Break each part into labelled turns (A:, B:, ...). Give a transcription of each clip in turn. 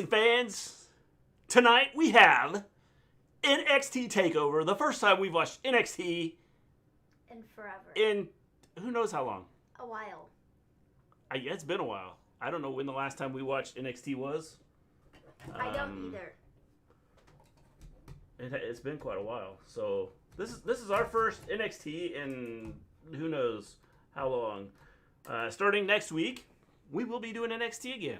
A: Fans, tonight we have NXT Takeover. The first time we've watched NXT
B: in forever.
A: In who knows how long?
B: A while.
A: It's been a while. I don't know when the last time we watched NXT was.
B: I don't either.
A: It's been quite a while. So this is our first NXT in who knows how long. Starting next week, we will be doing NXT again.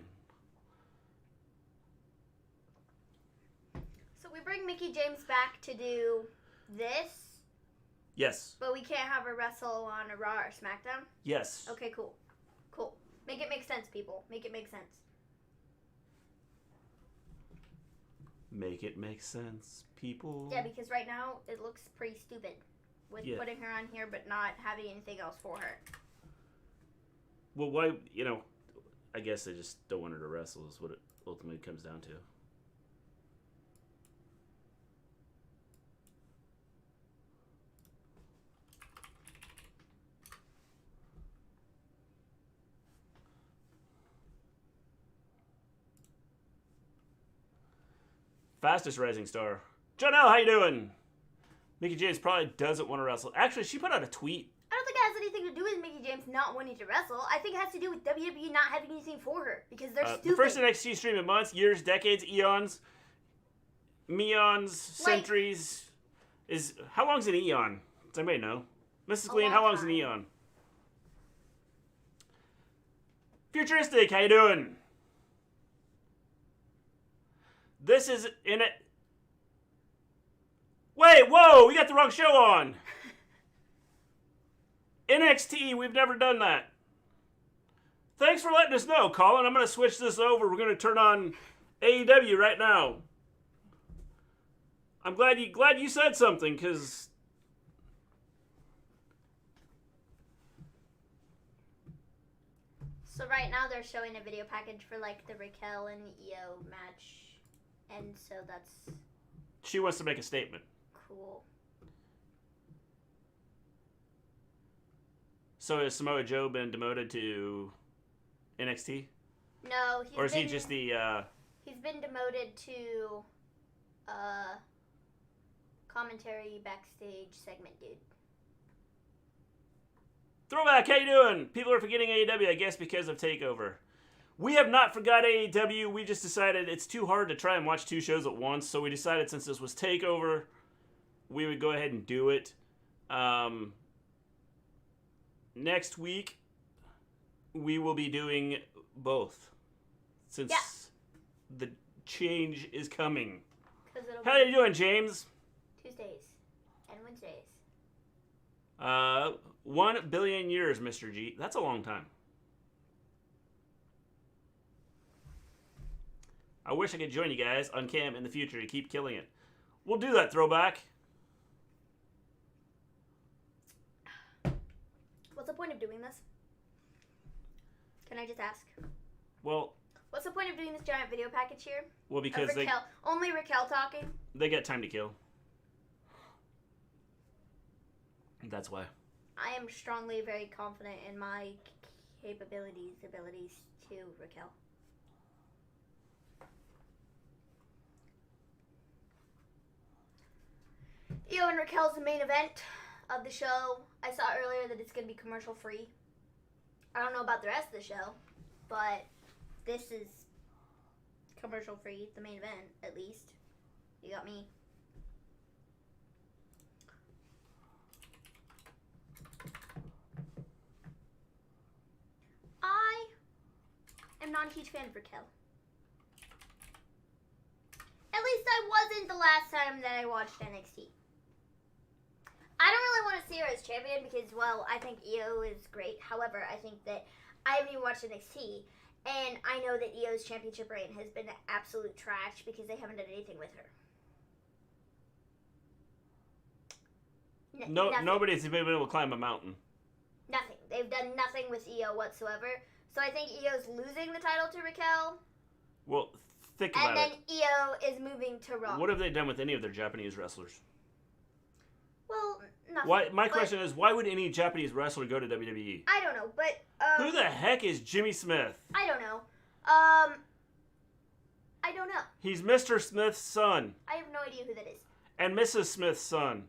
B: So we bring Mickie James back to do this?
A: Yes.
B: But we can't have her wrestle on a Raw or SmackDown?
A: Yes.
B: Okay, cool. Cool. Make it make sense, people. Make it make sense.
A: Make it make sense, people.
B: Yeah, because right now it looks pretty stupid with putting her on here but not having anything else for her.
A: Well, why, I guess they just don't want her to wrestle is what it ultimately comes down to. Fastest rising star. Jonelle, how you doing? Mickie James probably doesn't want to wrestle. Actually, she put out a tweet.
B: I don't think it has anything to do with Mickie James not wanting to wrestle. I think it has to do with WWE not having anything for her because they're stupid.
A: The first NXT stream in months, years, decades, eons, meons, centuries. How long's an eon? Does anybody know? Mrs. Gleen, how long's an eon? Futuristic, how you doing? This is in it. Wait, whoa, we got the wrong show on. NXT, we've never done that. Thanks for letting us know, Colin. I'm going to switch this over. We're going to turn on AEW right now. I'm glad you said something, because...
B: So right now they're showing a video package for, the Raquel and Io match. And so that's...
A: She wants to make a statement.
B: Cool.
A: So has Samoa Joe been demoted to NXT?
B: No,
A: he just the...
B: He's been demoted to... commentary backstage segment dude.
A: Throwback, how you doing? People are forgetting AEW, I guess, because of Takeover. We have not forgot AEW. We just decided it's too hard to try and watch two shows at once. So we decided since this was Takeover, we would go ahead and do it. Next week, we will be doing both. Since the change is coming. How are you doing, James?
B: Tuesdays and Wednesdays.
A: 1 billion years, Mr. G. That's a long time. I wish I could join you guys on cam in the future to keep killing it. We'll do that, Throwback.
B: What's the point of doing this? Can I just ask?
A: Well...
B: What's the point of doing this giant video package here?
A: Well, because
B: only Raquel talking?
A: They get time to kill. That's why.
B: I am strongly very confident in my abilities to Raquel. Io and Raquel's the main event of the show. I saw earlier that it's going to be commercial free. I don't know about the rest of the show, but this is commercial free, the main event, at least. You got me. I am not a huge fan of Raquel. At least I wasn't the last time that I watched NXT. I don't really want to see her as champion because, well, I think Io is great. However, I think that I haven't even watched NXT, and I know that Io's championship reign has been absolute trash because they haven't done anything with her.
A: Nobody's been able to climb a mountain.
B: Nothing. They've done nothing with Io whatsoever. So I think Io's losing the title to Raquel.
A: Well, think about it.
B: And then Io is moving to Raw.
A: What have they done with any of their Japanese wrestlers?
B: Well, nothing.
A: My question is, why would any Japanese wrestler go to WWE?
B: I don't know, but...
A: who the heck is Jimmy Smith?
B: I don't know. I don't know.
A: He's Mr. Smith's son.
B: I have no idea who that is.
A: And Mrs. Smith's son.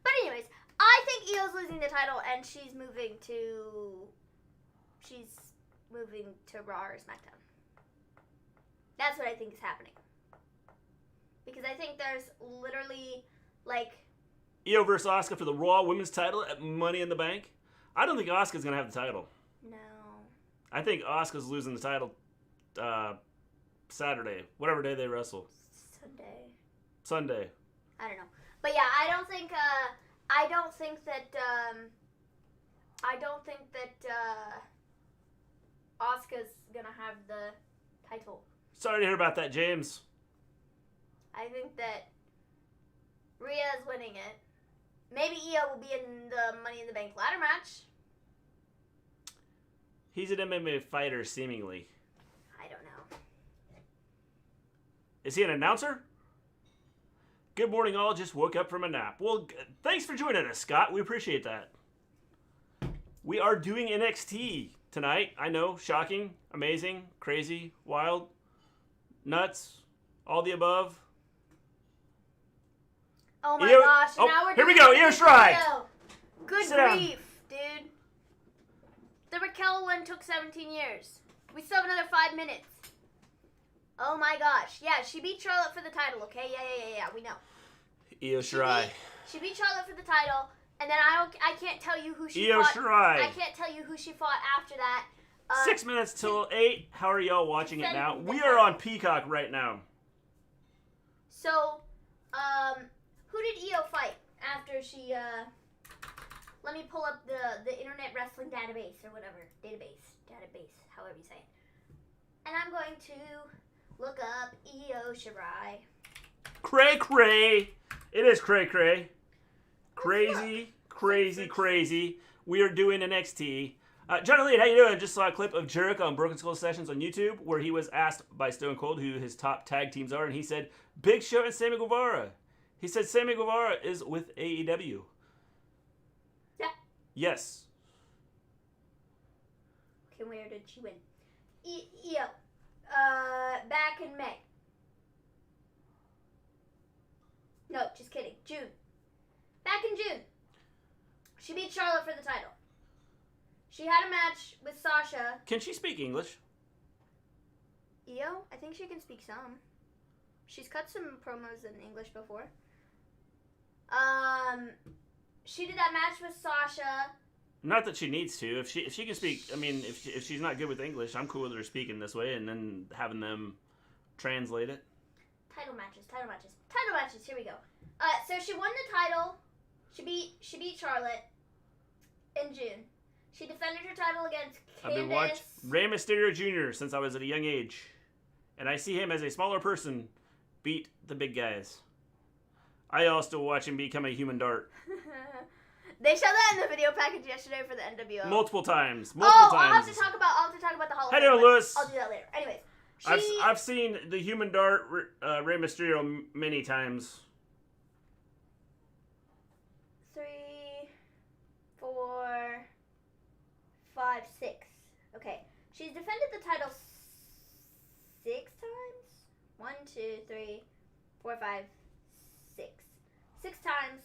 B: But anyways, I think Io's losing the title, and she's moving to Raw or SmackDown. That's what I think is happening. Because I think there's literally, like...
A: Io versus Asuka for the Raw Women's title at Money in the Bank? I don't think Asuka's going to have the title.
B: No.
A: I think Asuka's losing the title Saturday. Whatever day they wrestle. Sunday.
B: I don't know. But yeah, I don't think that Asuka's gonna have the title.
A: Sorry to hear about that, James.
B: I think that Rhea's winning it. Maybe Io will be in the Money in the Bank ladder match.
A: He's an MMA fighter, seemingly.
B: I don't know.
A: Is he an announcer? Good morning, all. Just woke up from a nap. Well, thanks for joining us, Scott. We appreciate that. We are doing NXT tonight. I know, shocking, amazing, crazy, wild, nuts, all the above.
B: Oh my gosh!
A: Oh,
B: now we're
A: here we
B: doing
A: go. Io Shirai.
B: Good
A: Sit down.
B: grief, dude. The Raquel one took 17 years. We still have another 5 minutes. Oh my gosh. Yeah, she beat Charlotte for the title, okay? Yeah, we know.
A: Io Shirai.
B: She beat Charlotte for the title, and then I can't tell you who she
A: Io
B: fought.
A: Shirai.
B: I can't tell you who she fought after that.
A: 6 minutes till 8. How are y'all watching it now? We are on Peacock right now.
B: So, who did Io fight after she, let me pull up the Internet Wrestling Database or whatever. Database, however you say it. And I'm going to look up Io Shirai.
A: Cray. It is cray. Crazy. We are doing NXT. John Elliott, how you doing? Just saw a clip of Jericho on Broken Skull Sessions on YouTube where he was asked by Stone Cold who his top tag teams are, and he said Big Show and Sammy Guevara. He said Sammy Guevara is with AEW.
B: Yeah.
A: Yes.
B: Okay, where did she win? Io. Back in May. No, just kidding. June. Back in June. She beat Charlotte for the title. She had a match with Sasha.
A: Can she speak English?
B: Io? I think she can speak some. She's cut some promos in English before. She did that match with Sasha.
A: Not that she needs to. If she can speak, I mean, if she's not good with English, I'm cool with her speaking this way and then having them translate it.
B: Title matches. Here we go. So she won the title. She beat Charlotte in June. She defended her title against Candice.
A: I've been watching Rey Mysterio Jr. since I was at a young age, and I see him as a smaller person beat the big guys. I also watch him become a human dart.
B: They showed that in the video package yesterday for the NWO.
A: Multiple times.
B: I'll have to talk about the Hall of Fame.
A: Hey there, Lewis.
B: I'll do that later. Anyways,
A: I've seen the human dart Rey Mysterio many times.
B: 3, 4, 5, 6. Okay, she's defended the title 6 times. 1, 2, 3, 4, 5, 6. 6 times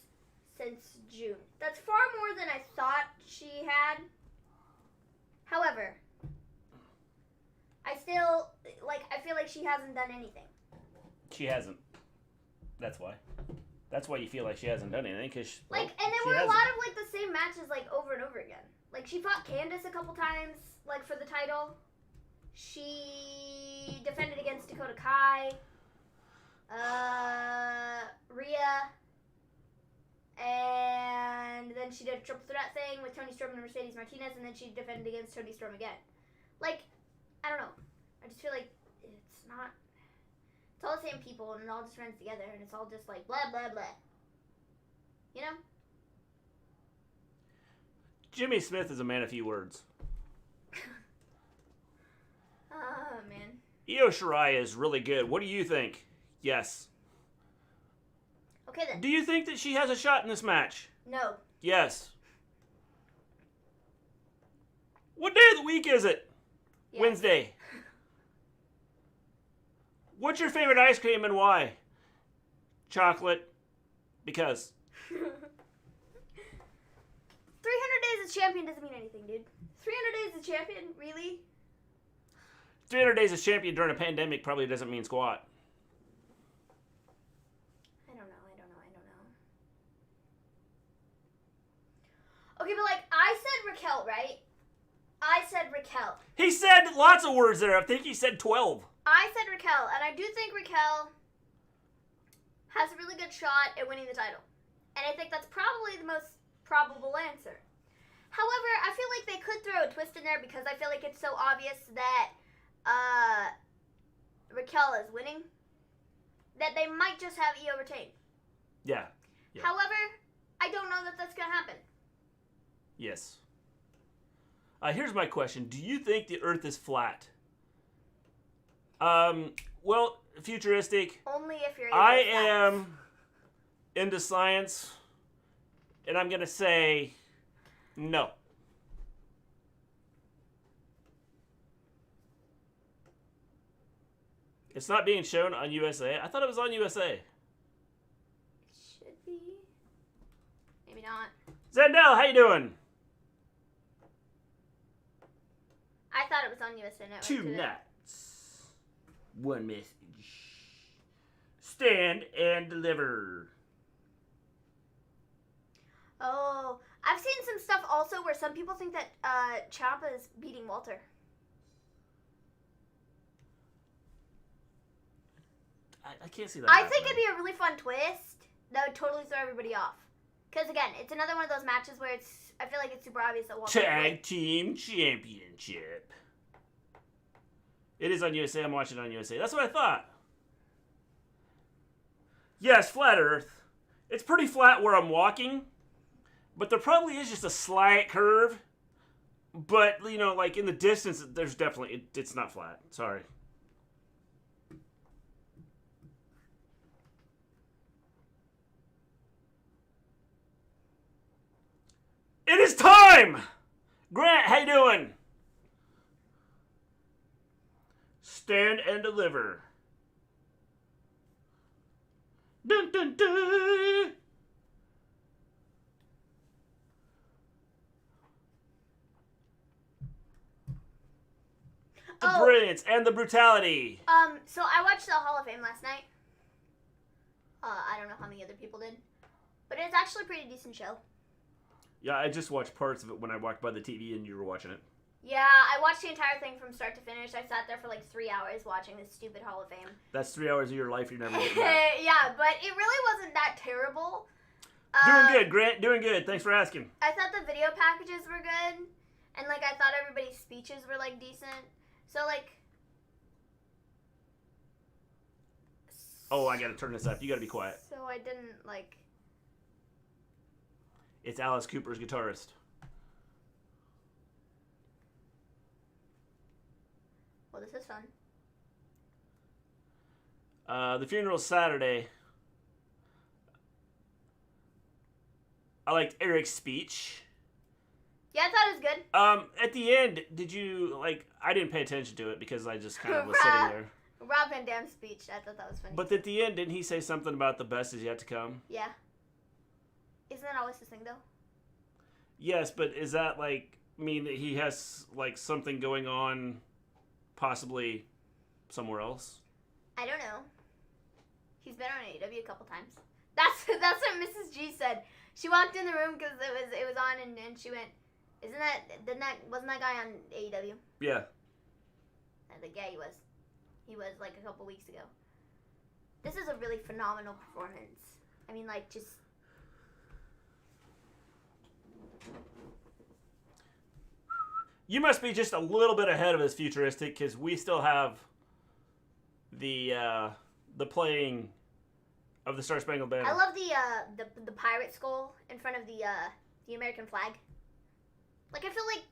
B: since June. That's far more than I thought she had. However, I feel like she hasn't done anything.
A: She hasn't. That's why. That's why you feel like she hasn't done anything, because
B: and there were a lot of the same matches over and over again. She fought Candice a couple times for the title. She defended against Dakota Kai, Rhea, and then she did a triple threat thing with Toni Storm and Mercedes Martinez, and then she defended against Toni Storm again. I don't know. I just feel like it's all the same people, and it all just runs together, and it's all just blah, blah, blah. You know?
A: Jimmy Smith is a man of few words.
B: Oh, man.
A: Io Shirai is really good. What do you think? Yes.
B: Okay, then.
A: Do you think that she has a shot in this match?
B: No.
A: Yes. What day of the week is it?
B: Yes.
A: Wednesday. What's your favorite ice cream and why? Chocolate. Because.
B: 300 days as champion doesn't mean anything, dude. 300 days as champion? Really?
A: 300 days as champion during a pandemic probably doesn't mean squat.
B: I don't know. Okay, but like, I said Raquel, right? I said Raquel.
A: He said lots of words there. I think he said 12.
B: I said Raquel, and I do think Raquel has a really good shot at winning the title. And I think that's probably the most probable answer. However, I feel like they could throw a twist in there because I feel like it's so obvious that Raquel is winning that they might just have Io retain.
A: Yeah.
B: However, I don't know that that's going to happen.
A: Yes. Here's my question. Do you think the Earth is flat? Well, futuristic.
B: Only if you're
A: I am into science, and I'm going to say no. It's not being shown on USA. I thought it was on USA.
B: It should be. Maybe not.
A: Zendel, how you doing?
B: I thought it was on USA Network.
A: 2 nights. 1 message. Stand and deliver.
B: Oh, I've seen some stuff also where some people think that Champa is beating Walter.
A: I can't see that.
B: I think it'd be a really fun twist that would totally throw everybody off. Because again, it's another one of those matches where I feel like it's super obvious that Walter.
A: Tag Team Championship. It is on USA. I'm watching it on USA. That's what I thought. Yes, flat Earth. It's pretty flat where I'm walking, but there probably is just a slight curve. But, you know, like in the distance, there's definitely, it's not flat. Sorry. It is time! Grant, how you doing? Stand and deliver. Dun dun dun! The brilliance and the brutality.
B: So I watched the Hall of Fame last night. I don't know how many other people did. But it's actually a pretty decent show.
A: Yeah, I just watched parts of it when I walked by the TV and you were watching it.
B: Yeah, I watched the entire thing from start to finish. I sat there for like 3 hours watching this stupid Hall of Fame.
A: That's 3 hours of your life you're never getting back.
B: Yeah, but it really wasn't that terrible.
A: Doing good, Grant. Doing good. Thanks for asking.
B: I thought the video packages were good. And like I thought everybody's speeches were like decent. So like...
A: Oh, I gotta turn this up. You gotta be quiet.
B: So I didn't like...
A: It's Alice Cooper's guitarist.
B: Well, this is fun.
A: The funeral's Saturday. I liked Eric's speech.
B: Yeah, I thought it was good.
A: At the end, did you, like, I didn't pay attention to it because I just kind of was sitting there.
B: Rob Van Dam's speech, I thought that was funny.
A: But at the end, didn't he say something about the best is yet to come?
B: Yeah. Isn't that always his thing, though?
A: Yes, but is that, like, mean that he has, like, something going on possibly somewhere else?
B: I don't know. He's been on AEW a couple times. That's what Mrs. G said. She walked in the room because it was on and she went, wasn't that guy on AEW?
A: Yeah.
B: I was like, yeah, he was. He was like a couple weeks ago. This is a really phenomenal performance. I mean, like, just...
A: You must be just a little bit ahead of us, Futuristic, because we still have the playing of the Star Spangled Banner.
B: I love the pirate skull in front of the American flag. Like, I feel like...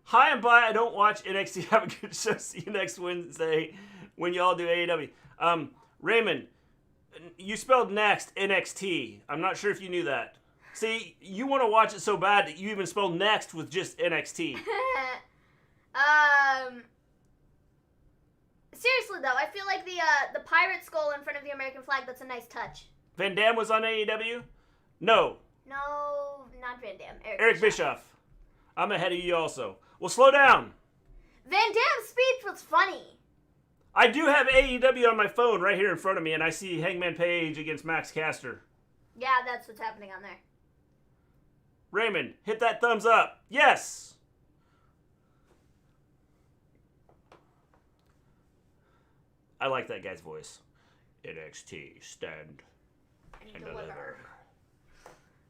A: Hi and bye. I don't watch NXT. Have a good show. See you next Wednesday when y'all do AEW. Raymond, you spelled next NXT. I'm not sure if you knew that. See, you want to watch it so bad that you even spell next with just NXT.
B: Seriously though, I feel like the pirate skull in front of the American flag, that's a nice touch.
A: Van Dam was on AEW? No.
B: No, not Van Dam.
A: Eric Bischoff. I'm ahead of you also. Well, slow down.
B: Van Dam's speech was funny.
A: I do have AEW on my phone right here in front of me, and I see Hangman Page against Max Caster.
B: Yeah, that's what's happening on there.
A: Raymond, hit that thumbs up. Yes! I like that guy's voice. NXT, stand and deliver.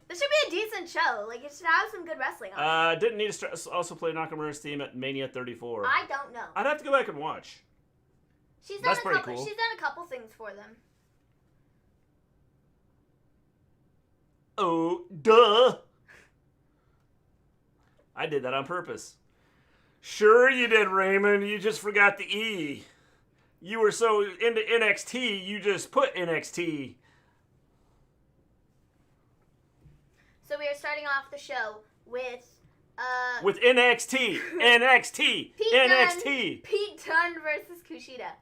B: This should be a decent show. Like, it should have some good wrestling on it.
A: Didn't need to also play Nakamura's theme at Mania 34.
B: I don't know.
A: I'd have to go back and watch.
B: That's pretty cool. She's done a couple things for them.
A: Oh, duh. I did that on purpose. Sure you did, Raymond. You just forgot the E. You were so into NXT, you just put NXT.
B: So we are starting off the show with
A: NXT. NXT. NXT.
B: Pete Dunne versus Kishida.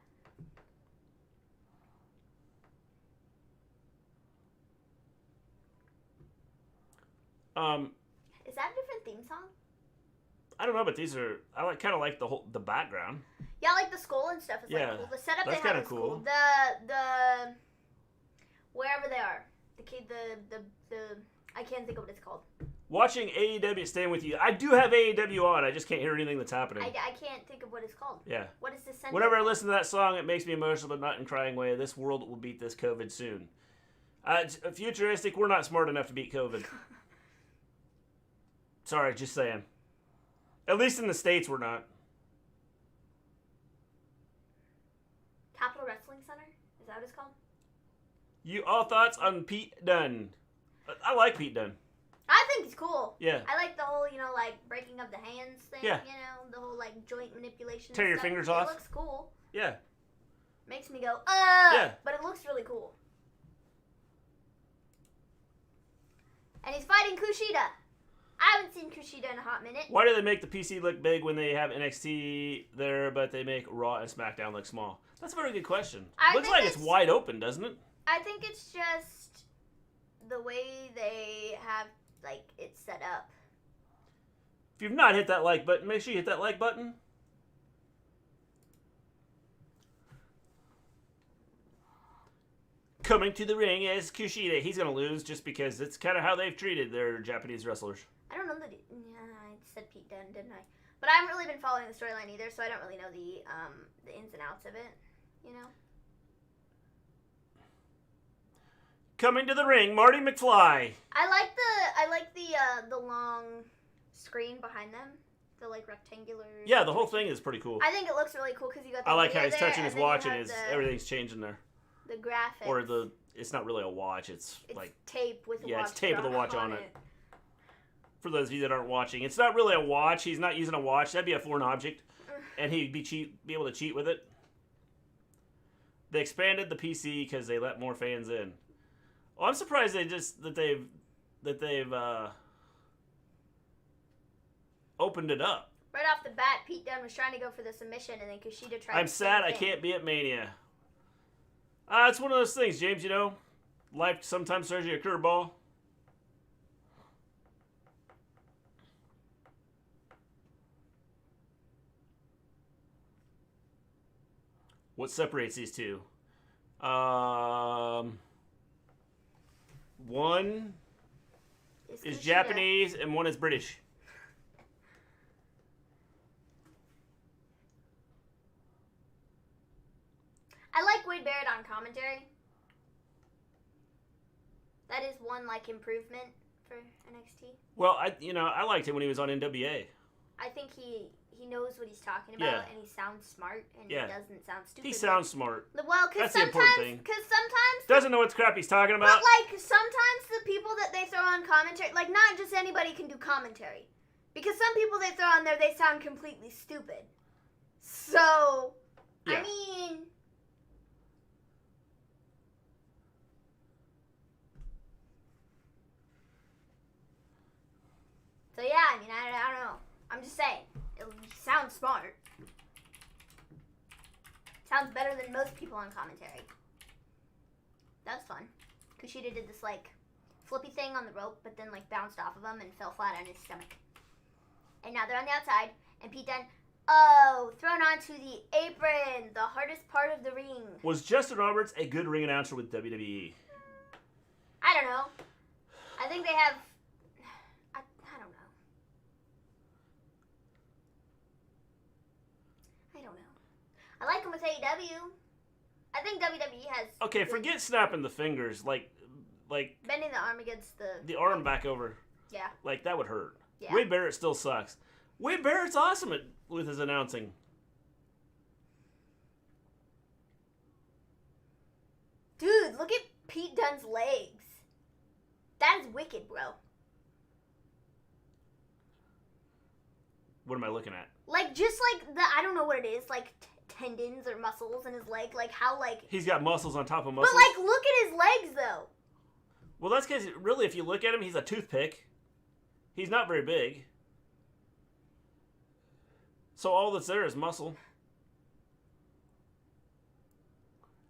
B: Is that a different theme song?
A: I don't know, but these are kind of like the background.
B: Yeah, like the skull and stuff is like cool. The setup they have is cool. The wherever they are, the I can't think of what it's called.
A: Watching AEW, staying with you. I do have AEW on. I just can't hear anything that's happening.
B: I can't think of what it's called.
A: Yeah.
B: What is this sentence?
A: Whenever I listen to that song, it makes me emotional, but not in a crying way. This world will beat this COVID soon. Futuristic, we're not smart enough to beat COVID. Sorry, just saying. At least in the States, we're not.
B: Capital Wrestling Center? Is that what it's called?
A: All thoughts on Pete Dunne? I like Pete Dunne.
B: I think he's cool.
A: Yeah.
B: I like the whole, like, breaking of the hands thing.
A: Yeah.
B: The whole, like, joint manipulation.
A: Tear your fingers off.
B: It looks cool.
A: Yeah.
B: Makes me go,
A: Yeah.
B: But it looks really cool. And he's fighting Kushida. I haven't seen Kishida in a hot minute.
A: Why do they make the PC look big when they have NXT there, but they make Raw and SmackDown look small? That's a very good question. Looks like it's wide open, doesn't it?
B: I think it's just the way they have, like, it set up.
A: If you've not hit that like button, make sure you hit that like button. Coming to the ring is Kishida. He's going to lose just because it's kind of how they've treated their Japanese wrestlers.
B: I don't know I said Pete Dunne, didn't I? But I haven't really been following the storyline either, so I don't really know the ins and outs of it,
A: Coming to the ring, Marty McFly.
B: I like the long screen behind them, the like rectangular.
A: Yeah, the whole thing is pretty cool.
B: I think it looks really cool because you got.
A: I like how he's touching his watch and everything's changing there.
B: The graphics.
A: Or it's not really a watch. It's like
B: tape with a watch.
A: Yeah, it's tape with a watch on it. For those of you that aren't watching, it's not really a watch. He's not using a watch. That'd be a foreign object, and he'd be able to cheat with it. They expanded the PC because they let more fans in. Well, I'm surprised they've opened it up.
B: Right off the bat, Pete Dunne was trying to go for the submission, and then Kishida tried.
A: I'm sad I can't be at Mania. It's one of those things, James. Life sometimes throws you a curveball. What separates these two? One is Japanese and one is British.
B: I like Wade Barrett on commentary. That is one improvement for NXT.
A: Well, I liked him when he was on NWA.
B: I think he knows what he's talking about, and he sounds smart, and he doesn't sound stupid.
A: He sounds smart.
B: Well, because sometimes
A: doesn't know what crap he's talking about.
B: But sometimes the people that they throw on commentary, not just anybody can do commentary, because some people they throw on there, they sound completely stupid. So,
A: yeah.
B: I mean. So yeah, I don't know. I'm just saying, it sounds smart. Sounds better than most people on commentary. That was fun. Kishida did this, like, flippy thing on the rope, but then, like, bounced off of him and fell flat on his stomach. And now they're on the outside, and Pete Dunne, thrown onto the apron, the hardest part of the ring.
A: Was Justin Roberts a good ring announcer with WWE?
B: I don't know. I think they have... I don't know. I don't know. I like him with AEW. I think WWE has...
A: Okay, forget snapping the fingers. Like
B: bending the arm against
A: the arm back over.
B: Yeah.
A: Like, that would hurt.
B: Yeah.
A: Wade Barrett still sucks. Wade Barrett's awesome with his announcing.
B: Dude, look at Pete Dunne's legs. That is wicked, bro.
A: What am I looking at?
B: Like, just like the... I don't know what it is. Like... tendons or muscles in his leg, like how, like...
A: He's got muscles on top of muscles.
B: But, like, look at his legs, though.
A: Well, that's because, really, if you look at him, he's a toothpick. He's not very big. So all that's there is muscle.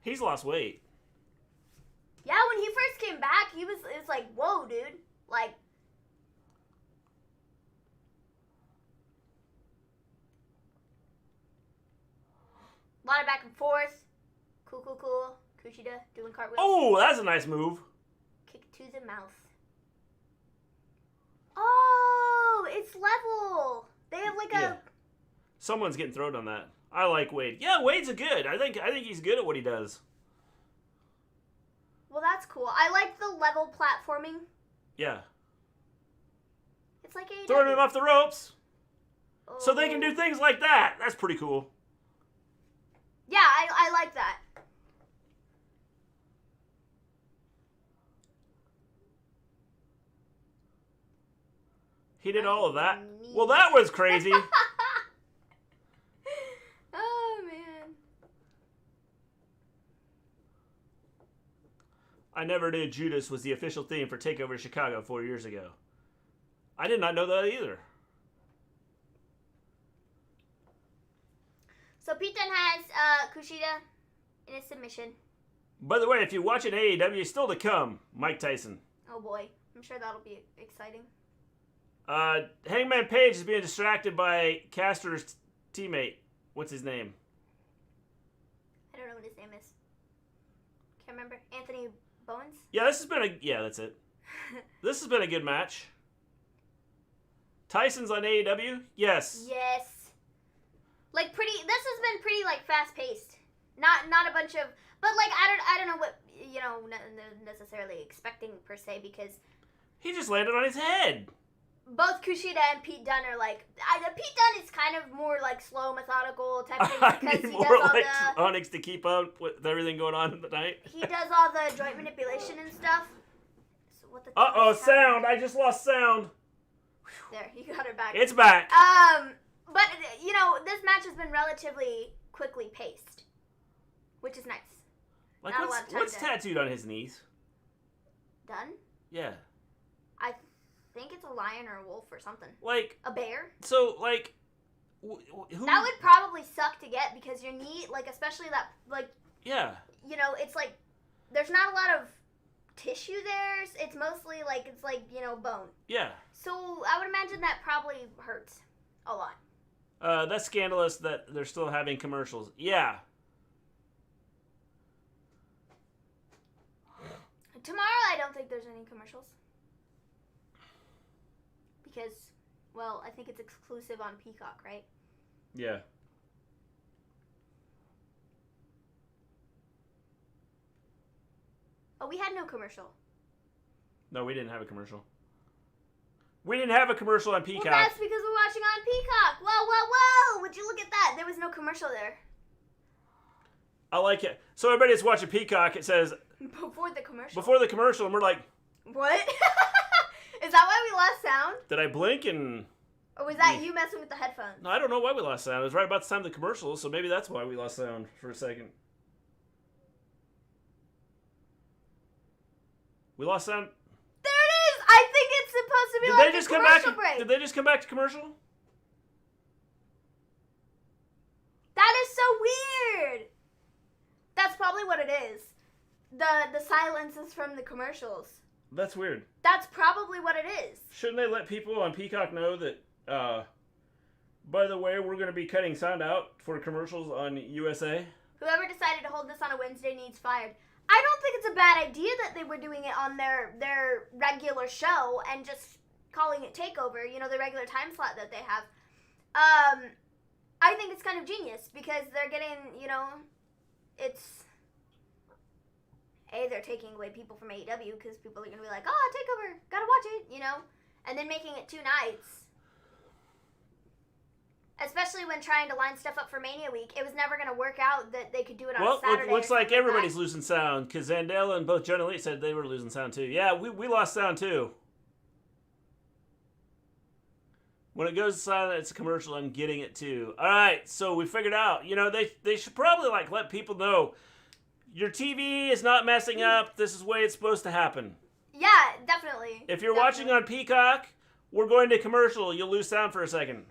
A: He's lost weight.
B: Yeah, when he first came back, it's like, whoa, dude. Like... A lot of back and forth. Cool. Kishida doing cartwheels.
A: Oh, that's a nice move.
B: Kick to the mouth. Oh, it's level. They have like a...
A: Someone's getting thrown on that. I like Wade. Yeah, Wade's a good. I think he's good at what he does.
B: Well, that's cool. I like the level platforming.
A: Yeah.
B: It's like AEW.
A: Throwing him off the ropes.
B: Oh.
A: So they can do things like that. That's pretty cool.
B: Yeah, I like that.
A: He did all of that? Well, that was crazy.
B: Oh, man.
A: I never knew Judas was the official theme for Takeover Chicago 4 years ago. I did not know that either.
B: So Pete Dunne has Kishida in a submission.
A: By the way, if you're watching AEW, still to come, Mike Tyson.
B: Oh boy, I'm sure that'll be exciting.
A: Hangman Page is being distracted by Caster's teammate. What's his name?
B: I don't know what his name is. Can't remember. Anthony Bowens?
A: Yeah, this has been a... Yeah, that's it. This has been a good match. Tyson's on AEW? Yes.
B: Yes. Like pretty... This has been pretty, like, fast-paced. Not a bunch of... But, like, I don't know what, you know, necessarily expecting, per se, because...
A: He just landed on his head.
B: Both Kishida and Pete Dunne are, like... Pete Dunne is kind of more, like, slow, methodical type thing,
A: I
B: because
A: need
B: he
A: more
B: does all the...
A: Onyx to keep up with everything going on in the night.
B: He does all the joint manipulation and stuff. So what the...
A: Uh-oh, sound. I just lost sound.
B: There, you got her back.
A: It's back.
B: But, you know, this match has been relatively quickly paced, which is nice.
A: Like, what's tattooed on his knees?
B: Dunn?
A: Yeah.
B: I think it's a lion or a wolf or something.
A: Like...
B: A bear?
A: So, like... Who?
B: That would probably suck to get, because your knee, like, especially that, like...
A: Yeah.
B: You know, it's like, there's not a lot of tissue there. It's mostly, like, it's like, you know, bone.
A: Yeah.
B: So, I would imagine that probably hurts a lot.
A: That's scandalous that they're still having commercials. Yeah.
B: Tomorrow, I don't think there's any commercials. Because, well, I think it's exclusive on Peacock, right?
A: Yeah.
B: Oh, we had no commercial.
A: No, we didn't have a commercial. We didn't have a commercial on Peacock.
B: Well, that's because we're watching on Peacock. Whoa. Would you look at that? There was no commercial there.
A: I like it. So everybody that's watching Peacock, it says...
B: Before the commercial.
A: Before the commercial, and we're like...
B: What? Is that why we lost sound?
A: Did I blink and...
B: Or was that you messing with the headphones?
A: No, I don't know why we lost sound. It was right about the time of the commercial, so maybe that's why we lost sound for a second. We lost sound...
B: There it is! I think it's supposed to be like a commercial break.
A: Did they just come back to commercial?
B: That is so weird! probably what it is. The silence is from the commercials.
A: That's weird.
B: That's probably what it is.
A: Shouldn't they let people on Peacock know that, by the way, we're going to be cutting sound out for commercials on USA?
B: Whoever decided to hold this on a Wednesday needs fired. I don't think it's a bad idea that they were doing it on their regular show and just calling it Takeover, the regular time slot that they have. I think it's kind of genius because they're getting, it's... they're taking away people from AEW because people are going to be like, oh, Takeover, gotta watch it, and then making it 2 nights. Especially when trying to line stuff up for Mania Week, it was never going to work out that they could do it on Saturday.
A: Well, looks like everybody's losing sound because Zandela and both John and Lee said they were losing sound too. Yeah, we lost sound too. When it goes silent, it's a commercial. I'm getting it too. All right, so we figured out. They should probably let people know your TV is not messing up. This is the way it's supposed to happen.
B: Yeah, definitely.
A: If you're watching on Peacock, we're going to commercial. You'll lose sound for a second.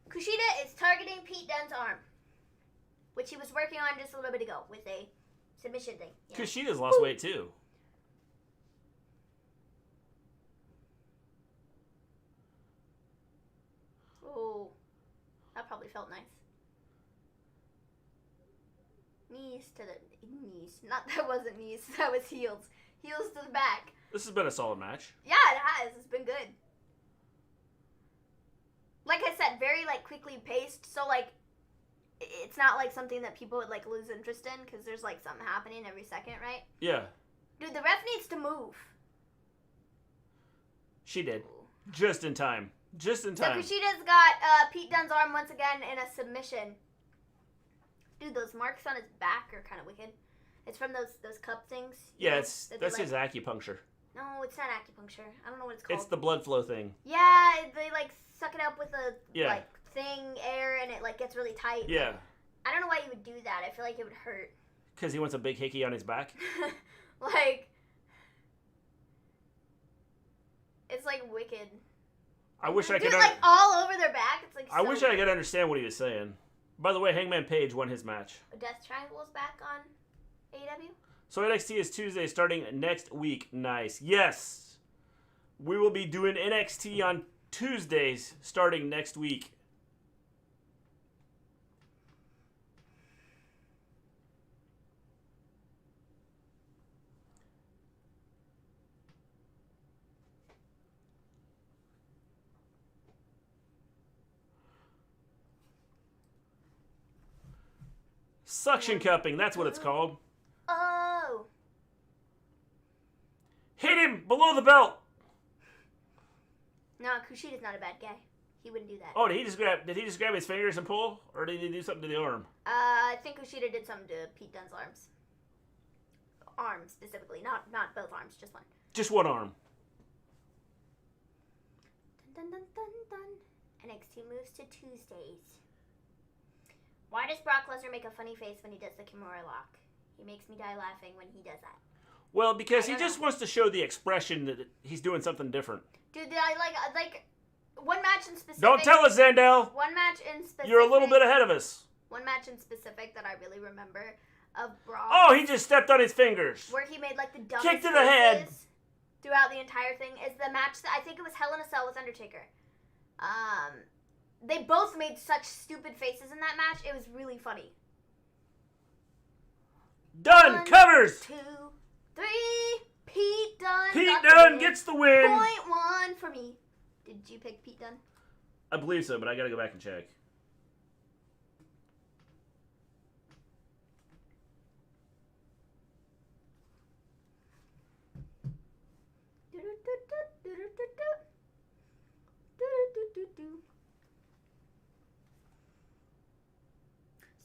B: Kishida is targeting Pete Dunne's arm, which he was working on just a little bit ago with a submission thing. Yeah.
A: Kushida's lost weight too.
B: Oh, that probably felt nice. Knees to the knees. Not that wasn't knees. That was heels. Heels to the back.
A: This has been a solid match.
B: Yeah, it has. It's been good. Like I said, very quickly paced. So it's not something that people would lose interest in because there's something happening every second, right?
A: Yeah.
B: Dude, the ref needs to move.
A: She did. Just in time. Just in time.
B: So Kushida's got Pete Dunne's arm once again in a submission. Dude, those marks on his back are kind of wicked. It's from those cup things.
A: Yeah, that's his acupuncture.
B: No, it's not acupuncture. I don't know what it's called.
A: It's the blood flow thing.
B: Yeah, they suck it up with a thing, air, and it gets really tight.
A: Yeah.
B: I don't know why you would do that. I feel like it would hurt.
A: Because he wants a big hickey on his back?
B: It's wicked.
A: I wish I
B: could.
A: could.
B: All over their back. It's
A: I wish I could understand what he was saying. By the way, Hangman Page won his match.
B: Death Triangle's back on AEW.
A: So NXT is Tuesday starting next week. Nice. Yes. We will be doing NXT on Tuesdays starting next week. Suction cupping, that's what it's called.
B: Oh.
A: Hit him below the belt.
B: No, Kushida's not a bad guy. He wouldn't do that.
A: Oh, did he just grab his fingers and pull? Or did he do something to the arm?
B: I think Kushida did something to Pete Dunne's arms. Arms, specifically. Not both arms, just one.
A: Just one arm.
B: Dun, dun, dun, dun, dun. NXT moves to Tuesdays. Why does Brock Lesnar make a funny face when he does the Kimura lock? He makes me die laughing when he does that.
A: Well, because he just wants to show the expression that he's doing something different.
B: Dude, I like one match in specific.
A: Don't tell us, Zandel.
B: One match in specific.
A: You're a little bit ahead of us.
B: One match in specific that I really remember of Brock.
A: Oh, he just stepped on his fingers.
B: Where he made the dumbest
A: kick to the head
B: throughout the entire thing is the match that I think it was Hell in a Cell with Undertaker. They both made such stupid faces in that match. It was really funny.
A: Dunn covers.
B: 1, 2, 3. Pete Dunne.
A: Pete Dunne gets the win.
B: Point 1 for me. Did you pick Pete Dunne?
A: I believe so, but I gotta go back and check.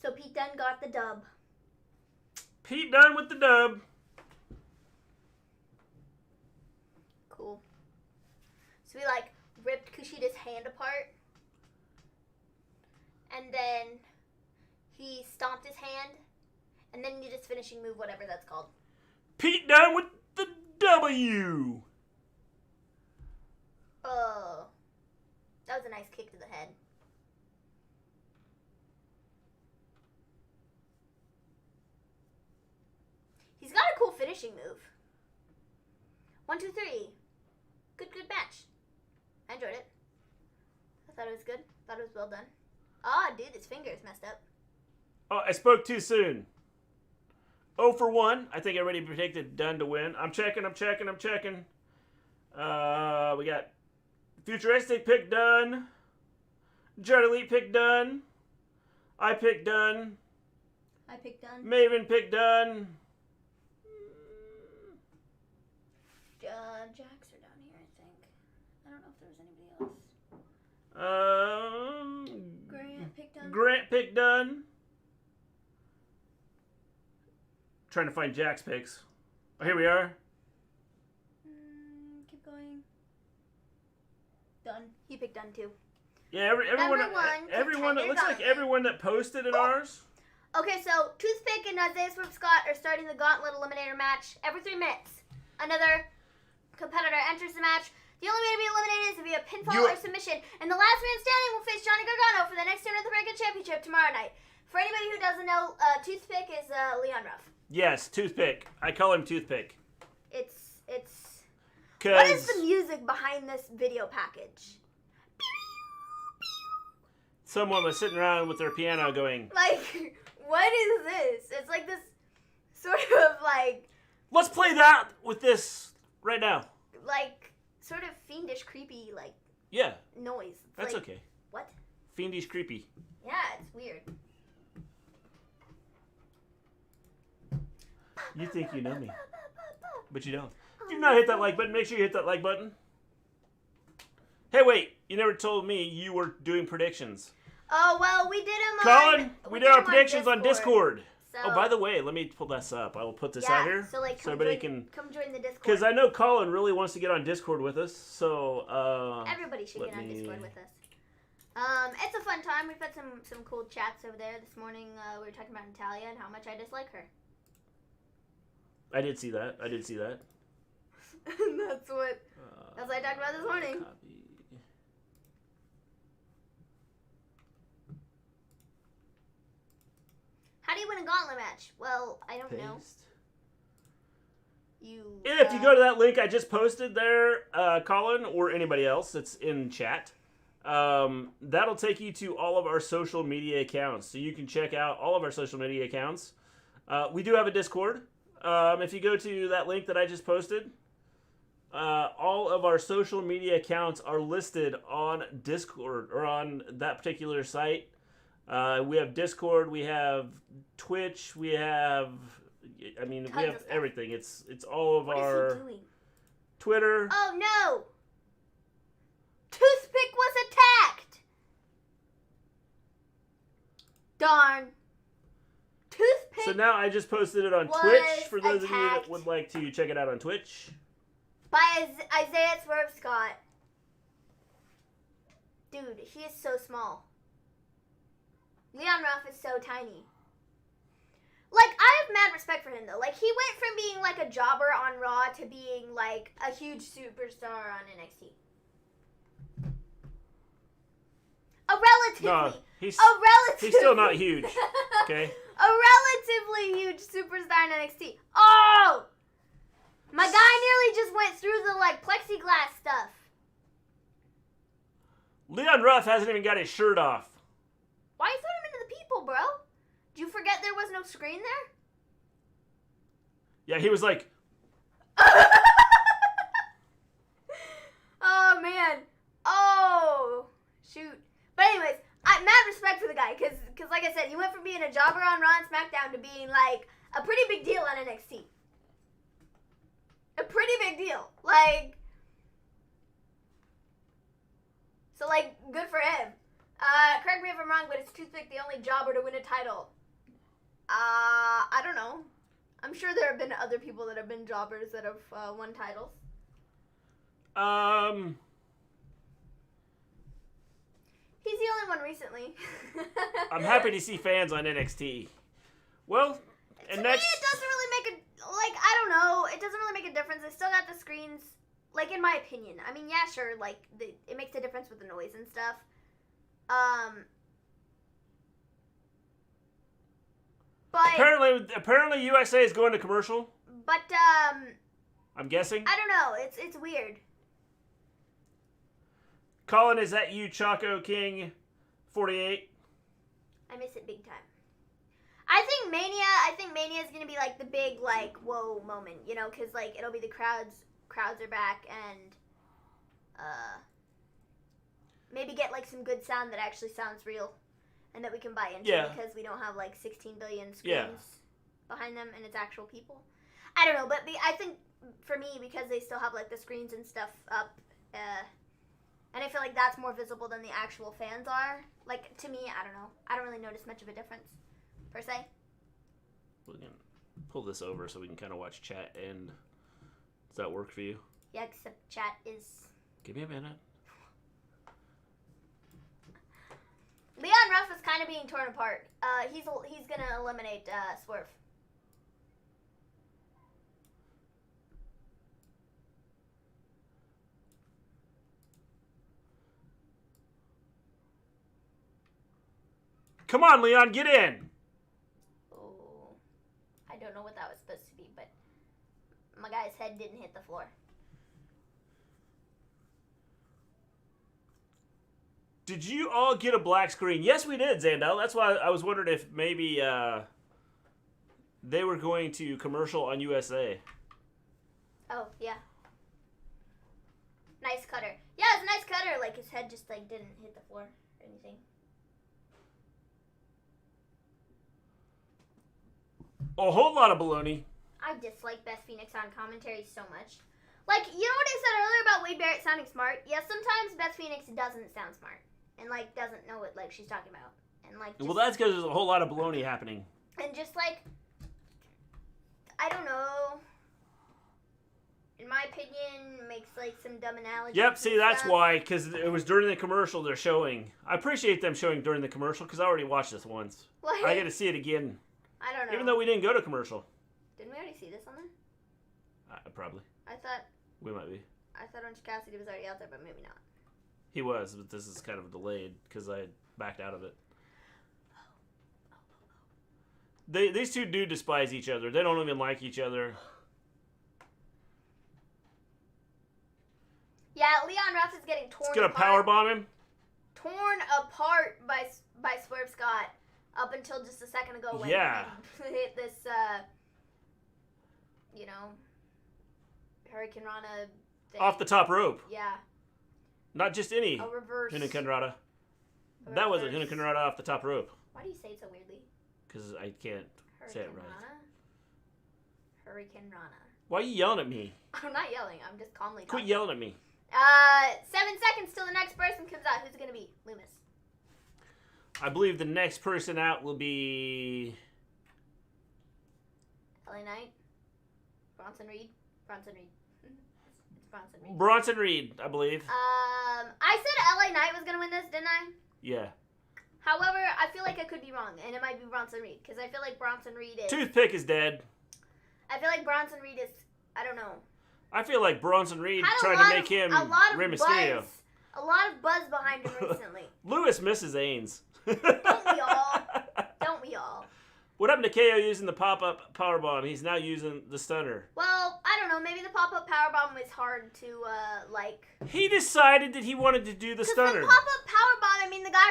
B: So Pete Dunne got the dub.
A: Pete Dunne with the dub.
B: Cool. So we ripped Kushida's hand apart. And then he stomped his hand. And then did his finishing move, whatever that's called.
A: Pete Dunne with the W.
B: nice kick to the head. He's got a cool finishing move. 1, 2, 3. Good match. I enjoyed it. I thought it was good. Thought it was well done. Ah, dude, his finger is messed up.
A: Oh, I spoke too soon. 0 for 1. I think everybody predicted Dunn to win. I'm checking. We got Futuristic picked Dunn. Jet Elite picked Dunn. I picked Dunn.
B: I picked Dunn.
A: Maven picked Dunn.
B: Jacks are down here, I think. I don't know if there was anybody else. Grant picked Dunn.
A: Grant picked Dunn. Trying to find Jack's picks. Oh, here we are.
B: Keep going. Dunn. He picked Dunn too.
A: Yeah, everyone. It looks like everyone that posted in ours.
B: Okay, so Toothpick and Isaiah Swift Scott are starting the Gauntlet Eliminator match every 3 minutes. Another competitor enters the match. The only way to be eliminated is via pinfall or submission, and the last man standing will face Johnny Gargano for the next turn of the Breakout Championship tomorrow night. For anybody who doesn't know, Toothpick is Leon Ruff.
A: Yes, Toothpick. I call him Toothpick.
B: It's.
A: What
B: is the music behind this video package?
A: Someone was sitting around with their piano going,
B: like, what is this? It's like this sort of like...
A: Let's play that with this right now.
B: Like, sort of fiendish, creepy, like...
A: Yeah.
B: Noise. It's
A: that's
B: like,
A: okay.
B: What?
A: Fiendish, creepy.
B: Yeah, it's weird.
A: You think you know me, but you don't. If you've not hit that like button, make sure you hit that like button. Hey, wait. You never told me you were doing predictions.
B: Oh, well, we did them
A: Colin, we did our predictions on Discord.
B: So,
A: oh, by the way, let me pull this up. I will put this out here
B: so
A: everybody can
B: come join the Discord.
A: Because I know Colin really wants to get on Discord with us. So
B: everybody should get on Discord with us. It's a fun time. We've had some cool chats over there this morning. We were talking about Natalia and how much I dislike her.
A: I did see that.
B: That's what I talked about this morning.
A: Copy.
B: How do you win a gauntlet match? Well, I don't know.
A: If you go to that link I just posted there, Colin, or anybody else that's in chat, that'll take you to all of our social media accounts. So you can check out all of our social media accounts. We do have a Discord. If you go to that link that I just posted, all of our social media accounts are listed on Discord or on that particular site. We have Discord, we have Twitch, we have everything. It's all of our...
B: What is he doing?
A: Twitter.
B: Oh no! Toothpick was attacked! Darn. Toothpick.
A: So now I just posted it on Twitch for those of you that would like to check it out on Twitch.
B: By Isaiah Swerve Scott. Dude, he is so small. Leon Ruff is so tiny. Like, I have mad respect for him, though. Like, he went from being, like, a jobber on Raw to being, like, a huge superstar on NXT.
A: No, he's still not huge, okay?
B: A relatively huge superstar in NXT. Oh! My guy nearly just went through the, like, plexiglass stuff.
A: Leon Ruff hasn't even got his shirt off.
B: Why you throwing him into the people, bro? Did you forget there was no screen there?
A: Yeah, he was like...
B: Oh, man. Oh, shoot. But anyways, I mad respect for the guy, because like I said, he went from being a jobber on Raw and SmackDown to being, like, a pretty big deal on NXT. A pretty big deal. Like, so, like, good for him. Correct me if I'm wrong, but is Toothpick the only jobber to win a title? I don't know. I'm sure there have been other people that have been jobbers that have won titles. He's the only one recently.
A: I'm happy to see fans on NXT. Well,
B: to me, it doesn't really make a... Like, I don't know. It doesn't really make a difference. They still got the screens, like, in my opinion. I mean, yeah, sure, like, it makes a difference with the noise and stuff. But
A: apparently USA is going to commercial.
B: But
A: I'm guessing.
B: I don't know. It's weird.
A: Colin, is that you, Choco King 48?
B: I miss it big time. I think Mania is gonna be like the big like whoa moment, you know, because like it'll be the crowds are back and maybe get like some good sound that actually sounds real and that we can buy into because we don't have like 16 billion screens behind them and it's actual people. I don't know, but I think for me because they still have like the screens and stuff up, and I feel like that's more visible than the actual fans are. Like to me, I don't know. I don't really notice much of a difference. Per se.
A: We can pull this over so we can kind of watch chat and does that work for you?
B: Yeah, except chat is...
A: Give me a minute.
B: Leon Ruff is kind of being torn apart. He's going to eliminate Swerve.
A: Come on, Leon, get in!
B: I don't know what that was supposed to be, but my guy's head didn't hit the floor.
A: Did you all get a black screen? Yes, we did, Zandel. That's why I was wondering if maybe they were going to commercial on USA.
B: Oh, yeah. Nice cutter. Yeah, it's a nice cutter. Like, his head just, like, didn't hit the floor or anything.
A: A whole lot of baloney.
B: I dislike Beth Phoenix on commentary so much. Like, you know what I said earlier about Wade Barrett sounding smart? Yeah, sometimes Beth Phoenix doesn't sound smart. And, like, doesn't know what, like, she's talking about. And, like,
A: well, that's because there's a whole lot of baloney happening.
B: And just, like, I don't know. In my opinion, makes, like, some dumb analogies.
A: Yep, see, that's
B: stuff.
A: why. Because it was during the commercial they're showing. I appreciate them showing during the commercial because I already watched this once.
B: Like,
A: I get to see it again.
B: I don't know.
A: Even though we didn't go to commercial.
B: Didn't we already see this on there?
A: Probably.
B: I thought Orange Cassidy was already out there, but maybe not.
A: He was, but this is kind of delayed because I backed out of it. These two do despise each other. They don't even like each other.
B: Yeah, Leon Ruff is getting torn
A: apart. It's gonna powerbomb him?
B: Torn apart by Swerve Scott up until just a second ago when he hit this, you know, Hurricane Rana thing.
A: Off the top rope.
B: Yeah.
A: Not just any.
B: A reverse.
A: Hurricane Rana. That was a Hurricane Rana off the top rope.
B: Why do you say it so weirdly?
A: Because I can't say it right.
B: Hurricane Rana.
A: Why are you yelling at me?
B: I'm not yelling. I'm just calmly talking.
A: Quit yelling at me.
B: 7 seconds till the next person comes out. Who's it going to be? Loomis.
A: I believe the next person out will be...
B: LA Knight? Bronson Reed? Bronson Reed. It's Bronson Reed.
A: Bronson Reed, I believe.
B: I said LA Knight was going to win this, didn't I?
A: Yeah.
B: However, I feel like I could be wrong, and it might be Bronson Reed, because I feel like Bronson Reed is...
A: Toothpick is dead.
B: I feel like Bronson Reed is... I don't know.
A: I feel like Bronson Reed tried to make him Rey Mysterio.
B: A lot of buzz behind him recently.
A: Lewis misses Ains.
B: Don't we all? Don't we all?
A: What happened to KO using the pop-up powerbomb? He's now using the stunner.
B: Well, I don't know. Maybe the pop-up powerbomb was hard to, like...
A: He decided that he wanted to do the stunner.
B: Because the pop-up powerbomb, I mean, the guy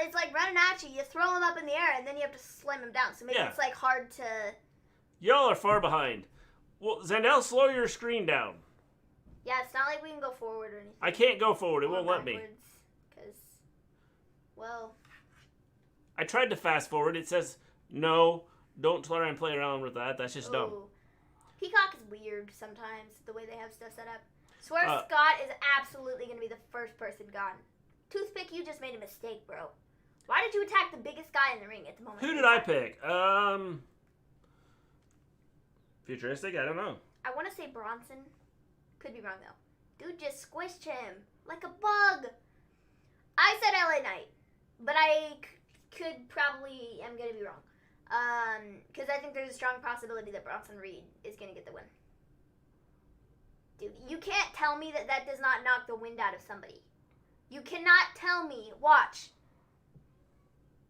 B: it's like running at you. You throw him up in the air, and then you have to slam him down. So maybe it's, like, hard to...
A: Y'all are far behind. Well, Zandel, slow your screen down.
B: Yeah, it's not like we can go forward or anything.
A: I can't go forward. It won't let me.
B: Because, well...
A: I tried to fast forward. It says, no, don't try and play around with that. That's just dumb.
B: Peacock is weird sometimes, the way they have stuff set up. Swerve Scott is absolutely going to be the first person gone. Toothpick, you just made a mistake, bro. Why did you attack the biggest guy in the ring at the moment?
A: Who did I pick? Futuristic? I don't know.
B: I want to say Bronson. Could be wrong, though. Dude just squished him like a bug. I said LA Knight, but I could probably am going to be wrong. Because I think there's a strong possibility that Bronson Reed is going to get the win. Dude, you can't tell me that does not knock the wind out of somebody. You cannot tell me, watch,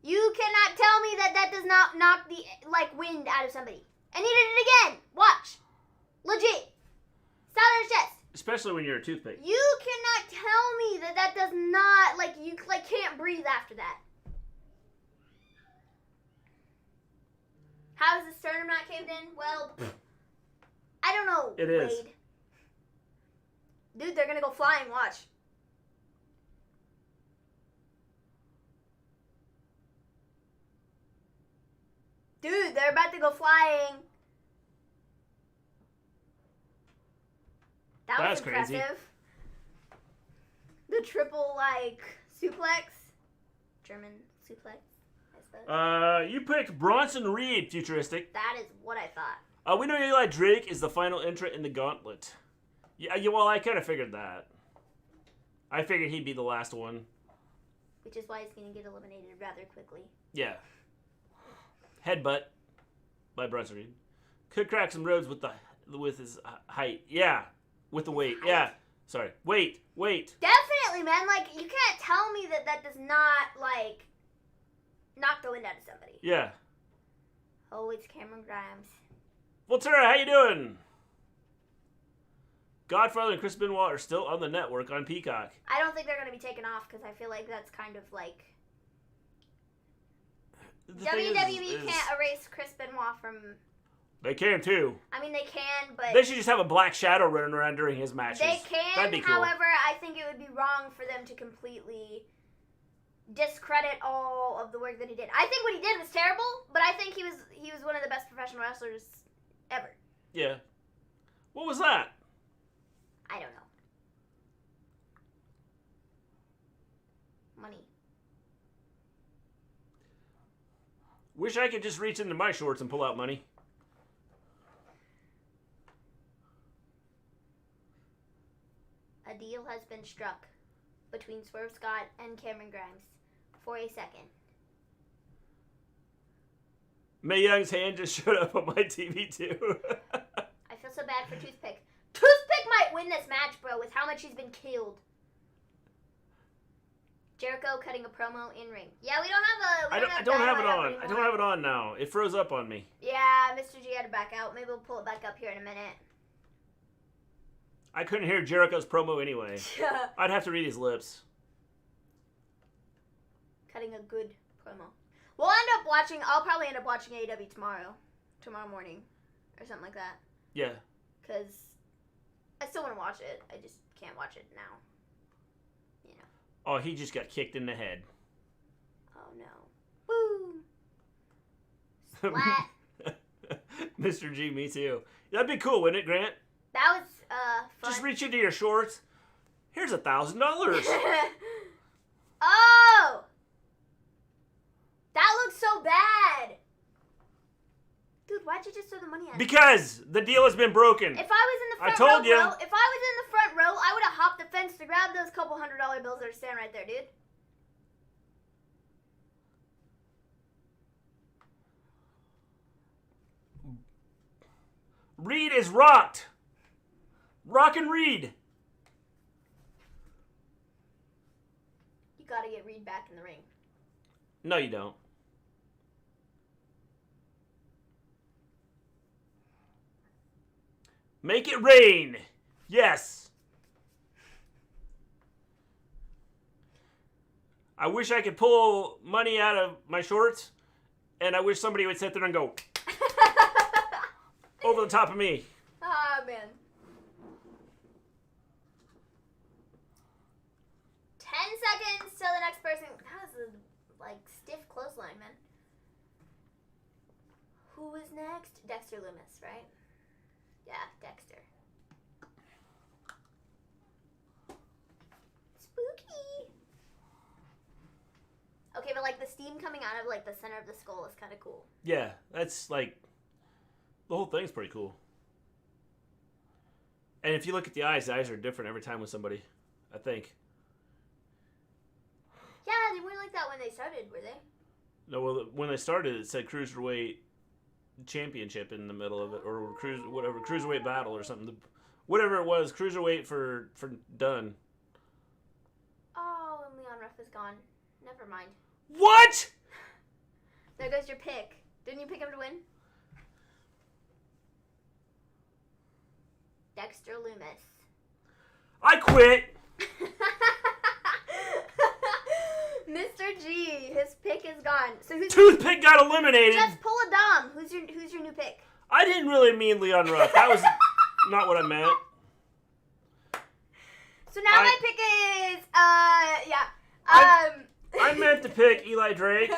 B: You cannot tell me that does not knock the, wind out of somebody. And he did it again. Watch. Legit. Sound on his chest.
A: Especially when you're a toothpick.
B: You cannot tell me that does not, you, can't breathe after that. How is the sternum not caved in? Well, I don't know,
A: It is.
B: Wade. Dude, they're gonna go flying, watch. Dude, they're about to go flying. That was
A: That's crazy.
B: impressive. The triple, suplex. German suplex, I suppose.
A: You picked Bronson Reed, futuristic.
B: That is what I thought.
A: We know Eli Drake is the final entrant in the Gauntlet. Yeah, well, I kind of figured that. I figured he'd be the last one.
B: Which is why he's going to get eliminated rather quickly.
A: Yeah. Headbutt by Bronson Reed. Could crack some roads with his height. Yeah. With the weight. Yeah. Sorry. Weight.
B: Definitely, man. You can't tell me that does not, knock the wind out of somebody.
A: Yeah.
B: Oh, it's Cameron Grimes.
A: Volterra, how you doing? Godfather and Chris Benoit are still on the network on Peacock.
B: I don't think they're going to be taken off because I feel like that's kind of WWE can't erase Chris Benoit from...
A: They can too.
B: I mean, they can, but...
A: They should just have a black shadow running around during his matches.
B: They can,
A: That'd be cool.
B: However, I think it would be wrong for them to completely discredit all of the work that he did. I think what he did was terrible, but I think he was one of the best professional wrestlers ever.
A: Yeah. What was that?
B: I don't know. Money.
A: Wish I could just reach into my shorts and pull out money.
B: A deal has been struck between Swerve Scott and Cameron Grimes for a second.
A: Mae Young's hand just showed up on my TV too.
B: I feel so bad for Toothpick. Toothpick might win this match, bro, with how much he's been killed. Jericho cutting a promo in ring. Yeah, we don't have a.
A: I don't have it on. I don't have it on now. It froze up on me.
B: Yeah, Mr. G had to back out. Maybe we'll pull it back up here in a minute.
A: I couldn't hear Jericho's promo anyway. I'd have to read his lips.
B: Cutting a good promo. We'll end up watching. I'll probably end up watching AEW tomorrow morning, or something like that.
A: Yeah.
B: Because I still want to watch it. I just can't watch it now. You know.
A: Oh, he just got kicked in the head.
B: Oh no! Boom. Splat.
A: Mr. G, me too. That'd be cool, wouldn't it, Grant?
B: That was fun.
A: Just reach into your shorts. Here's $1,000.
B: Oh! That looks so bad. Dude, why'd you just throw the money at me?
A: Because the deal has been broken.
B: If I was in the front
A: I told
B: row,
A: you.
B: bro, if I was in the front row, I would have hopped the fence to grab those couple $100 bills that are standing right there, dude.
A: Reed is rocked. Rockin' Reed.
B: You gotta get Reed back in the ring.
A: No, you don't. Make it rain. Yes. I wish I could pull money out of my shorts, and I wish somebody would sit there and go over the top of me.
B: Ah, man. 10 seconds till the next person. That was a, stiff clothesline, man. Who is next? Dexter Loomis, right? Yeah, Dexter. Spooky. Okay, but the steam coming out of the center of the skull is kind of cool.
A: Yeah, that's the whole thing's pretty cool. And if you look at the eyes are different every time with somebody, I think.
B: Yeah, they weren't like that when they started, were they?
A: No, well, when they started, it said Cruiserweight Championship in the middle of it, or Cruiserweight Battle or something. Whatever it was, Cruiserweight for Dunn.
B: Oh, and Leon Ruff is gone. Never mind.
A: What?
B: There goes your pick. Didn't you pick him to win? Dexter Lumis.
A: I quit.
B: Mr. G, his pick is gone. So who's
A: Toothpick got eliminated.
B: Just pull a Dom. Who's your new pick?
A: I didn't really mean Leon Ruff. That was not what I meant.
B: So now my pick is
A: I meant to pick Eli Drake.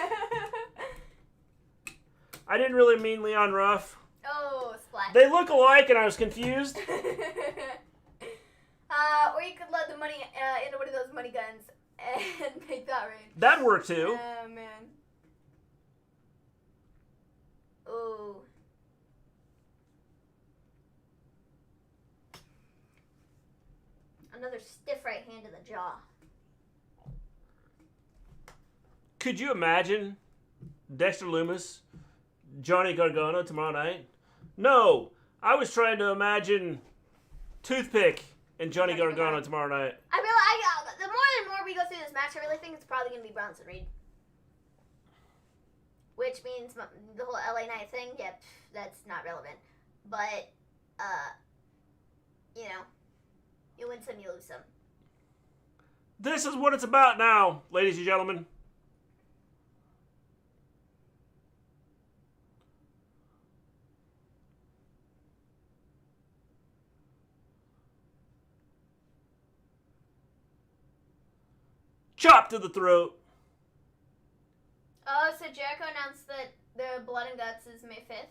A: I didn't really mean Leon Ruff.
B: Oh, splat.
A: They look alike, and I was confused.
B: Or you could load the money into one of those money guns and make that rain.
A: That'd work too.
B: Oh man. Oh. Another stiff right hand to the jaw.
A: Could you imagine Dexter Lumis, Johnny Gargano tomorrow night? No, I was trying to imagine Toothpick and Johnny Gargano tomorrow night.
B: The more and more we go through this match, I really think it's probably going to be Bronson Reed. Which means the whole LA Knight thing, yep, that's not relevant. But, you know, you win some, you lose some.
A: This is what it's about now, ladies and gentlemen. Chop to the throat.
B: Oh, so Jericho announced that the Blood and Guts is May 5th.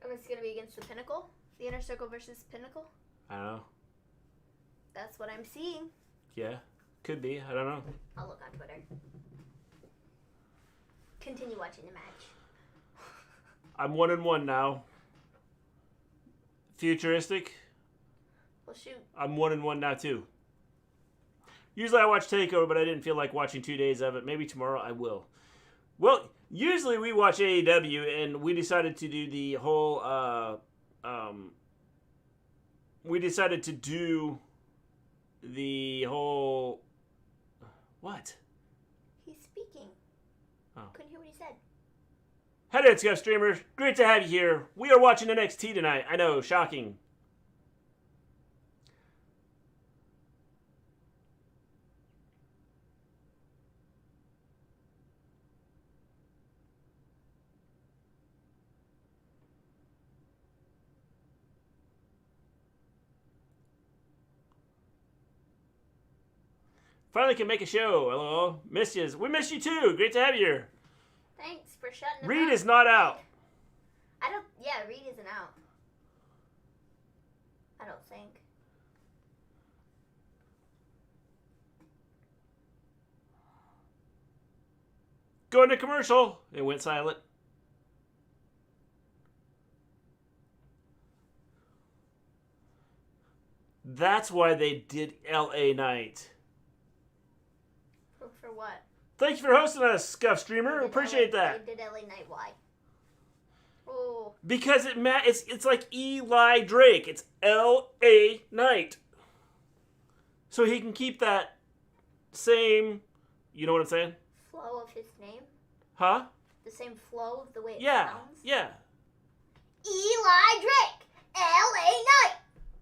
B: And it's going to be against the Pinnacle? The Inner Circle versus Pinnacle?
A: I don't know.
B: That's what I'm seeing.
A: Yeah, could be. I don't know.
B: I'll look on Twitter. Continue watching the match.
A: I'm 1-1 now. Futuristic.
B: Well, shoot.
A: I'm 1-1 now too. Usually I watch Takeover, but I didn't feel like watching 2 days of it. Maybe tomorrow I will. Well, usually we watch AEW, and we decided to do the whole. We decided to do the whole. What?
B: He's speaking.
A: Oh.
B: Couldn't hear what he said.
A: Hey there, Scuff Streamers. Great to have you here. We are watching NXT tonight. I know, shocking. Finally can make a show. Hello. Miss you. We miss you too. Great to have you here.
B: Thanks for shutting him
A: Reed
B: up.
A: is not out.
B: Yeah, Reed isn't out. I don't think.
A: Going to commercial. It went silent. That's why they did LA Night.
B: For what?
A: Thank you for hosting us, Scuff Streamer. Appreciate that.
B: They did LA Night. Why? Oh.
A: Because it's like Eli Drake. It's LA Night. So he can keep that same, you know what I'm saying?
B: Flow of his name?
A: Huh?
B: The same flow of the way it
A: Yeah,
B: sounds?
A: yeah.
B: Eli Drake, LA Knight,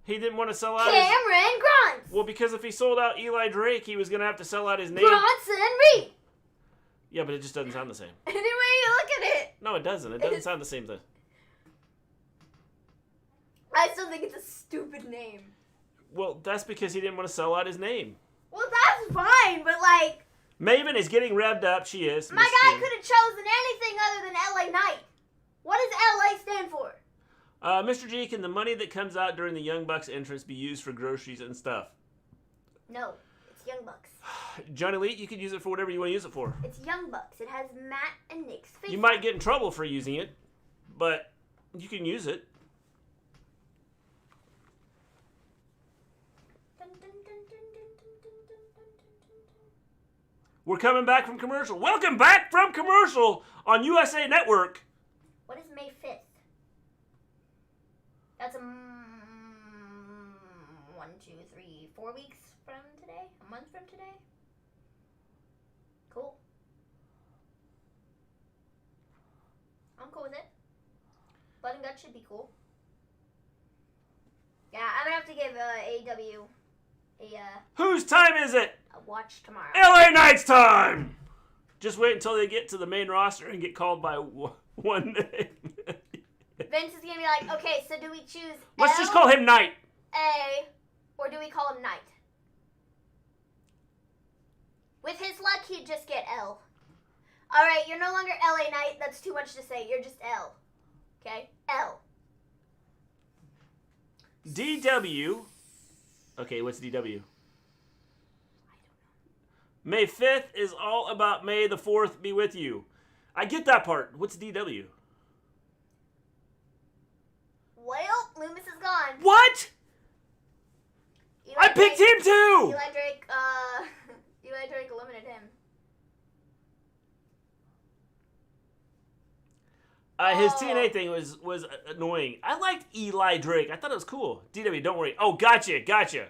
A: He didn't want to sell out
B: Cameron Grimes,
A: Well, because if he sold out Eli Drake, he was going to have to sell out his name.
B: Bronson Reed.
A: Yeah, but it just doesn't sound the same.
B: Any way you look at it.
A: No, it doesn't. It doesn't sound the same thing.
B: I still think it's a stupid name.
A: Well, that's because he didn't want to sell out his name.
B: Well, that's fine, but like...
A: Maven is getting revved up. She is.
B: My guy could have chosen anything other than LA Knight. What does LA stand for?
A: Mr. G, can the money that comes out during the Young Bucks entrance be used for groceries and stuff?
B: No, it's Young Bucks.
A: Johnny Lee, you can use it for whatever you want to use it for.
B: It's Young Bucks. It has Matt and Nick's face.
A: You might get in trouble for using it, but you can use it. We're coming back from commercial. Welcome back from commercial on USA Network.
B: What is May 5th? That's 4 weeks from today? A month from today? Cool. I'm cool with it. Blood and Guts should be cool. Yeah, I'm gonna have to give AEW
A: Whose time is it?
B: a watch tomorrow.
A: LA Knight's time! Just wait until they get to the main roster and get called by one name.
B: Vince is gonna be like, okay, so do we choose
A: Let's just call him Knight.
B: A, or do we call him Knight? With his luck, he'd just get L. Alright, you're no longer LA Knight. That's too much to say. You're just L. Okay? L.
A: DW. Okay, what's DW? May 5th is all about May the 4th be with you. I get that part. What's DW?
B: Well, Loomis is gone.
A: What? I picked him too!
B: Eli Drake eliminated him.
A: His TNA thing was annoying. I liked Eli Drake. I thought it was cool. DW, don't worry. Oh, gotcha.
B: Mr.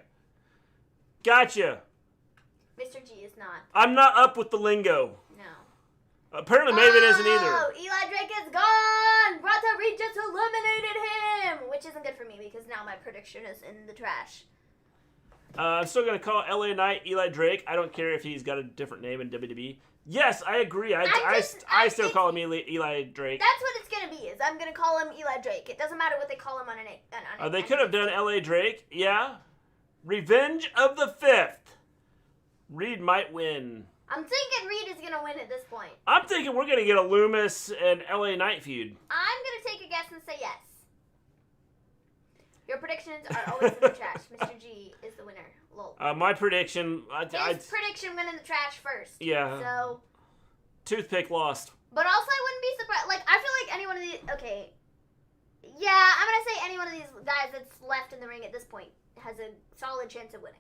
B: G is not.
A: I'm not up with the lingo.
B: No.
A: Apparently Maven isn't either.
B: Oh, Eli Drake is gone! Brata Reed just eliminated him! Which isn't good for me because now my prediction is in the trash.
A: I'm still going to call LA Knight Eli Drake. I don't care if he's got a different name in WWE. Yes, I agree. I still call him Eli Drake.
B: That's what it's going to be, is I'm going to call him Eli Drake. It doesn't matter what they call him on an
A: they could have done LA Drake. Yeah. Revenge of the 5th. Reed might win.
B: I'm thinking Reed is going to win at this point.
A: I'm thinking we're going to get a Loomis and LA Knight feud.
B: I'm going to take a guess and say yes. Your predictions are always in the trash. Mr. G is the winner. Lol.
A: My prediction...
B: His prediction went in the trash first.
A: Yeah.
B: So...
A: Toothpick lost.
B: But also I wouldn't be surprised. Like, I feel like any one of these... Okay. Yeah, I'm going to say any one of these guys that's left in the ring at this point has a solid chance of winning.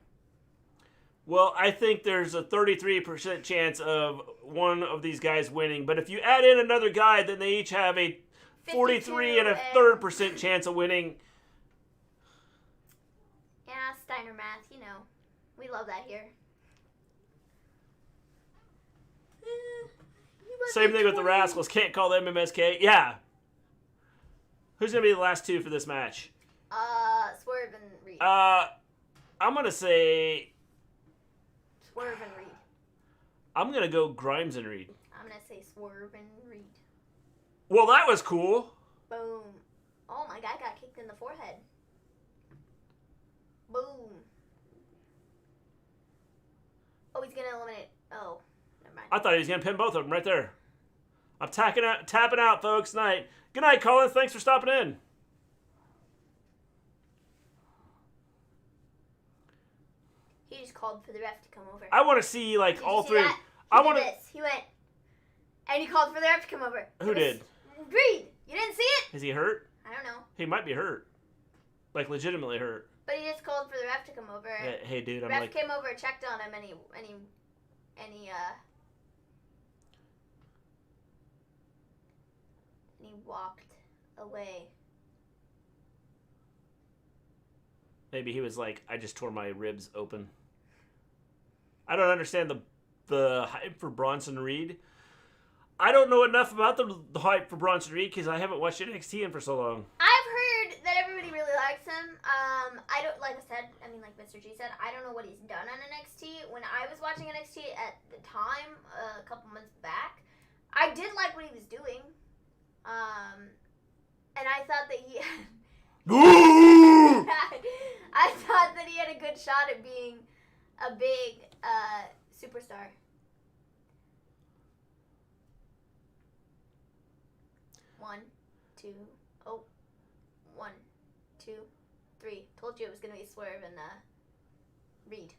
A: Well, I think there's a 33% chance of one of these guys winning. But if you add in another guy, then they each have a 43 and a third % chance of winning.
B: Yeah, Steiner math, you know. We love that here.
A: Same thing with the Rascals. Can't call them MSK. Yeah. Who's going to be the last two for this match?
B: Swerve and Reed.
A: I'm going to say...
B: Swerve and Reed.
A: I'm going to go Grimes and Reed.
B: I'm going to say Swerve and Reed.
A: Well, that was cool.
B: Boom. Oh, my guy got kicked in the forehead. Boom. Oh, he's going to eliminate... Oh, never mind.
A: I thought he was going to pin both of them right there. I'm tapping out, folks. Night. Good night, Colin. Thanks for stopping in.
B: He just called for the ref to come over.
A: I want to see, like, all three.
B: That?
A: I want to...
B: He went, and he called for the ref to come over.
A: Who did?
B: Reed. You didn't see it?
A: Is he hurt?
B: I don't know.
A: He might be hurt. Like, legitimately hurt.
B: But he just called for the ref to come over.
A: Hey, dude, I'm
B: ref
A: like...
B: came over, checked on him, and he walked away.
A: Maybe he was like, I just tore my ribs open. I don't understand the hype for Bronson Reed. I don't know enough about the hype for Bronson Reed because I haven't watched NXT in for so long.
B: I've heard that everybody really likes him. I don't, like I said, I mean, like Mr. G said, I don't know what he's done on NXT. When I was watching NXT at the time, a couple months back, I did like what he was doing. And I thought that he had... I thought that he had a good shot at being a big superstar. One, two, oh, 1, 2, 3. Told you it was gonna be Swerve and Reed.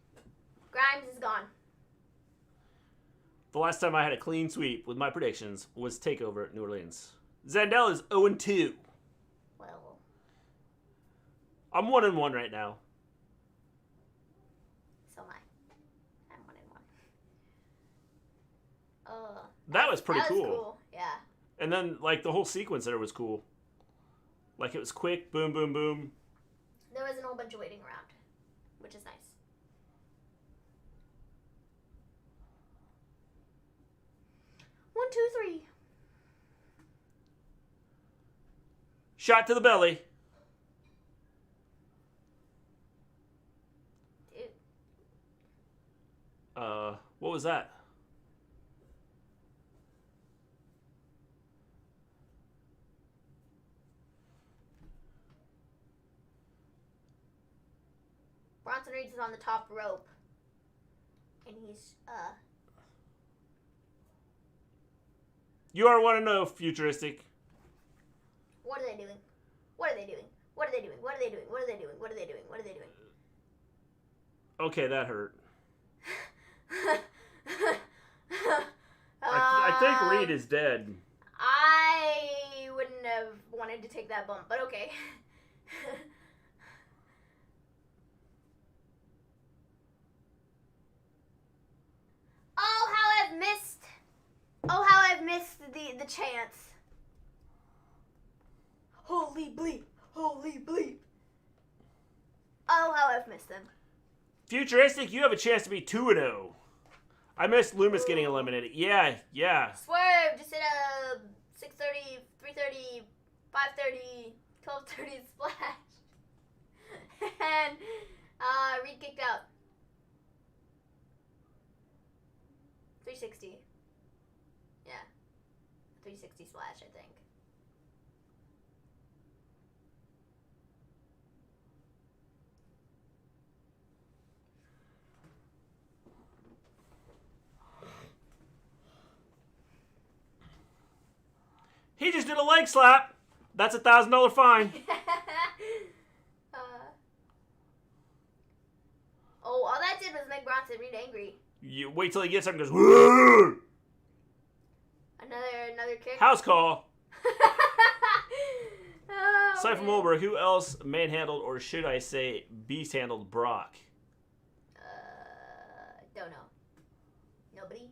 B: Grimes is gone.
A: The last time I had a clean sweep with my predictions was Takeover at New Orleans. Zandel is 0-2.
B: Well,
A: I'm 1-1 right now.
B: so am I. I'm 1-1.
A: That was pretty cool.
B: Cool. Yeah.
A: And then, like, the whole sequence there was cool. Like, it was quick, boom, boom, boom.
B: There wasn't a whole bunch of waiting around, which is nice. 1, 2, 3.
A: Shot to the belly.
B: Dude.
A: What was that?
B: Bronson Reed is on the top rope. And he's,
A: You are 1-0, Futuristic.
B: What are they doing? What are they doing? What are they doing? What are they doing? What are they doing? What are they doing? What are they doing?
A: Okay, that hurt. I think Reed is dead.
B: I wouldn't have wanted to take that bump, but okay. Oh, how I've missed the chance. Holy bleep. Holy bleep. Oh, how I've missed them.
A: Futuristic, you have a chance to be 2-0. I missed Loomis getting eliminated. Yeah.
B: Swerve just hit a 6:30, 3:30, 5:30, 12:30 splash. And Reed kicked out. 360. Yeah. 360 splash, I think.
A: He just did a leg slap. That's a $1,000 fine.
B: All that did was make Bronson Reed angry.
A: You wait till he gets up and goes, "Whoa!"
B: Another kick.
A: House call.
B: Oh,
A: Aside from
B: man.
A: Wilbur, who else manhandled, or should I say beast handled Brock?
B: Don't know. Nobody?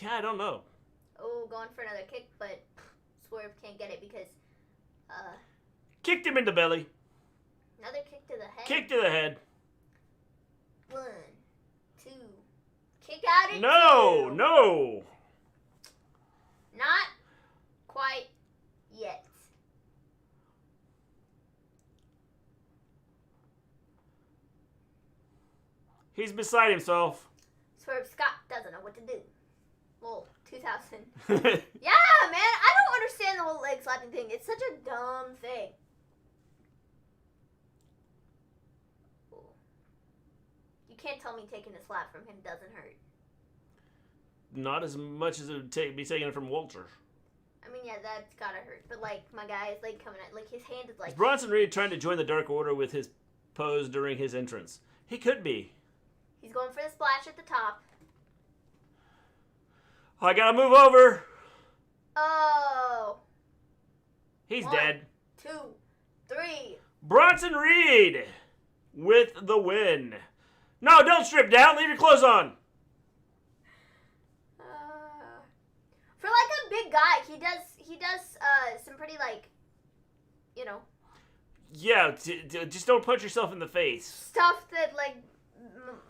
A: Yeah, I don't know.
B: Oh, going for another kick, but Swerve can't get it because,
A: Kicked him in the belly.
B: another kick to the head.
A: Kick to the head.
B: 1, 2. Kick out at
A: No.
B: 2.
A: No.
B: Not quite yet.
A: He's beside himself.
B: Swerve Scott doesn't know what to do. Lol, 2000.
A: You
B: Yeah, man, I don't understand the whole leg slapping thing. It's such a dumb thing. Ooh. You can't tell me taking a slap from him doesn't hurt.
A: Not as much as it would be taking it from Walter.
B: I mean, yeah, that's gotta hurt. But, like, my guy is, like, coming at, like, his hand is, like...
A: Is Bronson Reed trying to join the Dark Order with his pose during his entrance? He could be.
B: He's going for the splash at the top.
A: I gotta move over.
B: Oh.
A: He's
B: 1,
A: dead.
B: 2, 3.
A: Bronson Reed with the win. No, don't strip down. Leave your clothes on.
B: For, like, a big guy, he does some pretty, like, you know...
A: Yeah, just don't punch yourself in the face.
B: Stuff that, like,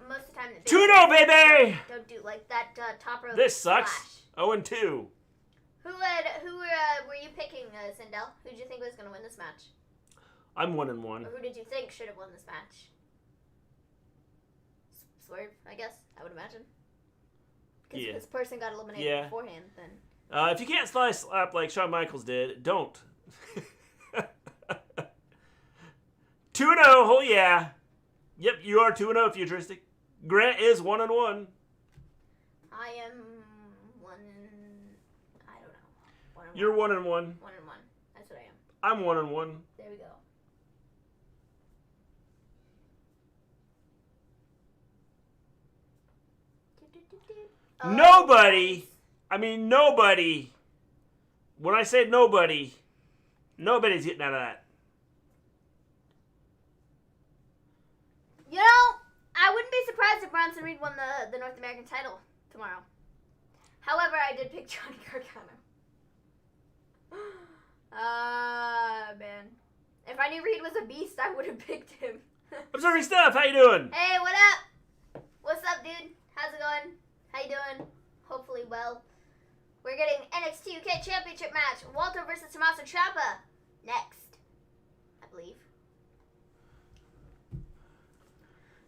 B: most of the time...
A: 2-0, baby!
B: Don't do, like, that top row
A: This sucks.
B: splash.
A: 0-2.
B: Who were you picking, Sindel? Who did you think was going to win this match?
A: I'm 1-1.
B: Or who did you think should have won this match? Swerve, I guess, I would imagine. Because
A: Yeah.
B: this person got eliminated beforehand, then...
A: If you can't slap like Shawn Michaels did, don't. 2-0, oh yeah. Yep, you are 2-0, Futuristic. Grant is 1-1.
B: I am 1 I don't know. 1
A: You're 1-1.
B: 1 and 1. That's what I am.
A: I'm 1-1.
B: There we go.
A: Nobody. When I say nobody, nobody's getting out of that.
B: You know, I wouldn't be surprised if Bronson Reed won the North American title tomorrow. However, I did pick Johnny Gargano. Man. If I knew Reed was a beast, I would have picked him.
A: Observing Stuff, how you doing?
B: Hey, what up? What's up, dude? How's it going? How you doing? hopefully well. We're getting NXT UK Championship match. Walter versus Tommaso Ciampa next, I believe.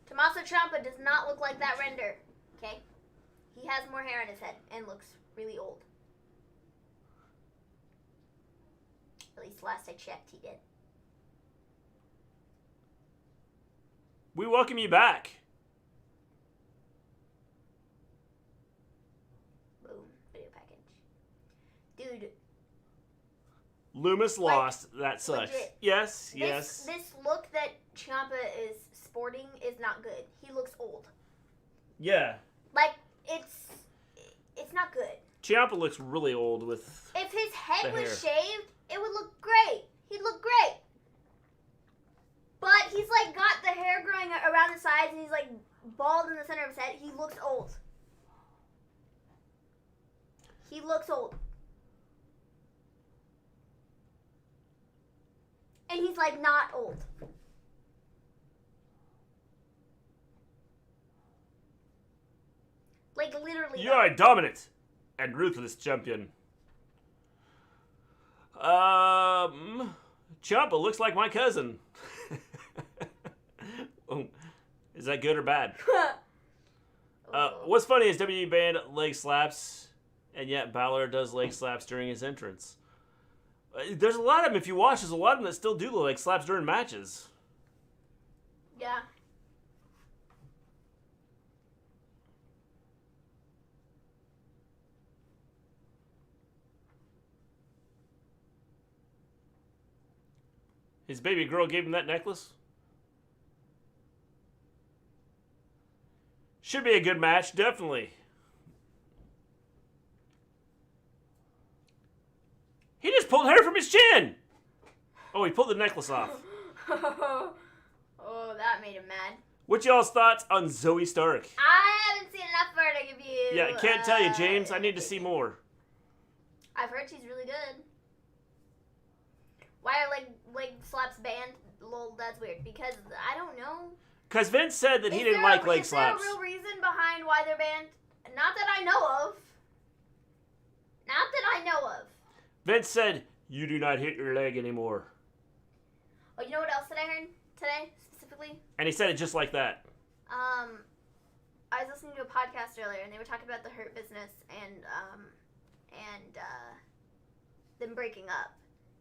B: Tommaso Ciampa does not look like that render, okay? He has more hair on his head and looks really old. At least last I checked, he did.
A: We welcome you back.
B: Boom. Video package. Dude.
A: Loomis lost. That sucks.
B: Legit.
A: Yes, yes.
B: This look that Champa is sporting is not good. He looks old.
A: Yeah.
B: Like, it's not good.
A: Champa looks really old with
B: If his head
A: the
B: was
A: hair.
B: shaved, it would look great. He'd look great. But he's like got the hair growing around the sides and he's like bald in the center of his head. He looks old. He looks old. And he's like not old. Like literally.
A: You are a dominant and ruthless champion. Champa looks like my cousin. Is that good or bad? What's funny is WWE banned leg slaps, and yet Balor does leg slaps during his entrance. There's a lot of them, if you watch, there's a lot of them that still do the leg slaps during matches.
B: Yeah.
A: His baby girl gave him that necklace. Should be a good match, definitely. He just pulled hair from his chin. Oh, he pulled the necklace off.
B: Oh, that made him mad.
A: What's y'all's thoughts on Zoe Stark?
B: I haven't seen enough of her to give you.
A: Yeah, can't tell you, James. I need to see more.
B: I've heard she's really good. Why are leg slaps banned? Lol, that's weird. Because I don't know.
A: Because Vince said that he didn't like leg slaps.
B: Is there a real reason behind why they're banned? Not that I know of. Not that I know of.
A: Vince said, you do not hit your leg anymore.
B: Oh, you know what else that I heard today, specifically?
A: And he said it just like that.
B: I was listening to a podcast earlier, and they were talking about the Hurt Business and them breaking up.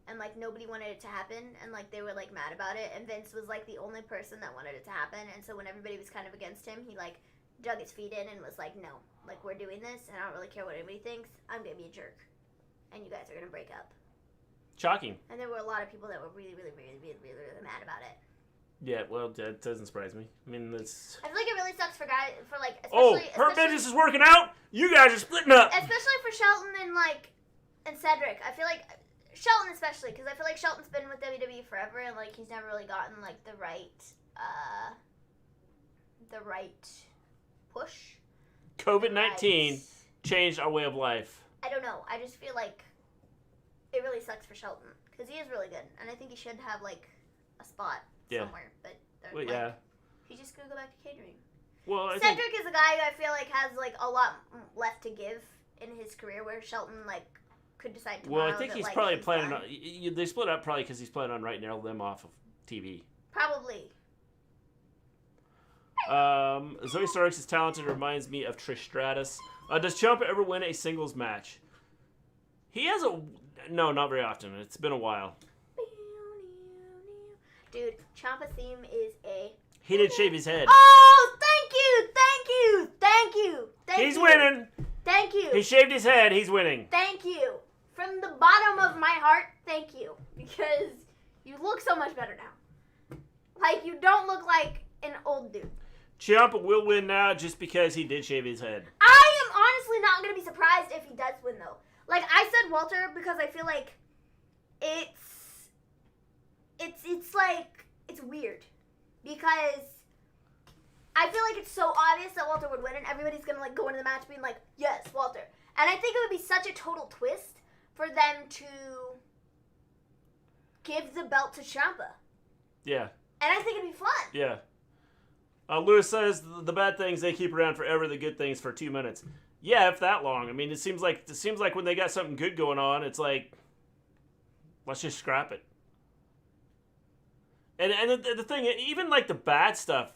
B: And, like, nobody wanted it to happen, and, like, they were, like, mad about it, and Vince was, like, the only person that wanted it to happen, and so when everybody was kind of against him, he, like, dug his feet in and was like, no, like, we're doing this, and I don't really care what anybody thinks, I'm gonna be a jerk, and you guys are gonna break up.
A: Shocking.
B: And there were a lot of people that were really, really, really, really, really, really mad about it.
A: Yeah, well, that doesn't surprise me. I mean, that's...
B: I feel like it really sucks for guys, for, like,
A: especially... Oh, her business is working out? You guys are splitting up!
B: Especially for Shelton and, like, and Cedric. I feel like... Shelton especially, because I feel like Shelton's been with WWE forever, and, like, he's never really gotten, like, the right push.
A: COVID-19 changed our way of life.
B: I don't know. I just feel like it really sucks for Shelton, because he is really good, and I think he should have, like, a spot somewhere, but,
A: well,
B: like,
A: yeah.
B: He's just gonna go back to catering.
A: Well,
B: Cedric is a guy who I feel like has, like, a lot left to give in his career, where Shelton, like, could decide tomorrow.
A: Well, I think he's probably planning on... They split up probably because he's planning on writing them off of TV.
B: Probably.
A: Zoe Starks is talented. Reminds me of Trish Stratus. Does Champa ever win a singles match? He has a... No, not very often. It's been a while.
B: Dude, Champa theme is a...
A: He did shave his head.
B: Oh, thank you! Thank you! Thank you! Thank you!
A: He's winning!
B: Thank you!
A: He shaved his head. He's winning.
B: Thank you! From the bottom of my heart, thank you. Because you look so much better now. Like, you don't look like an old dude.
A: Ciampa will win now just because he did shave his head.
B: I am honestly not going to be surprised if he does win, though. Like, I said Walter because I feel like it's like, it's weird. Because I feel like it's so obvious that Walter would win, and everybody's going to, like, go into the match being like, yes, Walter. And I think it would be such a total twist for them to give the belt to Champa.
A: Yeah.
B: And I think it'd be fun.
A: Yeah. Lewis says the bad things they keep around forever, the good things for 2 minutes. Yeah, if that long. I mean, it seems like when they got something good going on, it's like, let's just scrap it. And the thing, even like the bad stuff,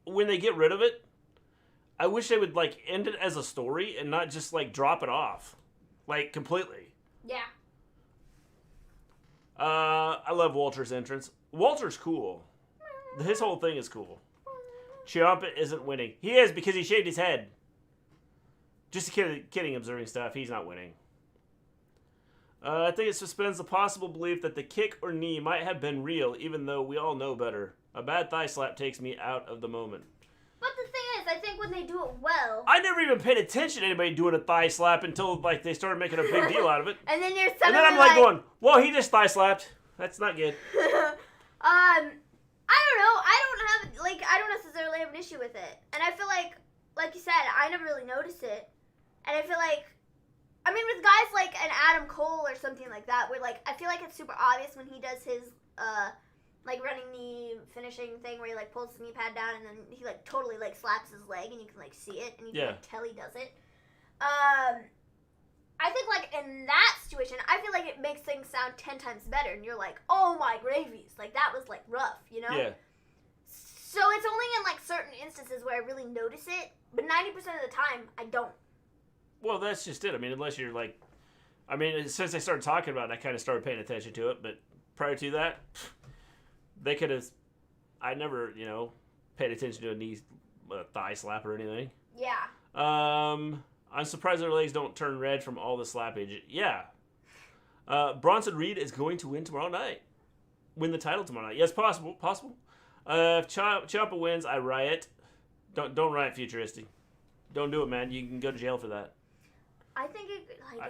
A: when they get rid of it, I wish they would like end it as a story and not just like drop it off, like completely.
B: Yeah.
A: I love Walter's entrance. Walter's cool. His whole thing is cool. Champa isn't winning. He is because he shaved his head. Just kidding, observing stuff. He's not winning. I think it suspends the possible belief that the kick or knee might have been real, even though we all know better. A bad thigh slap takes me out of the moment.
B: But the thing is, I think when they do it well...
A: I never even paid attention to anybody doing a thigh slap until like they started making a big deal out of it.
B: And then you're suddenly
A: and then I'm like going, well, he just thigh slapped. That's not good.
B: I don't know. I don't necessarily have an issue with it. And I feel like you said, I never really noticed it. And I feel like, I mean, with guys like an Adam Cole or something like that, where like, I feel like it's super obvious when he does his, like running knee finishing thing where he like pulls his knee pad down and then he like totally like slaps his leg and you can like see it and you can like tell he does it. I think like in that situation, I feel like it makes things sound 10 times better and you're like, oh my gravies, like that was like rough, you know?
A: Yeah.
B: So it's only in like certain instances where I really notice it, but 90% of the time I don't.
A: Well, that's just it. I mean, unless you're like, I mean, since they started talking about it, I kind of started paying attention to it. But prior to that, they could have, I never, paid attention to a knee, thigh slap or anything.
B: Yeah.
A: I'm surprised their legs don't turn red from all the slappage. Yeah. Bronson Reed is going to win tomorrow night. Win the title tomorrow night. Yes, possible. If Champa wins, I riot. Don't riot, Futuristic. Don't do it, man. You can go to jail for that.
B: I think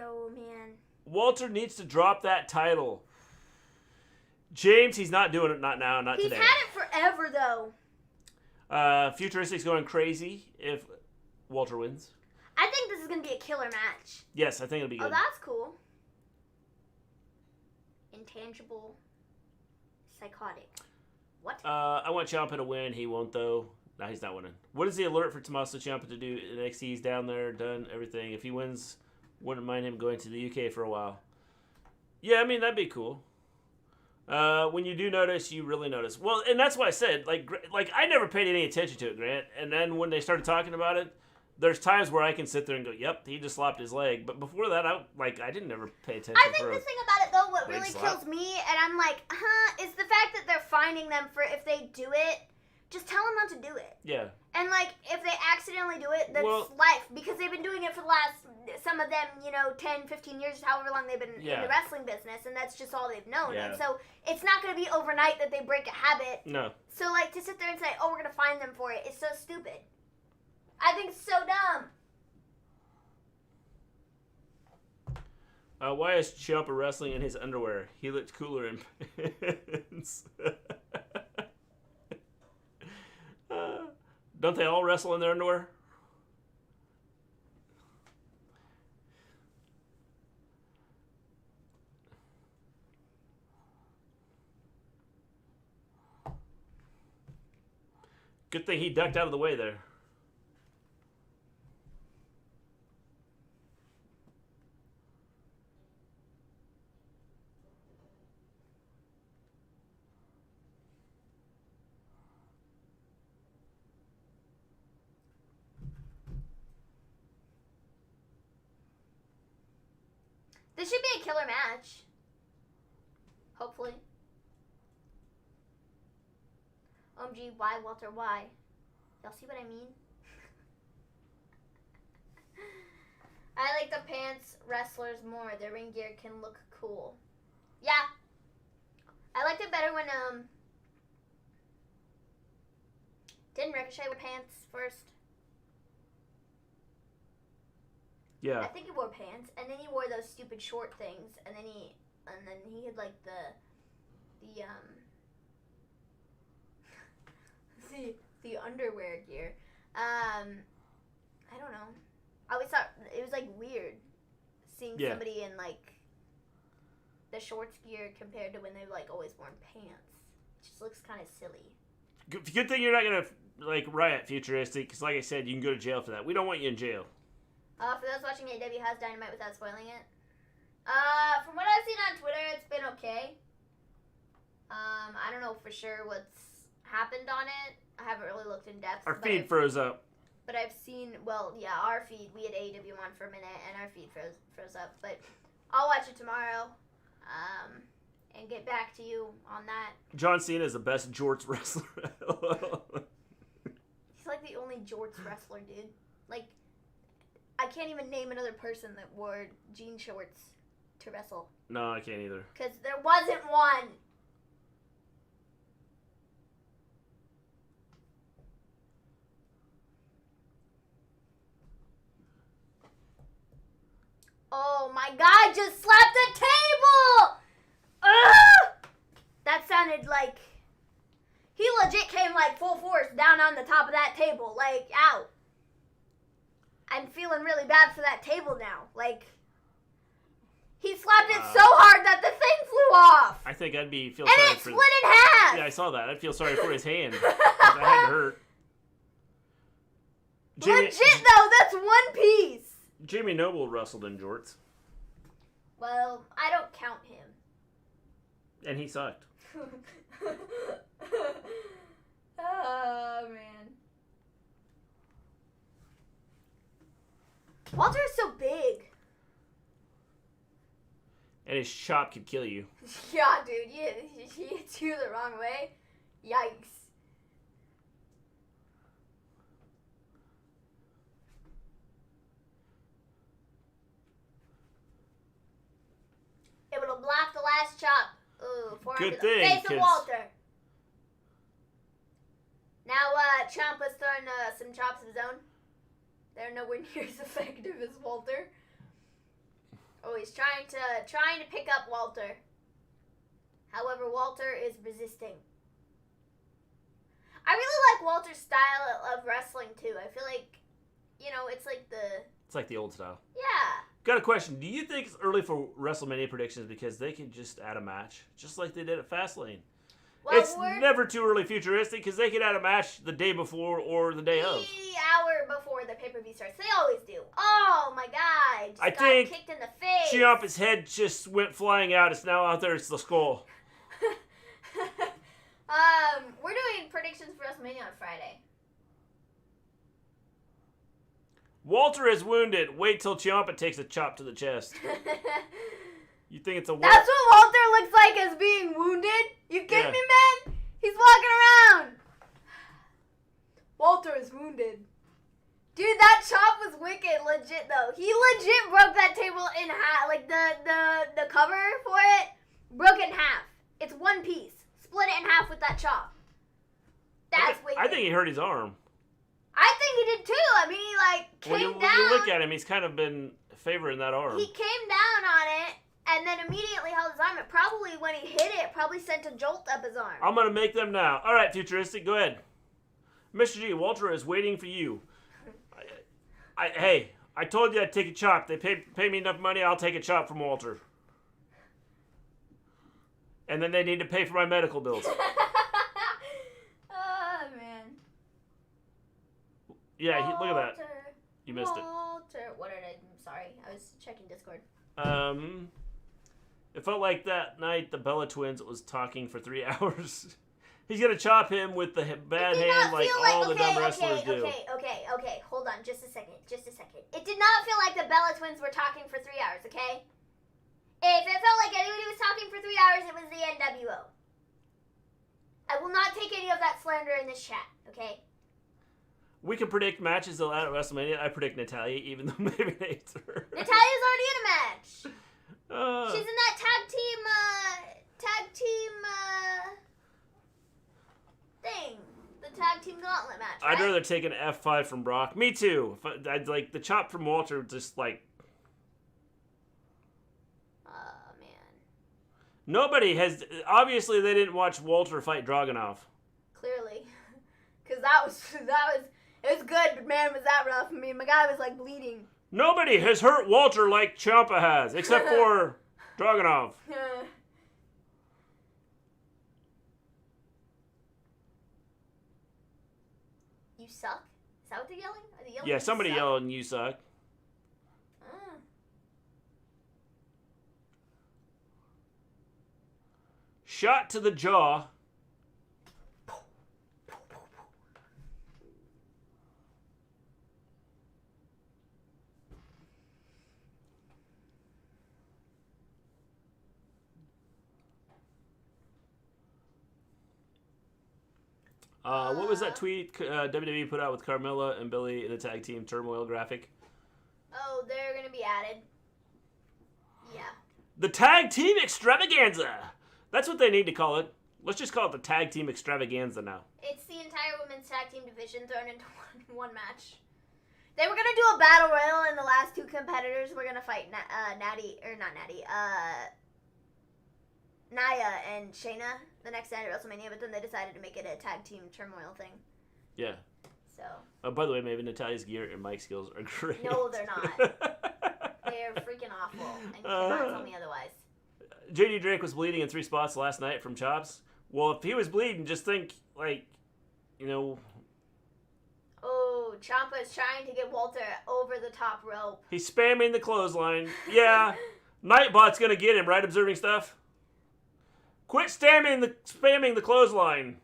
B: oh man.
A: Walter needs to drop that title. James, he's not doing it. Not now. Not today.
B: He's had it forever, though.
A: Futuristic's going crazy if Walter wins.
B: I think this is going to be a killer match.
A: Yes, I think it'll be good.
B: Oh, that's cool. Intangible. Psychotic. What?
A: I want Champa to win. He won't, though. No, he's not winning. What is the alert for Tommaso Ciampa to do? NXT, he's down there, done everything. If he wins, wouldn't mind him going to the UK for a while. Yeah, I mean, that'd be cool. When you do notice, you really notice. Well, and that's why I said, like I never paid any attention to it, Grant. And then when they started talking about it, there's times where I can sit there and go, yep, he just slapped his leg. But before that, I didn't ever pay attention.
B: I think the thing about it, though, what really kills me, and I'm like, is the fact that they're finding them for if they do it, just tell them not to do it.
A: Yeah.
B: And, like, if they accidentally do it, that's life. Because they've been doing it for the last, some of them, 10, 15 years, however long they've been in the wrestling business, and that's just all they've known.
A: Yeah.
B: And so it's not going to be overnight that they break a habit.
A: No.
B: So, like, to sit there and say, oh, we're going to find them for it, is so stupid. I think it's so dumb.
A: Why is Champa wrestling in his underwear? He looked cooler in pants. Don't they all wrestle in their underwear? Good thing he ducked out of the way there.
B: This should be a killer match. Hopefully. OMG, why, Walter, why? Y'all see what I mean? I like the pants wrestlers more. Their ring gear can look cool. Yeah. I liked it better when, didn't Ricochet wear pants first?
A: Yeah.
B: I think he wore pants, and then he wore those stupid short things, and then he had like the underwear gear. I don't know. I always thought it was like weird seeing somebody in like the shorts gear compared to when they like always worn pants. It just looks kind of silly.
A: Good thing you're not gonna like riot Futuristic, because like I said, you can go to jail for that. We don't want you in jail.
B: For those watching AEW, how's Dynamite without spoiling it? From what I've seen on Twitter, it's been okay. I don't know for sure what's happened on it. I haven't really looked in depth.
A: Our feed froze up.
B: But I've seen, well, yeah, our feed, we had AEW on for a minute, and our feed froze up. But I'll watch it tomorrow, and get back to you on that.
A: John Cena is the best jorts wrestler.
B: He's like the only jorts wrestler, dude. Like, I can't even name another person that wore jean shorts to wrestle.
A: No, I can't either.
B: Because there wasn't one. Oh my god, just slapped the table! Ugh! That sounded like... He legit came like full force down on the top of that table. Like, ow. I'm feeling really bad for that table now. Like, he slapped it so hard that the thing flew off.
A: I think I'd feel
B: and
A: sorry
B: it
A: for...
B: split in half!
A: Yeah, I saw that. I'd feel sorry for his hand. That had to hurt.
B: Legit though, that's one piece.
A: Jamie Noble wrestled in jorts.
B: Well, I don't count him.
A: And he sucked.
B: Oh, man. Walter is so big.
A: And his chop could kill you.
B: Yeah, dude. He hits you the wrong way. Yikes. Able to block the last chop. Ooh,
A: Good
B: to
A: thing,
B: the face of
A: 'cause-
B: Walter. Now, Champa's throwing some chops of his own. They're nowhere near as effective as Walter. Oh, he's trying to pick up Walter. However, Walter is resisting. I really like Walter's style of wrestling too. I feel like, it's like the...
A: It's like the old style.
B: Yeah.
A: Got a question. Do you think it's early for WrestleMania predictions because they could just add a match, just like they did at Fastlane?
B: Well,
A: it's never too early Futuristic because they could add a match the day before or the day of.
B: The hour before the pay-per-view starts. They always do. Oh, my God.
A: I
B: got
A: think
B: kicked in the face.
A: Ciampa's head just went flying out. It's now out there. It's the skull.
B: We're doing predictions for WrestleMania on Friday.
A: Walter is wounded. Wait till Ciampa takes a chop to the chest. You think it's a...
B: That's what Walter looks like as being wounded? You kidding me, man? He's walking around. Walter is wounded. Dude, that chop was wicked, legit, though. He legit broke that table in half. Like, the cover for it broke it in half. It's one piece. Split it in half with that chop. That's wicked.
A: I think he hurt his arm.
B: I think he did, too. I mean, he, came down.
A: When you look at him, he's kind of been favoring that arm.
B: He came down on it. And then immediately held his arm. It probably, when he hit it, probably sent a jolt up his arm.
A: I'm going to make them now. All right, Futuristic, go ahead. Mr. G, Walter is waiting for you. Hey, I told you I'd take a chop. They pay me enough money, I'll take a chop from Walter. And then they need to pay for my medical bills.
B: Oh, man.
A: Yeah, look at that. You missed it.
B: Walter. What did I'm sorry. I was checking Discord.
A: It felt like that night the Bella Twins was talking for 3 hours. He's going to chop him with the bad hand like all the dumb wrestlers do.
B: Okay. Hold on. Just a second. It did not feel like the Bella Twins were talking for 3 hours, okay? If it felt like anybody was talking for 3 hours, it was the NWO. I will not take any of that slander in this chat, okay?
A: We can predict matches at WrestleMania. I predict Natalya, even though maybe hates her.
B: Natalya's already in a match. She's in that tag team thing. The tag team gauntlet match, right?
A: I'd rather take an F5 from Brock. Me too. I'd like the chop from Walter, just like...
B: Oh, man.
A: Nobody has... Obviously, they didn't watch Walter fight Dragunov.
B: Clearly. Because that was... It was good, but man, was that rough. I mean, my guy was, bleeding.
A: Nobody has hurt Walter like Champa has, except for Dragunov.
B: You suck? Is that what they're yelling? Are they yelling?
A: Yeah, somebody yelling, you suck. Shot to the jaw. What was that tweet WWE put out with Carmella and Billy in the tag team turmoil graphic?
B: Oh, they're going to be added. Yeah.
A: The tag team extravaganza. That's what they need to call it. Let's just call it the tag team extravaganza now.
B: It's the entire women's tag team division thrown into one match. They were going to do a battle royal, and the last two competitors were going to fight Nia and Shayna the next night at WrestleMania, but then they decided to make it a tag team turmoil thing.
A: Yeah.
B: So.
A: Oh, by the way, maybe Natalia's gear and mic skills are great.
B: No, they're not. They're freaking awful, and you cannot tell me otherwise.
A: JD Drake was bleeding in 3 spots last night from chops. Well, if he was bleeding, just think, like, you know...
B: Oh, Champa is trying to get Walter over the top rope.
A: He's spamming the clothesline. Yeah. Nightbot's gonna get him, right, Observing Stuff? Quit spamming the clothesline.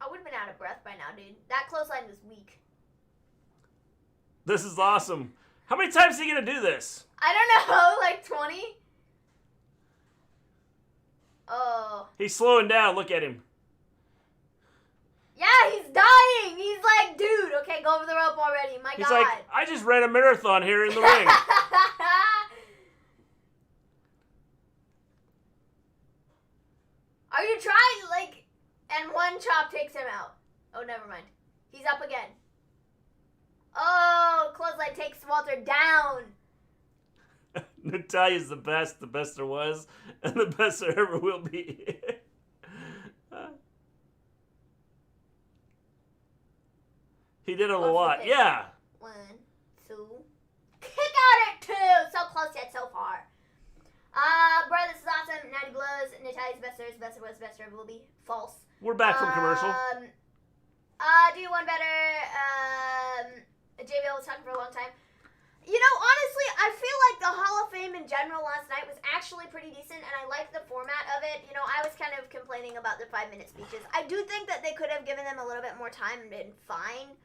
B: I would have been out of breath by now, dude. That clothesline was weak.
A: This is awesome. How many times is he gonna do this?
B: I don't know, like 20? Oh.
A: He's slowing down. Look at him.
B: Yeah, he's dying. He's like, dude, okay, go over the rope already. My God.
A: He's like, I just ran a marathon here in the ring.
B: Are you trying, like, and one chop takes him out. Oh, never mind. He's up again. Oh, clothesline takes Walter down.
A: Natalia's the best there was, and the best there ever will be. He did it a lot. Yeah.
B: 1, 2. Kick out at 2. So close yet so far. Bro, this is awesome. 90 blows. Natalia's best there is, best there was, best there ever will be. False.
A: We're back from commercial.
B: Do one better. JBL was talking for a long time. You know, honestly, I feel like the Hall of Fame in general last night was actually pretty decent, and I liked the format of it. You know, I was kind of complaining about the 5-minute speeches. I do think that they could have given them a little bit more time and been fine.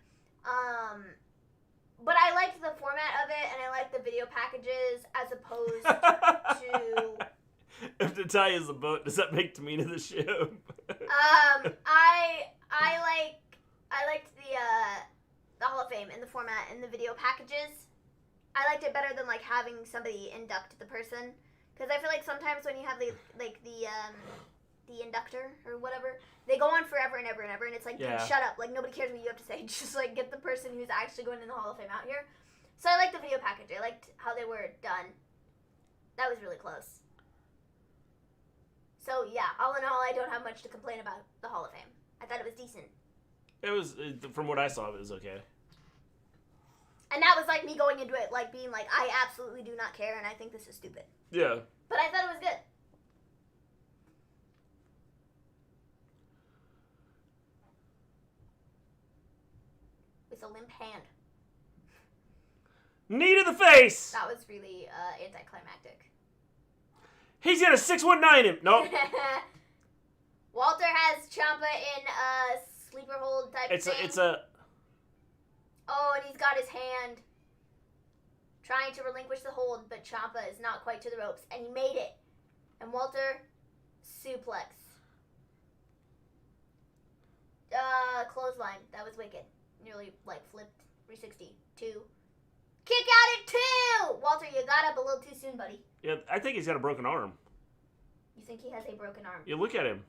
B: But I liked the format of it, and I liked the video packages as opposed to...
A: If Natalia's the boat, does that make Tamina the ship?
B: I liked the Hall of Fame and the format and the video packages. I liked it better than like having somebody induct the person, because I feel like sometimes when you have the inductor or whatever, they go on forever and ever and ever, and it's like, dude, shut up, like nobody cares what you have to say. Just like get the person who's actually going in the Hall of Fame out here. So I liked the video package. I liked how they were done. That was really close. So yeah, all in all, I don't have much to complain about the Hall of Fame. I thought it was decent.
A: It was, from what I saw, it was okay.
B: And that was like me going into it, like being like, I absolutely do not care, and I think this is stupid.
A: Yeah.
B: But I thought it was good. With a limp hand.
A: Knee to the face!
B: That was really anticlimactic.
A: He's gonna 619 him! Nope.
B: Walter has Champa in a sleeper hold type thing.
A: It's a...
B: Oh, and he's got his hand trying to relinquish the hold, but Champa is not quite to the ropes, and he made it. And Walter, suplex. Clothesline. That was wicked. Nearly, like, flipped 360. 2. Kick out at 2! Walter, you got up a little too soon, buddy.
A: Yeah, I think he's got a broken arm.
B: You think he has a broken arm?
A: You look at him.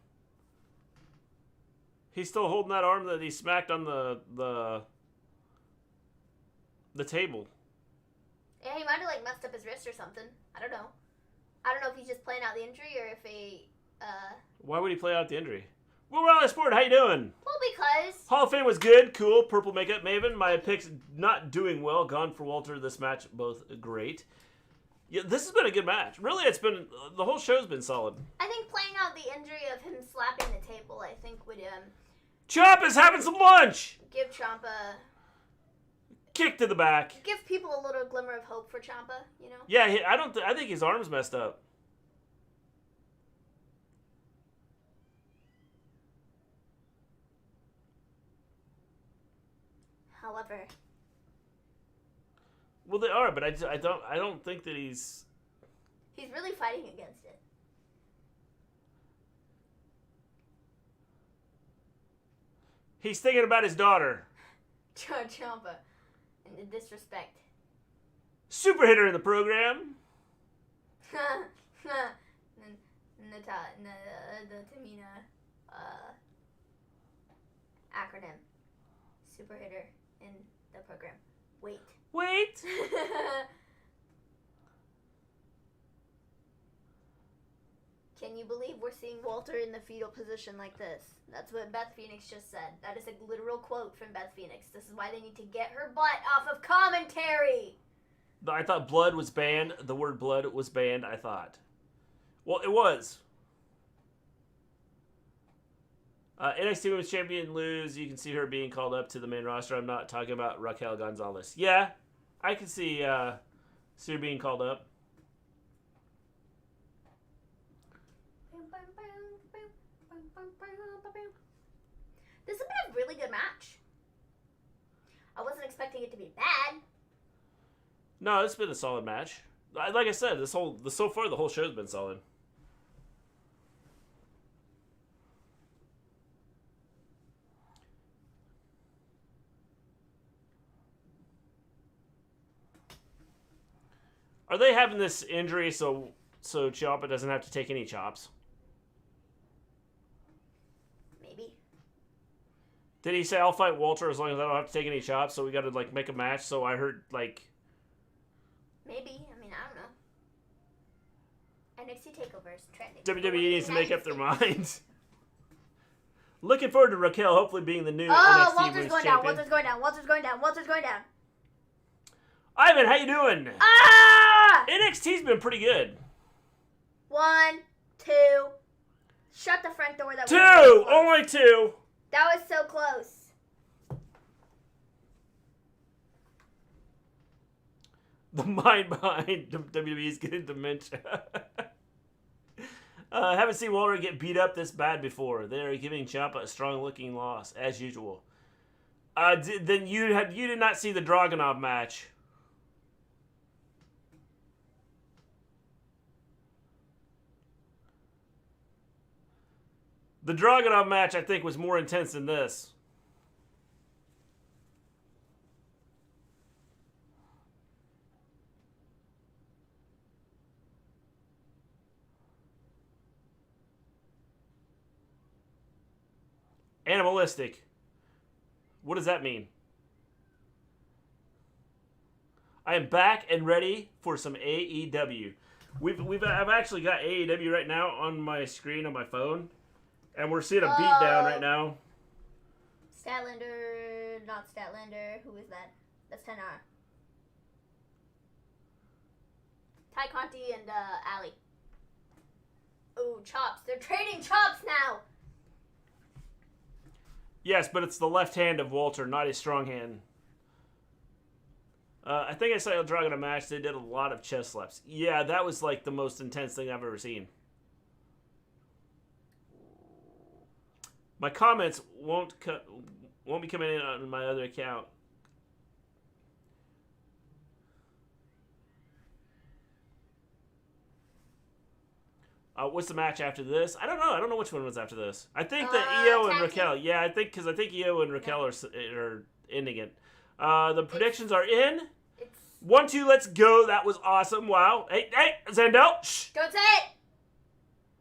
A: He's still holding that arm that he smacked on the table.
B: Yeah, he might have like messed up his wrist or something. I don't know. I don't know if he's just playing out the injury or if he.
A: Why would he play out the injury? Will Raleigh Sport, how you doing?
B: Well, because
A: Hall of Fame was good, cool. Purple makeup, Maven. My picks not doing well. Gone for Walter this match, both great. Yeah, this has been a good match. Really, it's been the whole show's been solid.
B: I think playing out the injury of him slapping the table, I think would
A: Champa's having some lunch.
B: give Champa,
A: Kick to the back.
B: give people a little glimmer of hope for Champa. You know.
A: Yeah, I think his arm's messed up.
B: However,
A: Well, they are, but I don't think that he's
B: really fighting against it.
A: He's thinking about his daughter.
B: Champa, and the disrespect.
A: Super hitter in the program.
B: The Tamina acronym. Super hitter in the program. Wait. Can you believe we're seeing Walter in the fetal position like this? That's what Beth Phoenix just said. That is a literal quote from Beth Phoenix. This is why they need to get her butt off of commentary.
A: I thought blood was banned. The word blood was banned, I thought. Well, it was. NXT Women's Champion lose. You can see her being called up to the main roster. I'm not talking about Raquel Gonzalez. Yeah, I can see her being called up.
B: This has been a really good match. I wasn't expecting it to be bad.
A: No, it's been a solid match. Like I said, so far the whole show's been solid. Are they having this injury so Ciampa doesn't have to take any chops?
B: Maybe.
A: Did he say I'll fight Walter as long as I don't have to take any chops? So we got to make a match. So I heard
B: Maybe. I mean, I don't know. NXT Takeover is trending.
A: WWE needs to make up their minds. Looking forward to Raquel hopefully being the new NXT
B: Walter's
A: Women's
B: going
A: Champion.
B: down. Walter's going down. Walter's going down. Walter's going down.
A: Ivan, how you doing? NXT's been pretty good.
B: 1, 2. Shut the front door. That
A: 2!
B: was so
A: Only 2.
B: That was so close.
A: The mind behind WWE's getting dementia. Haven't seen Walter get beat up this bad before. They're giving Champa a strong-looking loss, as usual. Then you did not see the Dragunov match. The Dragunov match, I think, was more intense than this. Animalistic. What does that mean? I am back and ready for some AEW. I've actually got AEW right now on my screen on my phone. And we're seeing a beatdown right now.
B: Statlander, not Statlander. Who is that? That's Tenara. Ty Conti and Ali. Ooh, chops. They're trading chops now.
A: Yes, but it's the left hand of Walter, not his strong hand. I think I saw Dragon a match. They did a lot of chest slaps. Yeah, that was like the most intense thing I've ever seen. My comments won't be coming in on my other account. What's the match after this? I don't know. I don't know which one was after this. I think that Io and Raquel. Yeah, I think Io and Raquel are ending it. The predictions are in. 1, 2, let's go. That was awesome. Wow. Hey, Zandel. Shh.
B: Don't say it.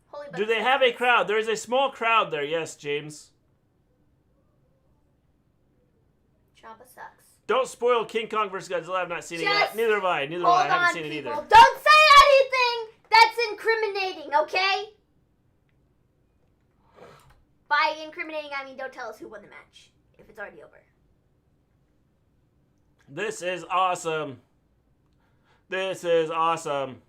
B: Holy
A: Do they have a crowd? There is a small crowd there. Yes, James.
B: Champa sucks.
A: Don't spoil King Kong versus Godzilla. I've not seen it yet. Neither have I. I haven't seen it either.
B: Don't say anything that's incriminating, okay? By incriminating, I mean don't tell us who won the match if it's already over.
A: This is awesome. This is awesome.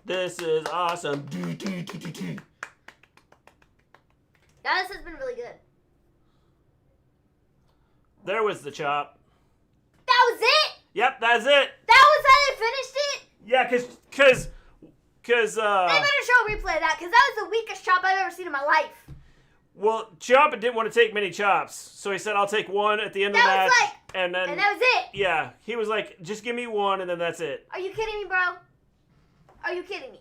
A: This is awesome.
B: Guys, this has been really good. There
A: was the chop.
B: That was it?
A: Yep, that's it.
B: That was how they finished it?
A: Yeah, cause
B: They better show a replay of that, because that was the weakest chop I've ever seen in my life.
A: Well, Champa didn't want to take many chops, so he said, I'll take one at the end of the match. And that
B: was it.
A: Yeah, he was like, just give me one, and then that's it.
B: Are you kidding me, bro? Are you kidding me?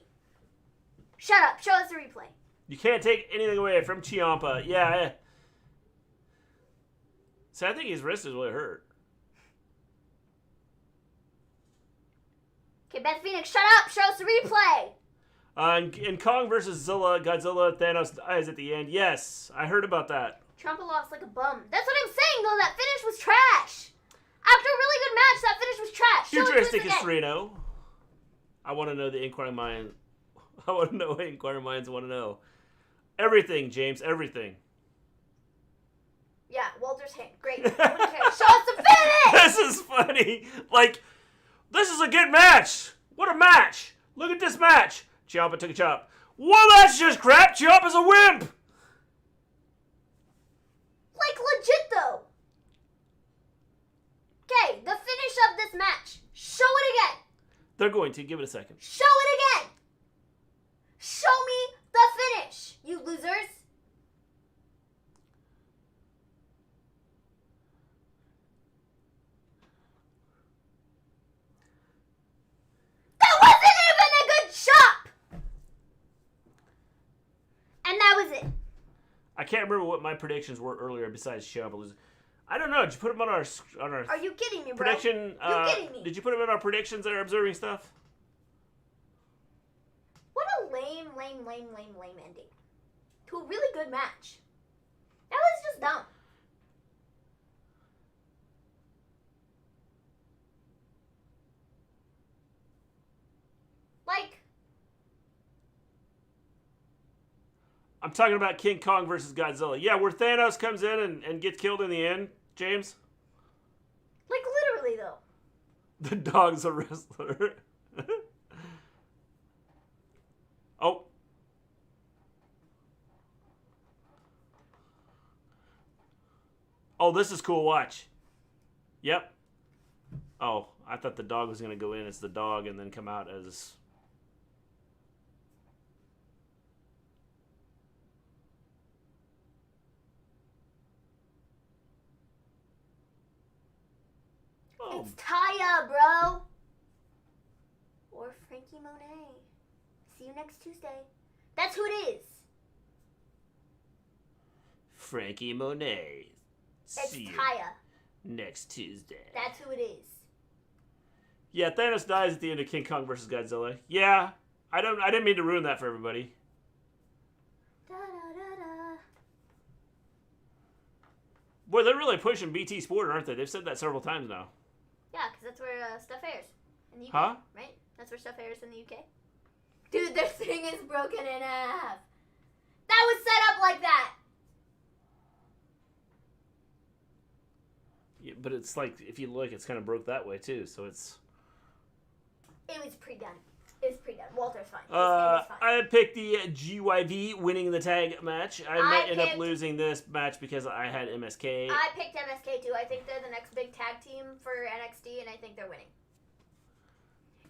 B: Shut up. Show us the replay.
A: You can't take anything away from Champa. Yeah. So I think his wrist is really hurt.
B: Okay, Beth Phoenix, shut up. Show us the replay.
A: In Kong versus Godzilla, Thanos dies at the end. Yes, I heard about that.
B: Champa lost like a bum. That's what I'm saying, though. That finish was trash. After a really good match, that finish was trash.
A: Futuristic Histrino. I want to know the Inquiring Mind. I want to know what Inquiring Minds want to know. Everything, James. Everything.
B: Yeah, Walter's hand. Great. Show us the finish!
A: This is funny. Like, this is a good match. What a match. Look at this match. Champa took a chop. Well, that's just crap. Ciampa's a wimp.
B: Like, legit, though. Okay, the finish of this match. Show it again.
A: They're going to. Give it a second.
B: Show it again. Show me the finish, you losers. That wasn't even a good chop. And that was it.
A: I can't remember what my predictions were earlier besides Champa losing. I don't know. Did you put them on our
B: Are you kidding me, bro?
A: prediction?
B: You kidding me?
A: Did you put them in our predictions that are observing stuff?
B: What a lame ending to a really good match. That was just dumb. Like,
A: I'm talking about King Kong versus Godzilla. Yeah, where Thanos comes in and gets killed in the end, James.
B: like literally though.
A: The dog's a wrestler. Oh. Oh, this is cool. Watch. Yep. Oh, I thought the dog was going to go in as the dog and then come out as... Oh.
B: It's Taya, bro. Or Frankie Monet. See you next Tuesday. That's who it is.
A: Frankie Monet.
B: It's
A: See you
B: Taya.
A: next Tuesday.
B: That's who it is.
A: Yeah, Thanos dies at the end of King Kong versus Godzilla. Yeah, I didn't mean to ruin that for everybody.
B: Da, da, da, da.
A: Boy, they're really pushing BT Sport, aren't they? They've said that several times now.
B: Yeah, because that's where stuff airs. In the UK,
A: Huh?
B: right? That's where stuff airs in the UK. Dude, their thing is broken in half. That was set up like that.
A: Yeah, but it's like, if you look, it's kind of broke that way, too, so it's...
B: It was pre-done. It was pre-done. Walter's fine. His hand is fine.
A: I picked the GYV winning the tag match. I might end up losing this match because I had MSK.
B: I picked MSK too. I think they're the next big tag team for NXT, and I think they're winning.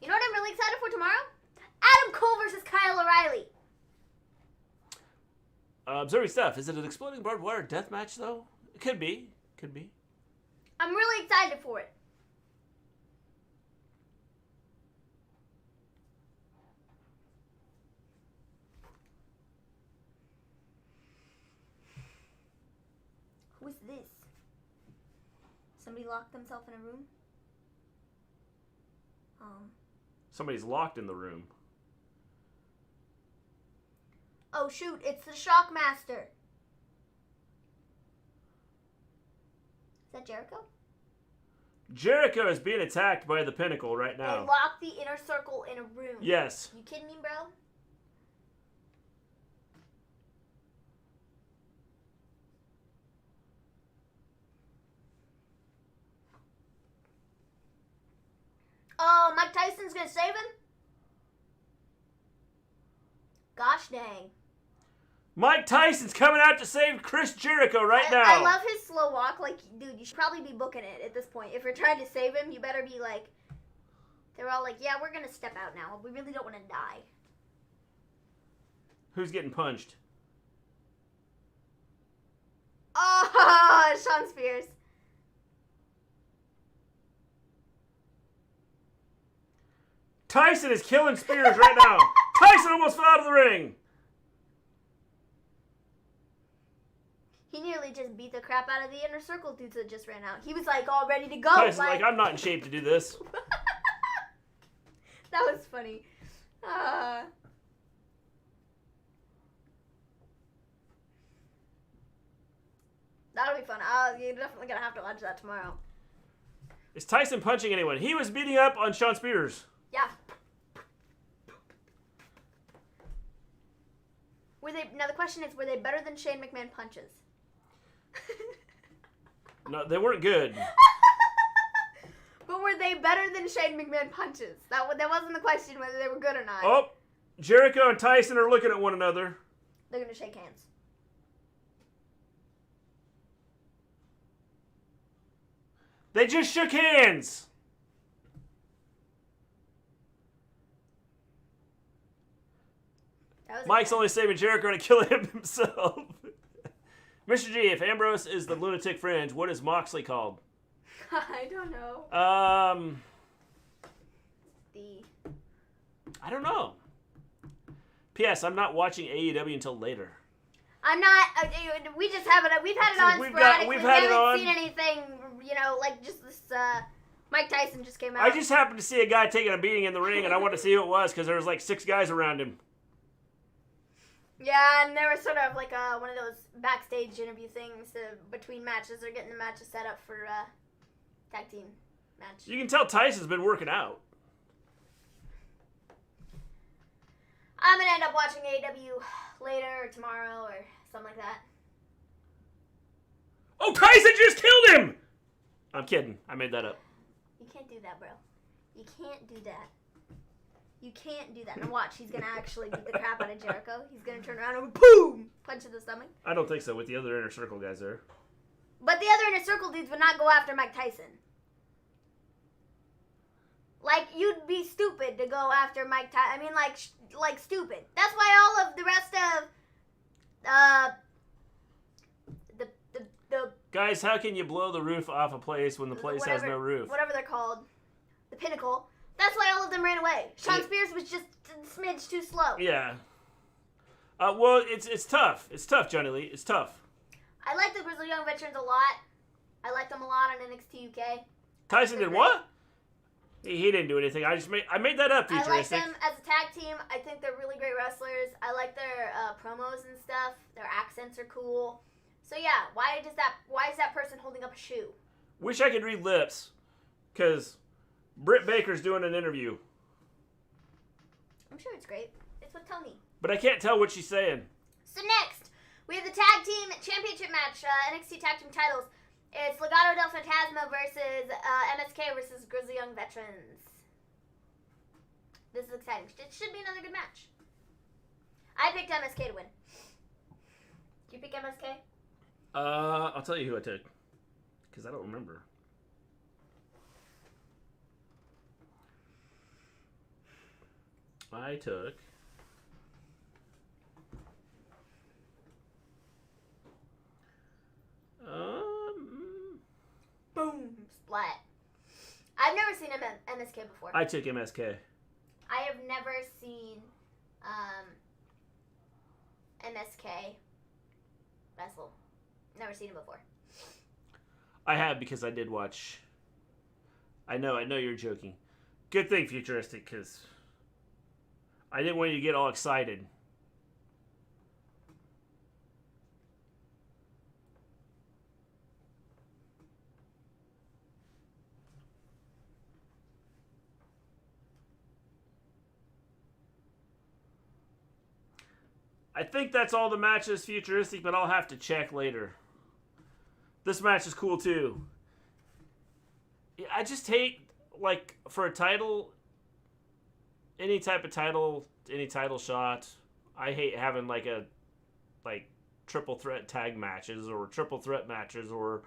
B: You know what I'm really excited for tomorrow? Adam Cole versus Kyle O'Reilly.
A: Observing stuff. Is it an exploding barbed wire death match, though? It could be. Could be.
B: I'm really excited for it. Who is this? Somebody locked themselves in a room?
A: Somebody's locked in the room.
B: Oh shoot, it's the Shockmaster. Is that Jericho?
A: Jericho is being attacked by the Pinnacle right
B: They
A: now.
B: locked the inner circle in a room.
A: Yes.
B: You kidding me, bro? Oh, Mike Tyson's gonna save him? Gosh dang.
A: Mike Tyson's coming out to save Chris Jericho right now.
B: I love his slow walk. Like, dude, you should probably be booking it at this point. If you're trying to save him, you better be like, they're all like, yeah, we're gonna step out now. We really don't want to die.
A: Who's getting punched?
B: Oh, Sean Spears.
A: Tyson is killing Spears right now. Tyson almost fell out of the ring.
B: He nearly just beat the crap out of the Inner Circle dudes that just ran out. He was like all ready to go.
A: Tyson's like, I'm not in shape to do this.
B: That was funny. That'll be fun. You're definitely going to have to watch that tomorrow.
A: Is Tyson punching anyone? He was beating up on Sean Spears.
B: Yeah. Now the question is, were they better than Shane McMahon punches?
A: No, they weren't good.
B: But were they better than Shane McMahon punches? That wasn't the question whether they were good or not.
A: Oh, Jericho and Tyson are looking at one another.
B: They're going to shake hands.
A: They just shook hands. Mike's only saving Jericho to kill him himself. Mr. G, if Ambrose is the lunatic fringe, what is Moxley called?
B: I don't know.
A: I don't know. P.S. I'm not watching AEW until later.
B: I'm not. We just haven't. We've had it on sporadically.
A: We haven't
B: seen anything. Like just this. Mike Tyson just came out.
A: I just happened to see a guy taking a beating in the ring, and I wanted to see who it was because there was like 6 guys around him.
B: Yeah, and there was sort of like one of those backstage interview things between matches. They're getting the matches set up for tag team match.
A: You can tell Tyson's been working out.
B: I'm going to end up watching AEW later or tomorrow or something like that.
A: Oh, Tyson just killed him! I'm kidding. I made that up.
B: You can't do that, bro. You can't do that. You can't do that. Now watch, he's going to actually beat the crap out of Jericho. He's going to turn around and boom! Punch in the stomach.
A: I don't think so with the other Inner Circle guys there.
B: But the other Inner Circle dudes would not go after Mike Tyson. Like, you'd be stupid to go after Mike Tyson. I mean, like stupid. That's why all of the rest of, the
A: Guys, how can you blow the roof off a place when the place has no roof?
B: Whatever they're called. The Pinnacle. That's why all of them ran away. Sean Spears was just a smidge too slow.
A: Yeah. Well, it's tough. It's tough, Johnny Lee. It's tough.
B: I like the Grizzly Young Veterans a lot. I liked them a lot on NXT UK.
A: Tyson did what? He didn't do anything. I made that up, futuristic.
B: I like them as a tag team. I think they're really great wrestlers. I like their promos and stuff. Their accents are cool. So yeah, why is that person holding up a shoe?
A: Wish I could read lips, because Britt Baker's doing an interview.
B: I'm sure it's great. It's with Tony.
A: But I can't tell what she's saying.
B: So next, we have the tag team championship match, NXT tag team titles. It's Legado del Fantasma versus MSK versus Grizzly Young Veterans. This is exciting. It should be another good match. I picked MSK to win. Did you pick MSK?
A: I'll tell you who I took, because I don't remember. I took...
B: Boom. Splat. I've never seen MSK before.
A: I took MSK.
B: I have never seen MSK wrestle. Never seen him before.
A: I have, because I did watch... I know you're joking. Good thing, futuristic, because I didn't want you to get all excited. I think that's all the matches, futuristic, but I'll have to check later. This match is cool too. I just hate like, for a title, any type of title, any title shot, I hate having, like, triple threat tag matches or triple threat matches or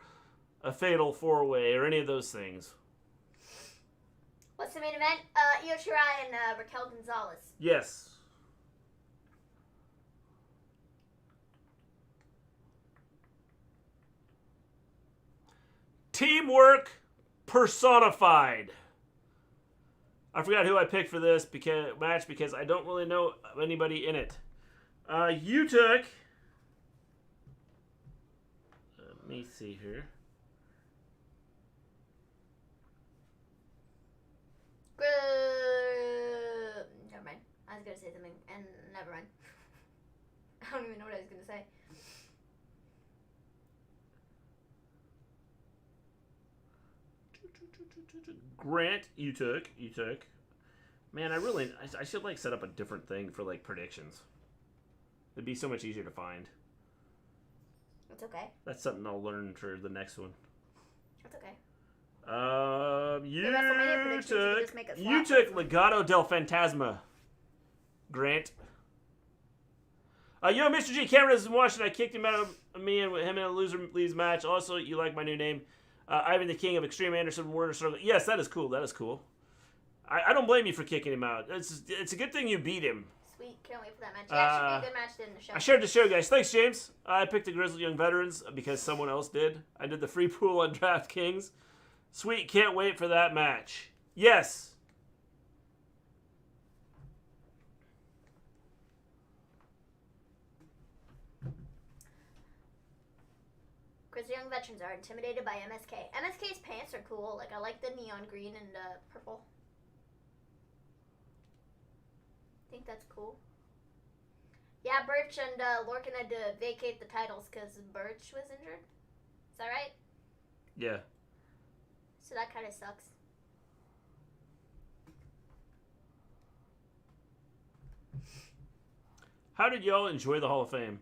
A: a fatal 4-way or any of those things.
B: What's the main event? Io Shirai and Raquel Gonzalez.
A: Yes. Teamwork personified. I forgot who I picked for this match because I don't really know anybody in it. You took... Let me see here.
B: Never mind. I was going to say something, and never mind. I don't even know what I was going to say.
A: Grant, you took. Man, I should like set up a different thing for like predictions. It'd be so much easier to find.
B: It's okay.
A: That's something I'll learn for the next one.
B: It's okay.
A: You took Legado del Fantasma. Grant. Yo, Mr. G, Cameron is in Washington. I kicked him out of me and him in a loser leaves match. Also, you like my new name. Ivan the King of Extreme Anderson Warner Circle. Yes, that is cool. I don't blame you for kicking him out. It's a good thing you beat him.
B: Sweet. Can't wait for that match. Yeah, it should be a good match in the show.
A: I shared the show, guys. Thanks, James. I picked the Grizzled Young Veterans because someone else did. I did the free pool on DraftKings. Sweet. Can't wait for that match. Yes.
B: Because young veterans are intimidated by MSK. MSK's pants are cool. Like, I like the neon green and purple. I think that's cool. Yeah, Birch and Lorcan had to vacate the titles because Birch was injured. Is that right?
A: Yeah.
B: So that kind of sucks.
A: How did y'all enjoy the Hall of Fame?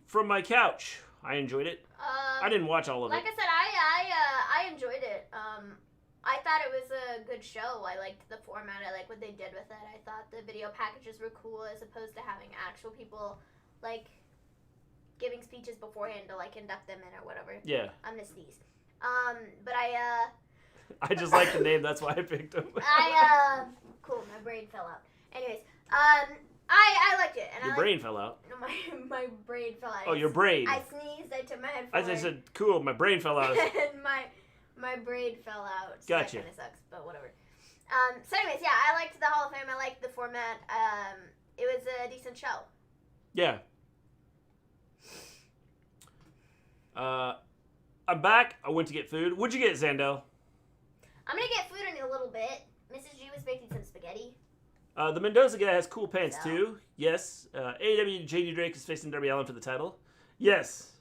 A: From my couch, I enjoyed it. I didn't watch all of it.
B: Like I said, I enjoyed it. I thought it was a good show. I liked the format. I like what they did with it. I thought the video packages were cool as opposed to having actual people like giving speeches beforehand to like induct them in or whatever.
A: Yeah.
B: I'm gonna sneeze. But I
A: just like the name. That's why I picked him.
B: Cool. My brain fell out. Anyways, I liked it. And
A: Your brain fell out.
B: No, my brain fell out.
A: Oh, your brain.
B: I sneezed. I took my headphones.
A: I said, cool. My brain fell out.
B: And my brain fell out. So
A: gotcha.
B: That kind of sucks, but whatever. So anyways, yeah, I liked the Hall of Fame. I liked the format. It was a decent show.
A: Yeah. I'm back. I went to get food. What'd you get, Zandel?
B: I'm gonna get food in a little bit. Mrs. G was making some spaghetti.
A: The Mendoza guy has cool pants, too. Yes. AEW JD Drake is facing Darby Allin for the title. Yes.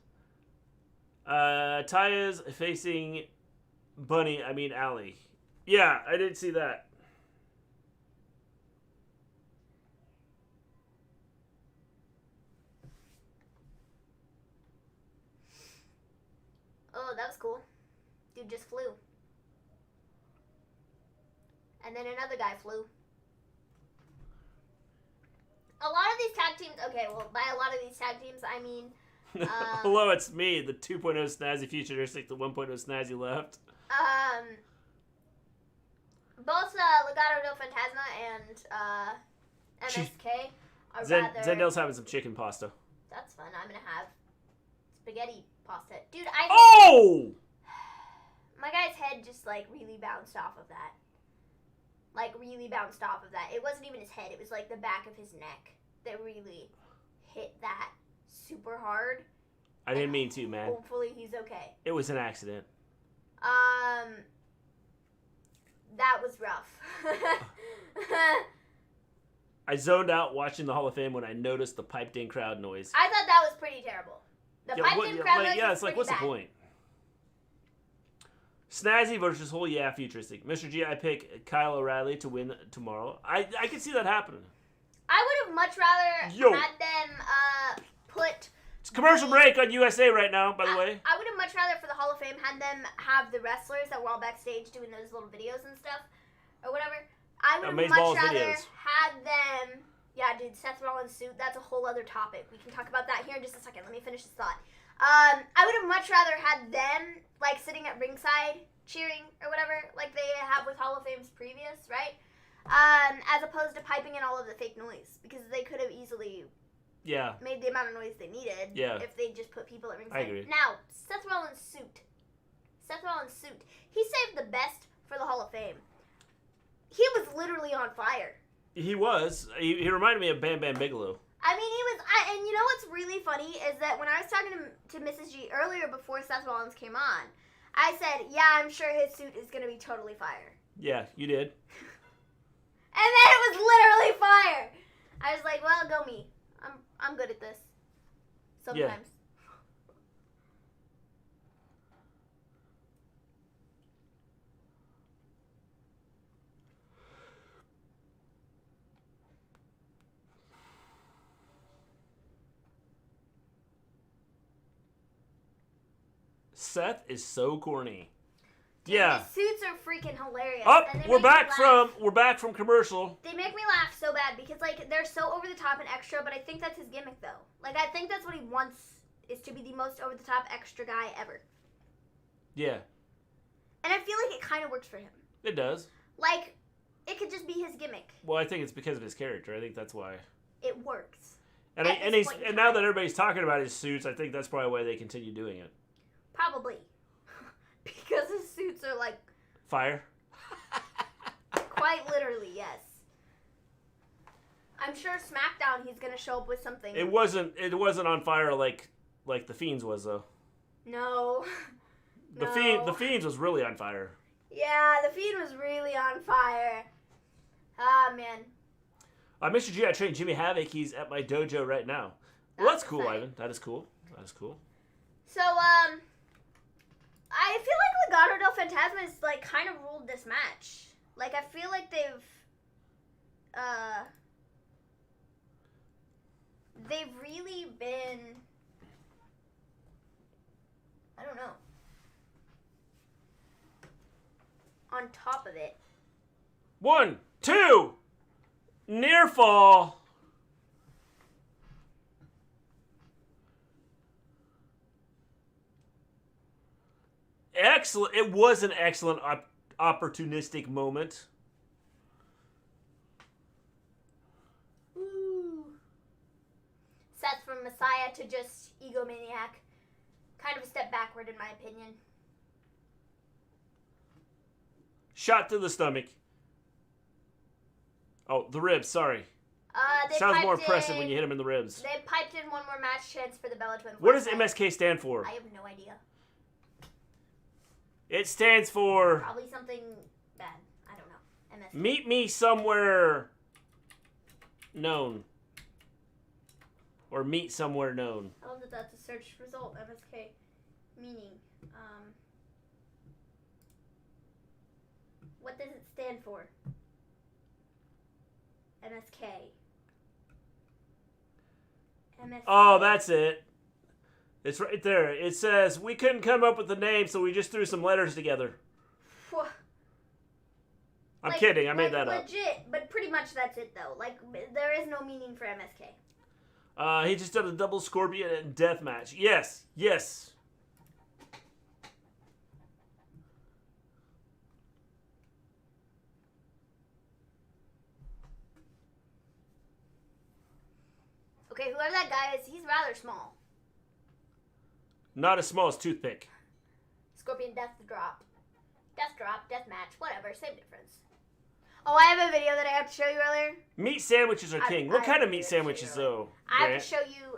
A: Taya's facing Allie. Yeah, I did see that.
B: Oh, that was cool. Dude just flew. And then another guy flew. A lot of these tag teams, okay, well, by a lot of these tag teams, I mean...
A: Hello, it's me, the 2.0 snazzy futuristic, the 1.0 snazzy left.
B: Both Legado del Fantasma and MSK are rather...
A: Zendel's having some chicken pasta.
B: That's fun. I'm going to have spaghetti pasta. Dude,
A: Oh!
B: My guy's head just, like, really bounced off of that. Like, really bounced off of that. It wasn't even his head. It was, like, the back of his neck that really hit that super hard.
A: I didn't mean to, man.
B: Hopefully he's okay.
A: It was an accident.
B: That was rough.
A: I zoned out watching the Hall of Fame when I noticed the piped-in crowd noise.
B: I thought that was pretty terrible. The piped-in crowd noise was pretty
A: what's
B: bad.
A: the point? Snazzy versus whole futuristic. Mr. G, I pick Kyle O'Reilly to win tomorrow. I can see that happening.
B: I would have much rather had them put
A: It's a commercial break on USA right now, by the way.
B: I would have much rather for the Hall of Fame had them have the wrestlers that were all backstage doing those little videos and stuff, or whatever. I would have much rather had them. Yeah, dude, Seth Rollins' suit, that's a whole other topic. We can talk about that here in just a second. Let me finish this thought. I would have much rather had them, like, sitting at ringside cheering or whatever, like they have with Hall of Fame's previous, right? As opposed to piping in all of the fake noise, because they could have easily made the amount of noise they needed if they just put people at ringside.
A: I agree.
B: Now, Seth Rollins' suit. He saved the best for the Hall of Fame. He was literally on fire.
A: He was. He reminded me of Bam Bam Bigelow.
B: I mean, he was, and you know what's really funny is that when I was talking to Mrs. G earlier before Seth Rollins came on, I said, yeah, I'm sure his suit is going to be totally fire.
A: Yeah, you did.
B: And then it was literally fire. I was like, well, go me. I'm good at this. Sometimes.
A: Yeah. Seth is so corny.
B: Dude,
A: yeah.
B: His suits are freaking hilarious.
A: Oh,
B: and
A: we're back from commercial.
B: They make me laugh so bad because like they're so over the top and extra, but I think that's his gimmick though. Like I think that's what he wants is to be the most over the top extra guy ever.
A: Yeah.
B: And I feel like it kind of works for him.
A: It does.
B: Like it could just be his gimmick.
A: Well, I think it's because of his character. I think that's why.
B: It works.
A: And now that everybody's talking about his suits, I think that's probably why they continue doing it.
B: Probably. Because his suits are like...
A: Fire?
B: Quite literally, yes. I'm sure SmackDown he's going to show up with something.
A: It wasn't on fire like The Fiend's was, though.
B: No.
A: The Fiend's was really on fire.
B: Yeah, The Fiend was really on fire. Ah, man.
A: Mr. G, I trained Jimmy Havoc. He's at my dojo right now. Well, that's cool,
B: exciting.
A: Ivan. That is cool. That is cool.
B: So, I feel like Legado del Fantasma has, like, kind of ruled this match. Like, I feel like they've really been, I don't know, on top of it.
A: 1, 2, near fall. Excellent. It was an excellent opportunistic moment.
B: Ooh. Seth from Messiah to just egomaniac. Kind of a step backward in my opinion.
A: Shot to the stomach. Oh, the ribs, sorry. Sounds more impressive when you hit him in the ribs.
B: They piped in one more match chance for the Bella Twins.
A: What does MSK stand for?
B: I have no idea.
A: It stands for...
B: Probably something bad. I don't know. MSK.
A: Meet me somewhere known. Or meet somewhere known.
B: I love that that's a search result. MSK. Meaning. What does it stand for? MSK. MSK.
A: Oh, that's it. It's right there. It says, we couldn't come up with the name, so we just threw some letters together. I'm kidding. I made that up.
B: Legit, but pretty much that's it, though. Like, there is no meaning for MSK.
A: He just did a double scorpion and death match. Yes. Yes.
B: Okay, whoever that guy is, he's rather small.
A: Not as small as Toothpick.
B: Scorpion death drop. Death drop, death match, whatever, same difference. Oh, I have a video that I have to show you earlier.
A: Meat sandwiches are king. What kind of meat sandwiches, though?
B: I have to show you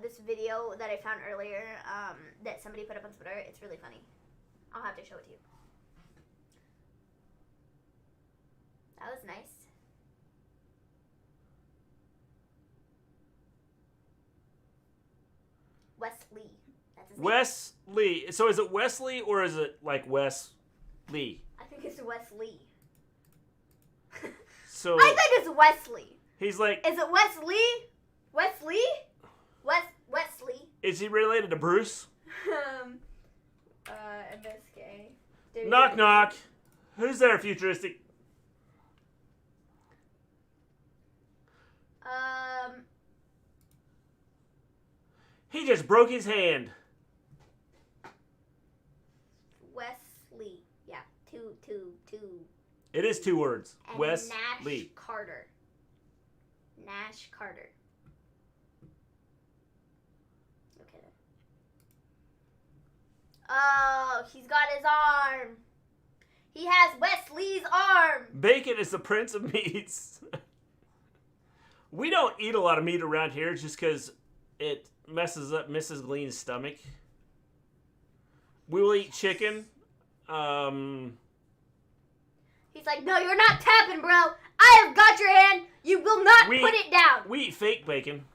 B: this video that I found earlier that somebody put up on Twitter. It's really funny. I'll have to show it to you. That was nice. Wesley. That's his name.
A: Wesley. So is it Wesley or is it like Wes Lee?
B: I think it's Wesley.
A: So
B: I think it's Wesley.
A: He's like.
B: Is it Wesley? Wesley? Wesley?
A: Is he related to Bruce?
B: MSK.
A: Knock, knock. Who's there, Futuristic? He just broke his hand.
B: Wesley. Yeah, two.
A: It is 2 words.
B: And
A: Wes
B: Nash
A: Lee.
B: Carter. Nash Carter. Okay. Oh, he's got his arm. He has Wesley's arm.
A: Bacon is the prince of meats. We don't eat a lot of meat around here just because it messes up Mrs. Gleen's stomach. We will eat chicken.
B: He's like, no, you're not tapping, bro. I have got your hand. You will not put it down.
A: We eat fake bacon.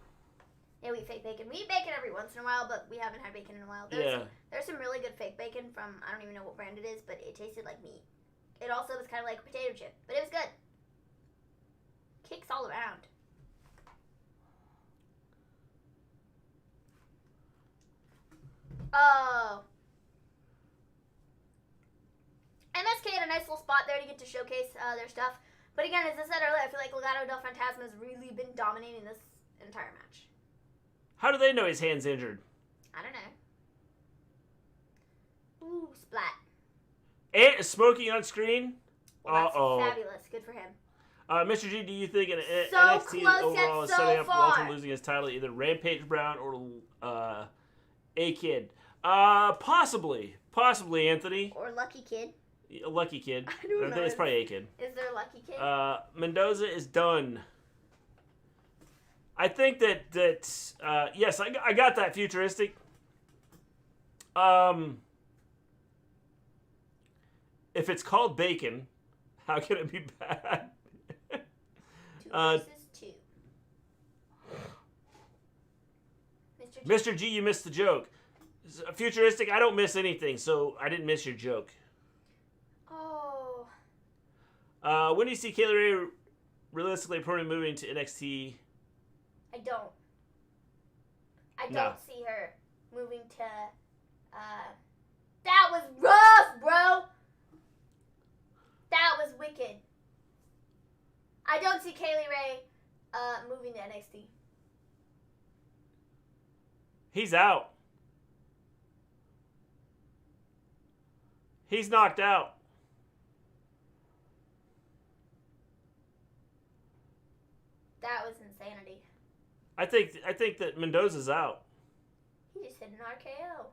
B: Yeah, we eat fake bacon. We eat bacon every once in a while, but we haven't had bacon in a while. There's some really good fake bacon from, I don't even know what brand it is, but it tasted like meat. It also was kind of like a potato chip, but it was good. Kicks all around. Oh. MSK had a nice little spot there to get to showcase their stuff. But again, as I said earlier, I feel like Legado del Fantasma has really been dominating this entire match.
A: How do they know his hand's injured?
B: I don't know. Ooh, splat.
A: Ant is smoking on screen.
B: Well, that's fabulous. Good for him.
A: Mr. G, do you think
B: So
A: NXT
B: close
A: overall
B: yet
A: is
B: so
A: setting up
B: far.
A: Walter losing his title to either Rampage Brown or A-Kid? Possibly, Anthony.
B: Or Lucky Kid.
A: A Lucky Kid.
B: I don't know.
A: It's probably A-Kid.
B: Is there a Lucky Kid?
A: Mendoza is done. I think that yes, I got that, Futuristic. If it's called bacon, how can it be bad?
B: 2 versus 2.
A: Mr. G, you missed the joke. Futuristic, I don't miss anything, so I didn't miss your joke.
B: Oh.
A: When do you see Kaylee Ray realistically permanently moving to NXT?
B: I don't. I don't see her moving to. That was rough, bro. That was wicked. I don't see Kaylee Ray moving to NXT.
A: He's out. He's knocked out.
B: That was insanity.
A: I think that Mendoza's out.
B: He just hit an RKO.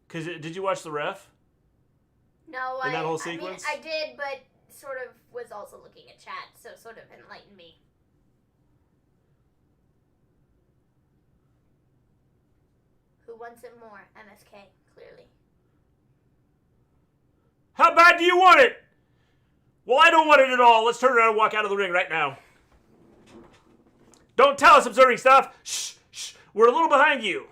A: Cause did you watch the ref?
B: No,
A: in that whole sequence?
B: I did, but sort of was also looking at chat, so sort of enlightened me. Who wants it more? MSK, clearly.
A: How bad do you want it? Well, I don't want it at all. Let's turn around and walk out of the ring right now. Don't tell us observing stuff. Shh, shh. We're a little behind you.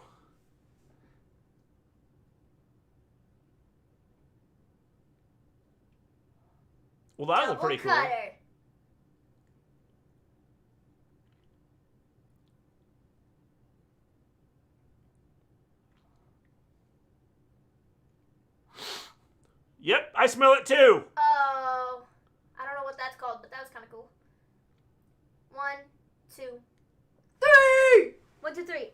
A: Well, that was pretty cool. Yep, I smell it too.
B: Oh, I don't know what that's called, but that was kind of cool. 1, 2, 3. 1, 2, 3.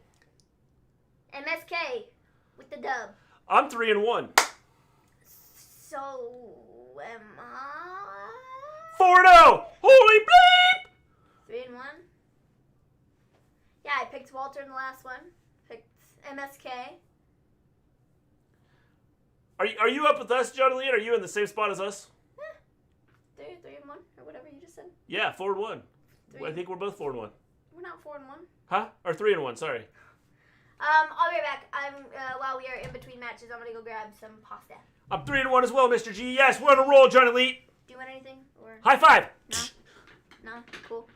B: MSK with the dub.
A: I'm 3-1.
B: So am I?
A: 4-0. Holy bleep!
B: 3-1. Yeah, I picked Walter in the last one. Picked MSK.
A: Are you up with us, John Lee? Are you in the same spot as us?
B: 3-1 or whatever you just said.
A: Yeah, 4-1. I think we're both 4-1.
B: We're not 4-1.
A: Huh? Or 3-1? Sorry.
B: I'll be right back. While we are in between matches, I'm gonna go grab some pasta.
A: I'm 3-1 as well, Mr. G. Yes, we're on a roll, John Elite.
B: Do you want anything? Or
A: high five.
B: No. Cool.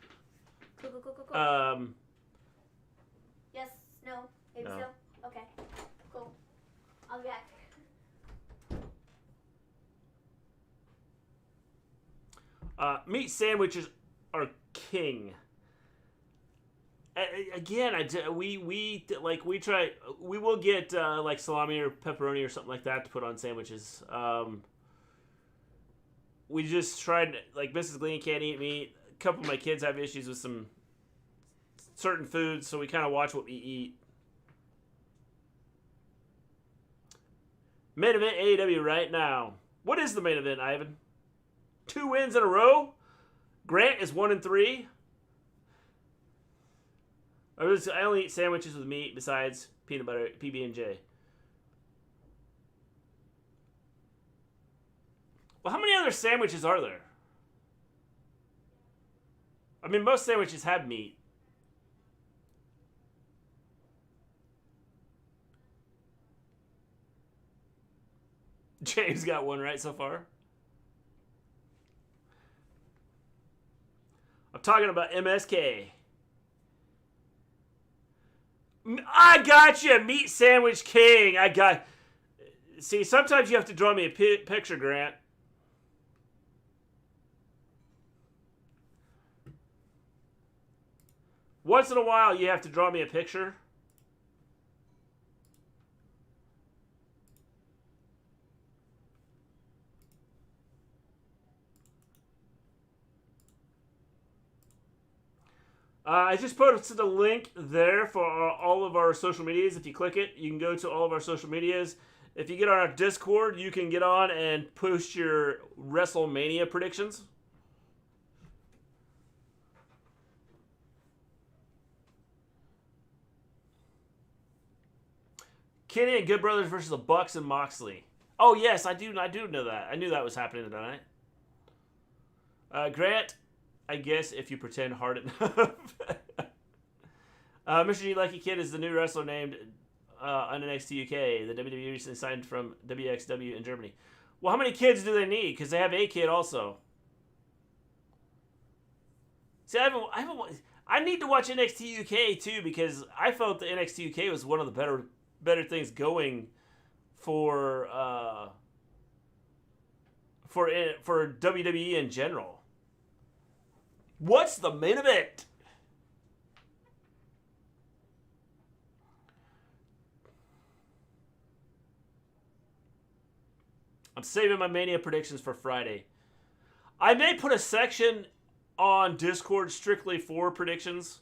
B: Cool. Yes. No. Maybe
A: No.
B: so. Okay. Cool. I'll be back.
A: Meat sandwiches are king. Again, we try. We will get like salami or pepperoni or something like that to put on sandwiches. We just tried, like, Mrs. Gleen can't eat meat. A couple of my kids have issues with some certain foods, so we kind of watch what we eat. Main event AEW right now. What is the main event, Ivan? 2 wins in a row. Grant is 1-3. I only eat sandwiches with meat besides peanut butter, PB&J. Well, how many other sandwiches are there? I mean, most sandwiches have meat. James got one right so far. I'm talking about MSK. I got you, Meat Sandwich King. See, sometimes you have to draw me a picture, Grant. Once in a while, you have to draw me a picture. I just posted a link there for all of our social medias. If you click it, you can go to all of our social medias. If you get on our Discord, you can get on and post your WrestleMania predictions. Kenny and Good Brothers versus the Bucks and Moxley. Oh yes, I do know that. I knew that was happening tonight. Grant, I guess if you pretend hard enough. Mr. G Lucky Kid is the new wrestler named on NXT UK. The WWE recently signed from WXW in Germany. Well, how many kids do they need? Because they have a kid also. See, I need to watch NXT UK too, because I felt the NXT UK was one of the better things going for WWE in general. What's the main event? I'm saving my Mania predictions for Friday. I may put a section on Discord strictly for predictions.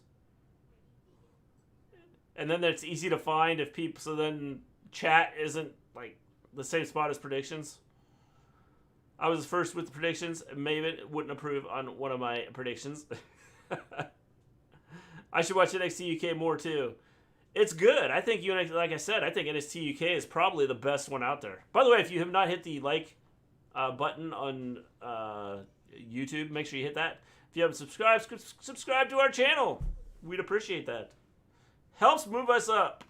A: And then that's easy to find if people, so then chat isn't like the same spot as predictions. I was first with the predictions. Maven wouldn't approve on one of my predictions. I should watch NXT UK more too. It's good. I think like I said, I think NXT UK is probably the best one out there. By the way, if you have not hit the like button on YouTube, make sure you hit that. If you haven't subscribed, subscribe to our channel. We'd appreciate that. Helps move us up.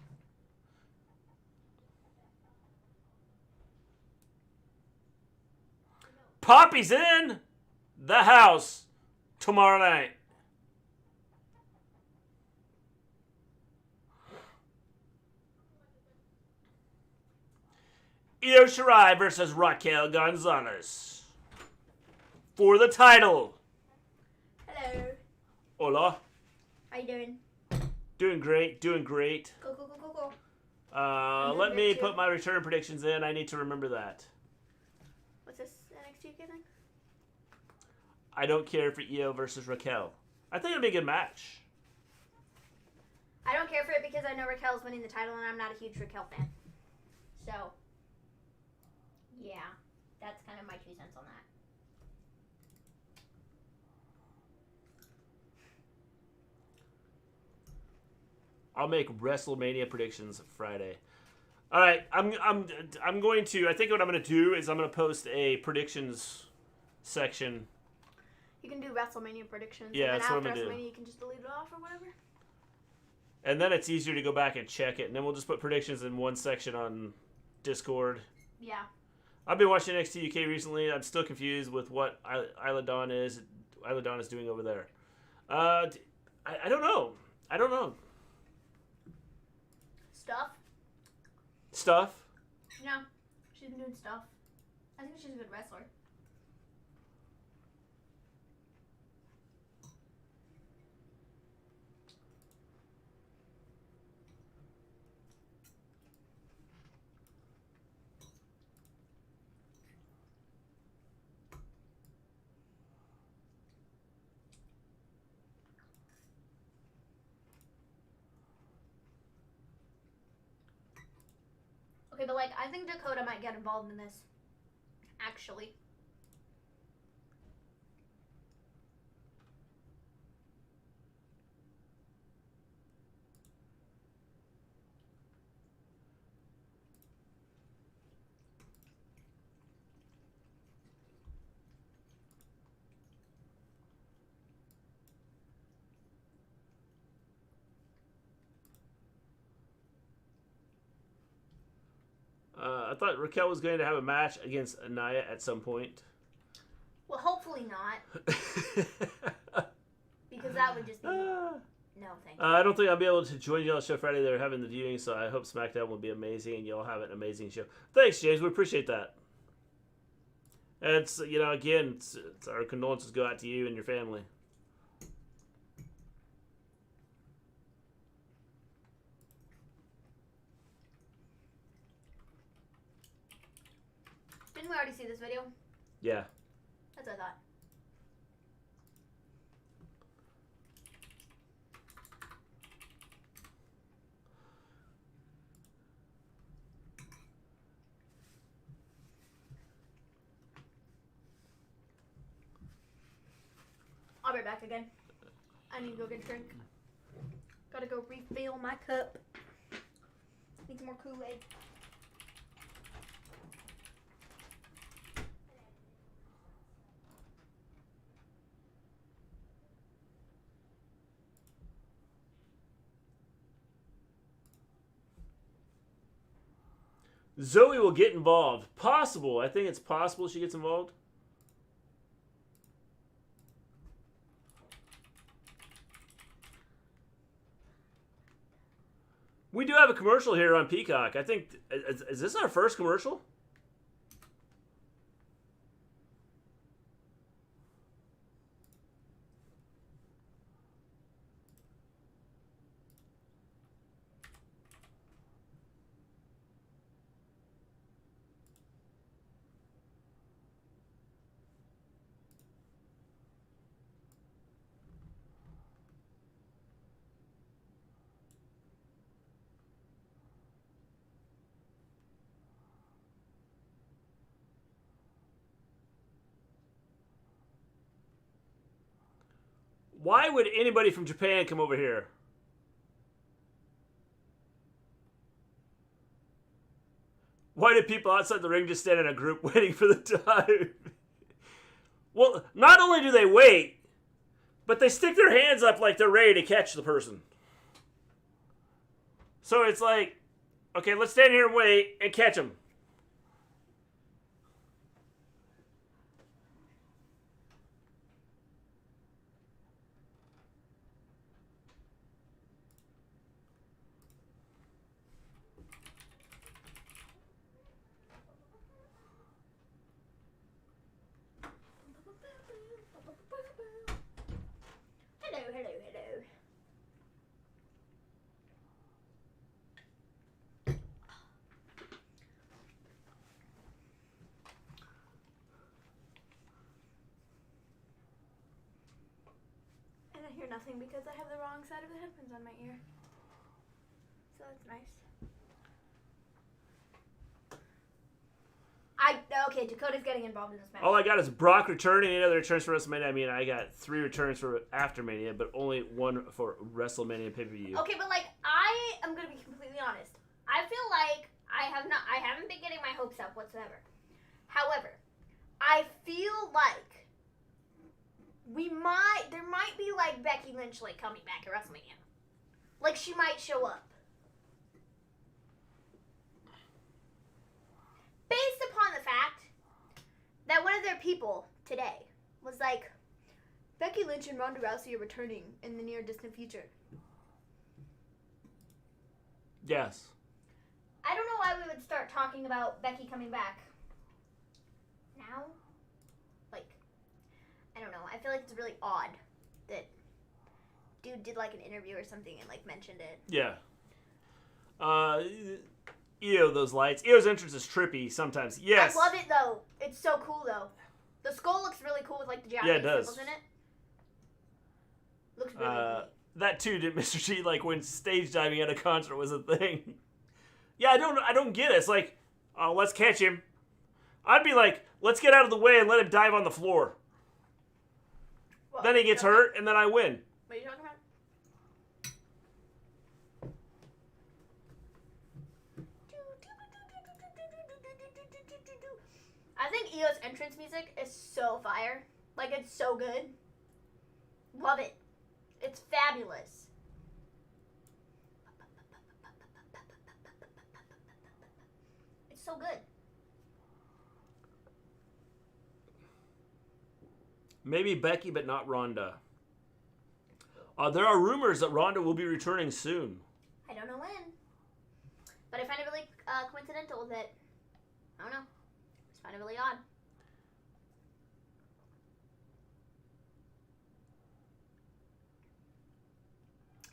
A: Poppy's in the house tomorrow night. Io Shirai versus Raquel Gonzalez for the title.
B: Hello.
A: Hola.
B: How you doing?
A: Doing great, doing great.
B: Go.
A: Let me put my return predictions in. I need to remember that.
B: What's this NXT UK thing?
A: I don't care for Io versus Raquel. I think it'll be a good match.
B: I don't care for it because I know Raquel's winning the title and I'm not a huge Raquel fan. So, yeah, that's kind of my 2 cents on that.
A: I'll make WrestleMania predictions Friday. All right, I'm going to. I think what I'm going to do is I'm going to post a predictions section.
B: You can do WrestleMania predictions.
A: Yeah,
B: and
A: that's
B: then
A: what I'm
B: after
A: going to do.
B: WrestleMania, you can just delete it off or whatever.
A: And then it's easier to go back and check it. And then we'll just put predictions in one section on Discord.
B: Yeah.
A: I've been watching NXT UK recently. I'm still confused with what Isla Dawn is doing over there. I don't know. Stuff?
B: Yeah, she's been doing stuff. I think she's a good wrestler. Okay, but like, I think Dakota might get involved in this. Actually.
A: I thought Raquel was going to have a match against Anaya at some point.
B: Well, hopefully not. Because that would just be... No, thank you.
A: I don't think I'll be able to join y'all show Friday. They're having the viewing, so I hope SmackDown will be amazing and y'all have an amazing show. Thanks, James. We appreciate that. And it's, you know, again, it's our condolences go out to you and your family.
B: Didn't we already see this video?
A: Yeah.
B: That's what I thought. I'll be right back again. I need to go get a drink. Gotta go refill my cup. Need some more Kool-Aid.
A: Zoe will get involved. Possible. I think it's possible she gets involved. We do have a commercial here on Peacock. I think, is this our first commercial? Why would anybody from Japan come over here? Why did people outside the ring just stand in a group waiting for the time? Well, not only do they wait, but they stick their hands up like they're ready to catch the person. So it's like, okay, let's stand here and wait and catch them.
B: Nothing because I have the wrong side of the headphones on my ear. So that's nice. Okay, Dakota's getting involved in this match.
A: All I got is Brock returning. Any other returns for WrestleMania? I mean, I got 3 returns for Aftermania, but only 1 for WrestleMania pay-per-view.
B: Okay, but like, I am gonna be completely honest. I feel like I haven't been getting my hopes up whatsoever. However, I feel like there might be like Becky Lynch like coming back at WrestleMania. Like she might show up. Based upon the fact that one of their people today was like, Becky Lynch and Ronda Rousey are returning in the near distant future.
A: Yes.
B: I don't know why we would start talking about Becky coming back now. Like, I don't know. I feel like it's really odd that dude did like an interview or something and like mentioned it.
A: Yeah. Io, those lights. Io's entrance is trippy sometimes. Yes.
B: I love it though. It's so cool though. The skull looks really cool with like the Japanese symbols in it. Looks really neat.
A: That too did Mr. G like when stage diving at a concert was a thing. Yeah, I don't get it. It's like, oh, let's catch him. I'd be like, let's get out of the way and let him dive on the floor.
B: What,
A: Then he gets hurt, and then I win.
B: What are you talking about? I think EO's entrance music is so fire. Like, it's so good. Love it. It's fabulous. It's so good.
A: Maybe Becky, but not Ronda. There are rumors that Ronda will be returning soon.
B: I don't know when. But I find it really coincidental that, I don't know, I just find it really odd.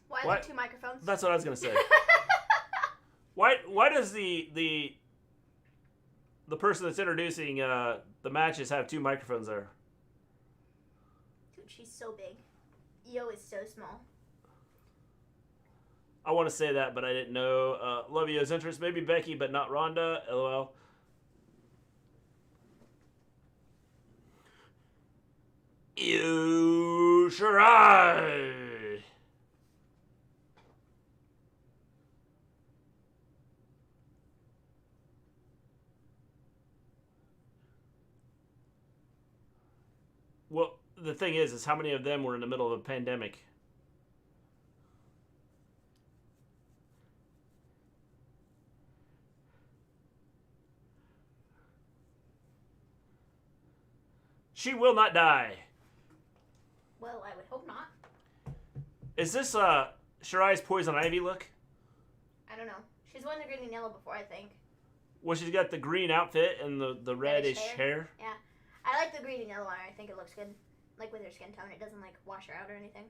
B: Why are there 2 microphones?
A: That's what I was going to say. Why does the person that's introducing the matches have 2 microphones there?
B: Dude, she's so big. EO is so small.
A: I want to say that, but I didn't know. Love EO's interest. Maybe Becky, but not Ronda. LOL. Ew, Shirai. Well, the thing is how many of them were in the middle of a pandemic? She will not die.
B: Well, I would hope not.
A: Is this Shirai's Poison Ivy look?
B: I don't know. She's worn the green and yellow before, I think.
A: Well, she's got the green outfit and the reddish hair.
B: Yeah. I like the green and yellow on her. I think it looks good. Like, with her skin tone. It doesn't, like, wash her out or anything.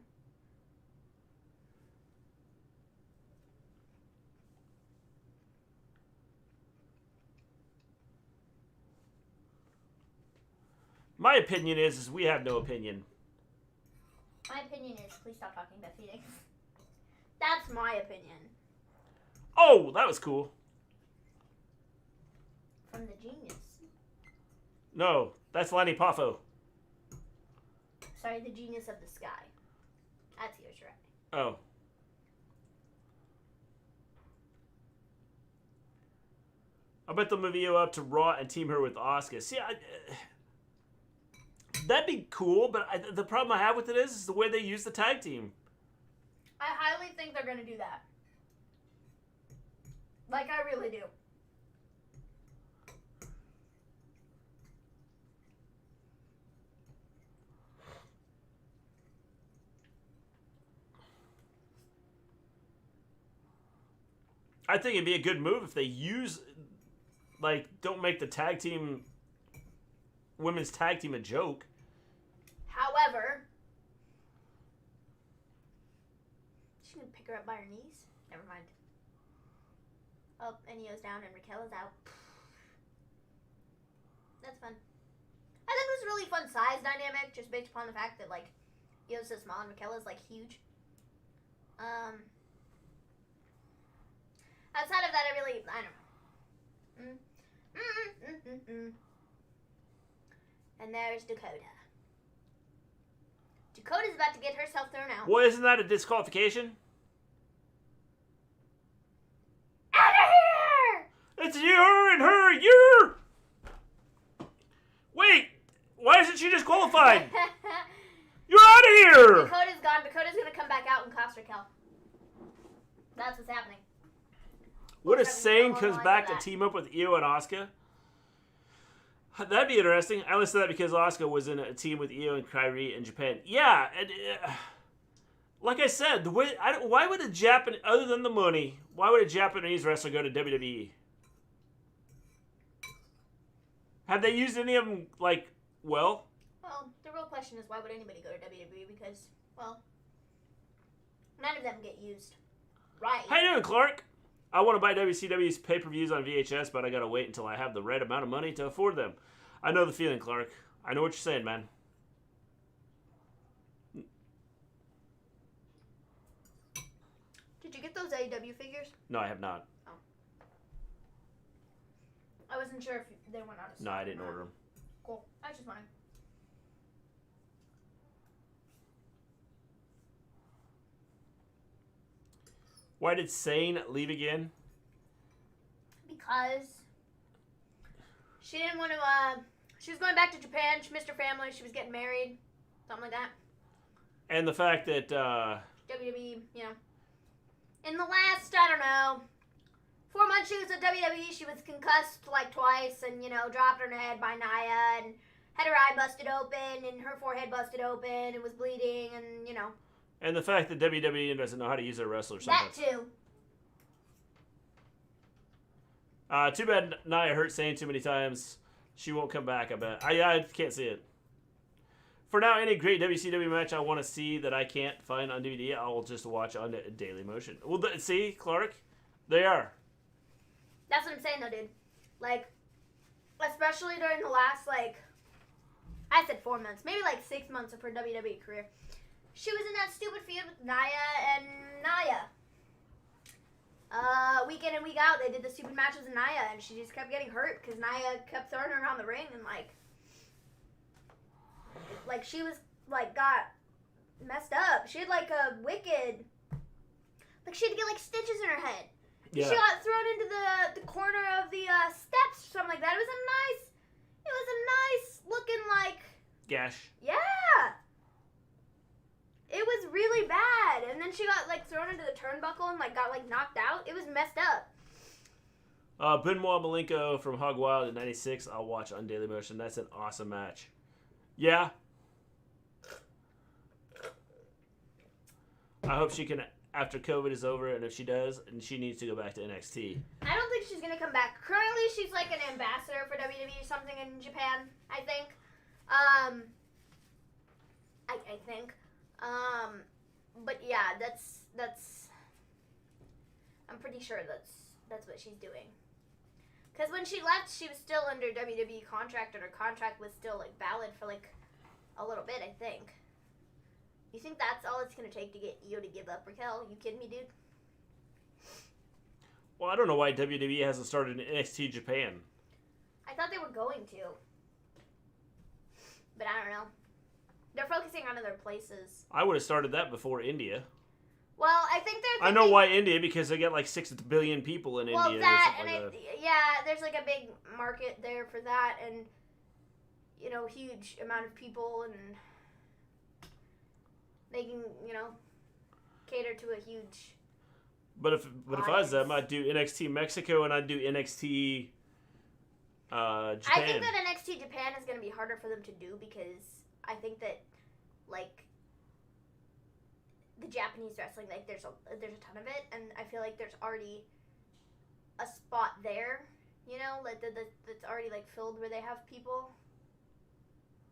A: My opinion is we have no opinion.
B: My opinion is, please stop talking about Phoenix. That's my opinion.
A: Oh, that was cool.
B: From the genius.
A: No, that's Lanny Poffo.
B: Sorry, the genius of the sky. That's yours, right?
A: Oh. I bet they'll move Io up to Raw and team her with Asuka. See, that'd be cool, but the problem I have with it is the way they use the tag team.
B: I highly think they're going to do that. Like, I really do.
A: I think it'd be a good move if they use, like, don't make the tag team, women's tag team a joke.
B: However, she's going to pick her up by her knees. Never mind. Oh, and Io's down and Raquel is out. That's fun. I think this is a really fun size dynamic, just based upon the fact that, like, Io's so small and Raquel is, like, huge. Outside of that, I don't know. And there's Dakota. Dakota's about to get herself thrown out.
A: Well, isn't that a disqualification?
B: Out of here!
A: It's you and her, you! Wait, why isn't she disqualified? You're out of here!
B: Dakota's gone. Dakota's gonna come back out and cost Raquel. That's what's happening.
A: What if Sane comes back to team up with Io and Asuka? That'd be interesting. I only said that because Asuka was in a team with Io and Kairi in Japan. Yeah, and, like I said, the way why would a Japanese, other than the money, why would a Japanese wrestler go to WWE? Have they used any of them, like, well?
B: Well, the real question is why would anybody go to WWE? Because, well, none of them get used. Right.
A: How you doing, Clark? I want to buy WCW's pay-per-views on VHS, but I gotta wait until I have the right amount of money to afford them. I know the feeling, Clark. I know what you're saying, man.
B: Did you get those AEW figures?
A: No, I have not.
B: Oh. I wasn't sure if they went out of stock.
A: No, I didn't order them.
B: Cool. I was just wondering.
A: Why did Sane leave again?
B: Because she didn't want to, she was going back to Japan. She missed her family. She was getting married. Something like that.
A: And the fact that...
B: WWE, you know. In the last, I don't know, 4 months she was at WWE, she was concussed like twice and, you know, dropped her head by Nia and had her eye busted open and her forehead busted open and was bleeding and, you know.
A: And the fact that WWE doesn't know how to use their wrestlers sometimes.
B: That too.
A: Too bad Nia hurt Sane too many times. She won't come back, I bet. I can't see it. For now, any great WCW match I want to see that I can't find on DVD, I'll just watch on Daily Motion. Well, see, Clark? They are.
B: That's what I'm saying, though, dude. Like, especially during the last, like, I said 4 months, maybe like 6 months of her WWE career. She was in that stupid feud with Nia and Nia. Week in and week out, they did the stupid matches with Nia, and she just kept getting hurt because Nia kept throwing her around the ring, and, like, she was, like, got messed up. She had, like, a wicked, like, she had to get, like, stitches in her head. Yeah. She got thrown into the corner of the steps or something like that. It was a nice looking, like...
A: gash. Yeah!
B: It was really bad. And then she got, like, thrown into the turnbuckle and, like, got, like, knocked out. It was messed up.
A: Benoit Malenko from Hog Wild in 96. I'll watch on Daily Motion. That's an awesome match. Yeah. I hope she can, after COVID is over, and if she does, and she needs to go back to NXT.
B: I don't think she's going to come back. Currently, she's like an ambassador for WWE or something in Japan, I think. I think. But yeah, that's I'm pretty sure that's what she's doing. Because when she left, she was still under WWE contract, and her contract was still, like, valid for, like, a little bit, I think. You think that's all it's going to take to get Io to give up, Raquel? You kidding me, dude?
A: Well, I don't know why WWE hasn't started in NXT Japan.
B: I thought they were going to. But I don't know. They're focusing on other places.
A: I would have started that before India.
B: Well, I think they're thinking...
A: I know why India, because they get like 6 billion people in India.
B: Well, that, and yeah, there's like a big market there for that, and, you know, huge amount of people, and they can, you know, cater to a huge
A: But if I was them, I'd do NXT Mexico, and I'd do NXT Japan.
B: I think that NXT Japan is going to be harder for them to do, because I think that, like, the Japanese wrestling, like, there's a ton of it, and I feel like there's already a spot there, you know, like that's already, like, filled where they have people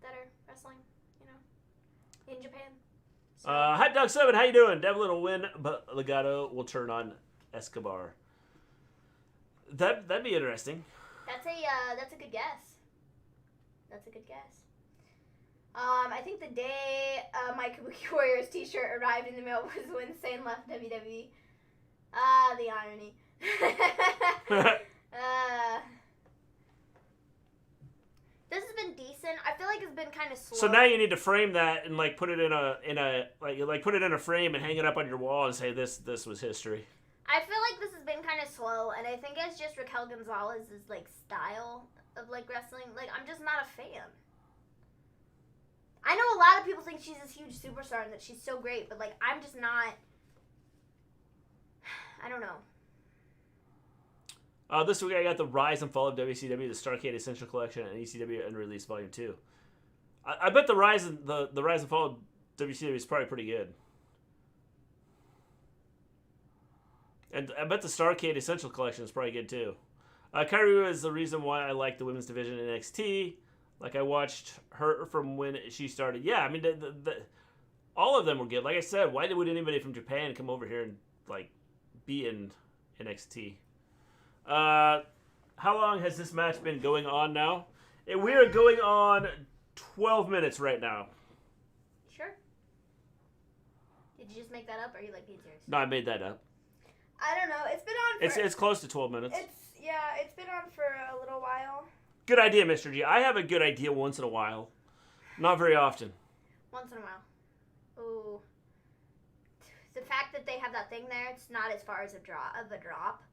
B: that are wrestling, you know, in Japan. So.
A: Hot Dog 7, how you doing? Devlin will win, but Legato will turn on Escobar. That'd be interesting.
B: That's a good guess. That's a good guess. I think the day my Kabuki Warriors t-shirt arrived in the mail was when Sane left WWE. The irony. This has been decent. I feel like it's been kind of slow.
A: So now you need to frame that and like put it in a frame and hang it up on your wall and say this was history.
B: I feel like this has been kind of slow, and I think it's just Raquel Gonzalez's like style of like wrestling. Like, I'm just not a fan. I know a lot of people think she's this huge superstar and that she's so great, but like I'm just not. I don't know.
A: This week I got the Rise and Fall of WCW, the Starrcade Essential Collection, and ECW Unreleased Volume 2. I bet the Rise and Fall of WCW is probably pretty good. And I bet the Starrcade Essential Collection is probably good too. Kairi is the reason why I like the women's division in NXT. Like, I watched her from when she started. Yeah, I mean, all of them were good. Like I said, why would anybody from Japan come over here and, like, be in NXT? How long has this match been going on now? We are going on 12 minutes right now.
B: Sure. Did you just make that up, or are you, like, being serious?
A: No, I made that up.
B: I don't know. It's been on for...
A: It's close to 12 minutes.
B: It's been on for a little while.
A: Good idea, Mr. G. I have a good idea once in a while. Not very often.
B: Once in a while. Ooh. The fact that they have that thing there, it's not as far as a drop.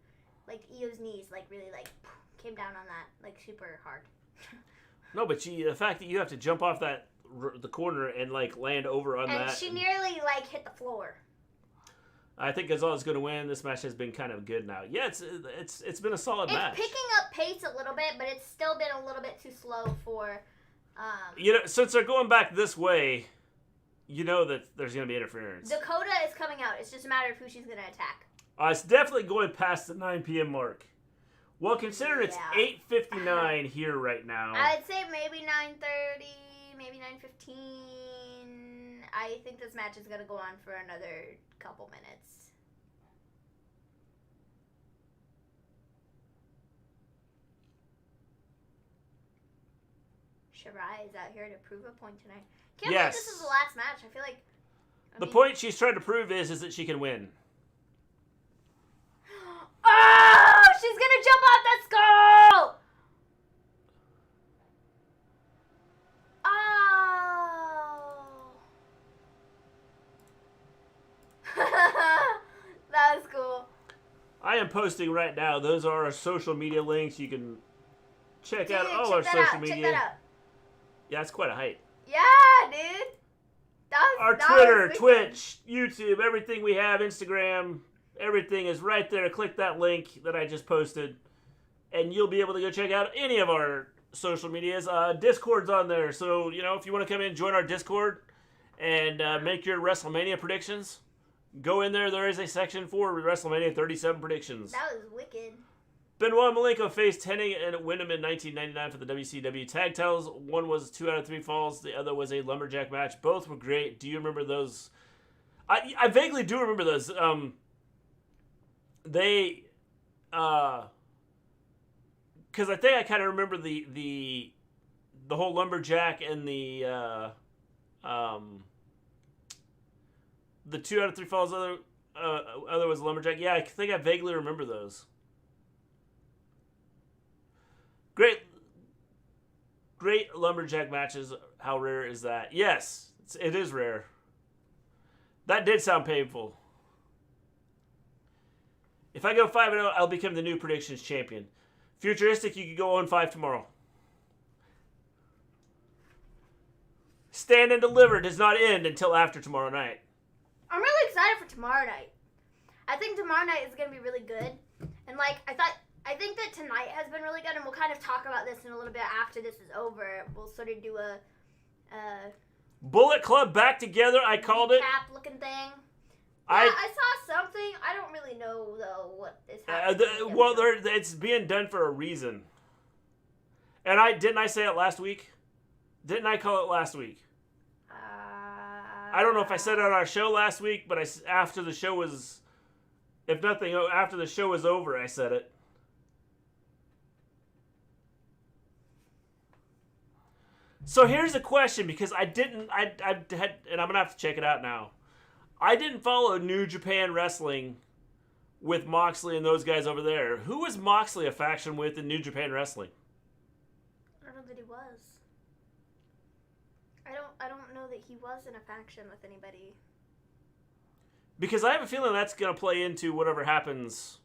B: Like, Io's knees, like, really, like, came down on that, like, super hard.
A: No, but the fact that you have to jump off the corner and, like, land over on that.
B: And she nearly, like, hit the floor.
A: I think Gonzalez is going to win. This match has been kind of good now. Yeah, it's been a solid match.
B: It's picking up pace a little bit, but it's still been a little bit too slow for...
A: You know, since they're going back this way, you know that there's going to be interference.
B: Dakota is coming out. It's just a matter of who she's going to attack.
A: It's definitely going past the 9 p.m. mark. Well, consider it's 8:59 here right now.
B: I'd say maybe 9:30, maybe 9:15. I think this match is going to go on for another couple minutes. Shirai is out here to prove a point tonight. Can't believe this is the last match. I feel like...
A: The point she's trying to prove is that she can win.
B: Oh! She's gonna jump off that skull! Oh. That was cool.
A: I am posting right now. Those are our social media links. You can check out all our social media.
B: Check that out.
A: Yeah, it's quite a height.
B: Yeah, dude.
A: Our Twitter, Twitch, YouTube, everything we have, Instagram, everything is right there. Click that link that I just posted, and you'll be able to go check out any of our social medias. Discord's on there, so you know if you want to come in, join our Discord, and make your WrestleMania predictions. Go in there. There is a section for WrestleMania 37 predictions.
B: That was wicked.
A: Benoit Malenko faced Hennig and Wyndham in 1999 for the WCW tag titles. One was 2 out of 3 falls. The other was a lumberjack match. Both were great. Do you remember those? I vaguely do remember those. They, because I think I kind of remember the whole lumberjack and the 2 out of 3 falls. Other was lumberjack. Yeah, I think I vaguely remember those. Great lumberjack matches. How rare is that? Yes, it is rare. That did sound painful. If I go 5-0, I'll become the new predictions champion. Futuristic, you could go 0-5 tomorrow. Stand and Deliver does not end until after tomorrow night.
B: I'm really excited for tomorrow night. I think tomorrow night is going to be really good. And I think that tonight has been really good, and we'll kind of talk about this in a little bit after this is over. We'll sort of do a
A: Bullet Club back together. I called it.
B: Cap looking thing. Yeah, I saw something. I don't really know though what is happening.
A: It's being done for a reason. And didn't I say it last week? Didn't I call it last week? I don't know if I said it on our show last week, but after the show was, if nothing, after the show was over, I said it. So here's a question, because I had, and I'm gonna have to check it out now. I didn't follow New Japan Wrestling with Moxley and those guys over there. Who was Moxley a faction with in New Japan Wrestling?
B: I don't know that he was. I don't know that he was in a faction with anybody.
A: Because I have a feeling that's gonna play into whatever happens.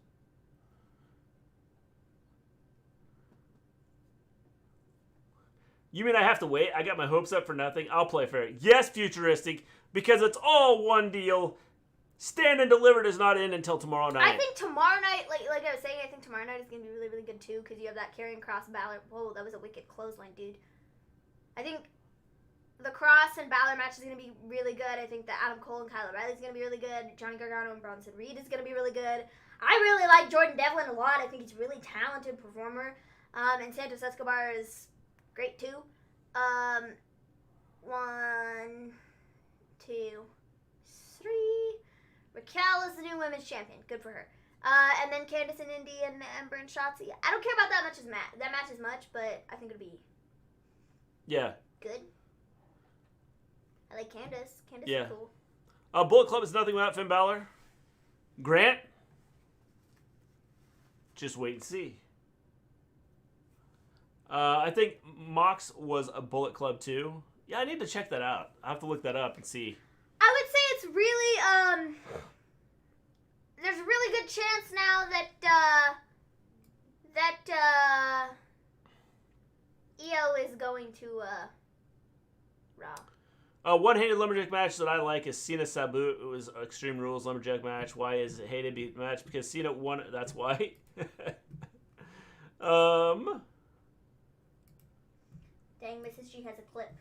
A: You mean I have to wait? I got my hopes up for nothing? I'll play fair. Yes, Futuristic, because it's all one deal. Stand and Deliver does not end until tomorrow night.
B: I think tomorrow night, like I was saying, I think tomorrow night is going to be really, really good too, because you have that Karrion Kross Balor. Whoa, that was a wicked clothesline, dude. I think the Cross and Balor match is going to be really good. I think the Adam Cole and Kyle O'Reilly is going to be really good. Johnny Gargano and Bronson Reed is going to be really good. I really like Jordan Devlin a lot. I think he's a really talented performer. And Santos Escobar is great too. 1, 2, 3. Raquel is the new women's champion. Good for her. And then Candice and Indy and Ember and Shotzi. I don't care about that match as much, but I think it'll be good. I like Candice. Candice is cool.
A: Bullet Club is nothing without Finn Balor. Grant? just wait and see. I think Mox was a Bullet Club too. Yeah, I need to check that out. I have to look that up and see.
B: I would say it's really there's a really good chance now that EO is going to Raw.
A: One-handed lumberjack match that I like is Cena Sabu. It was Extreme Rules lumberjack match. Why is it hated beat match? Because Cena won. That's why.
B: Dang, Mrs. G has a clip.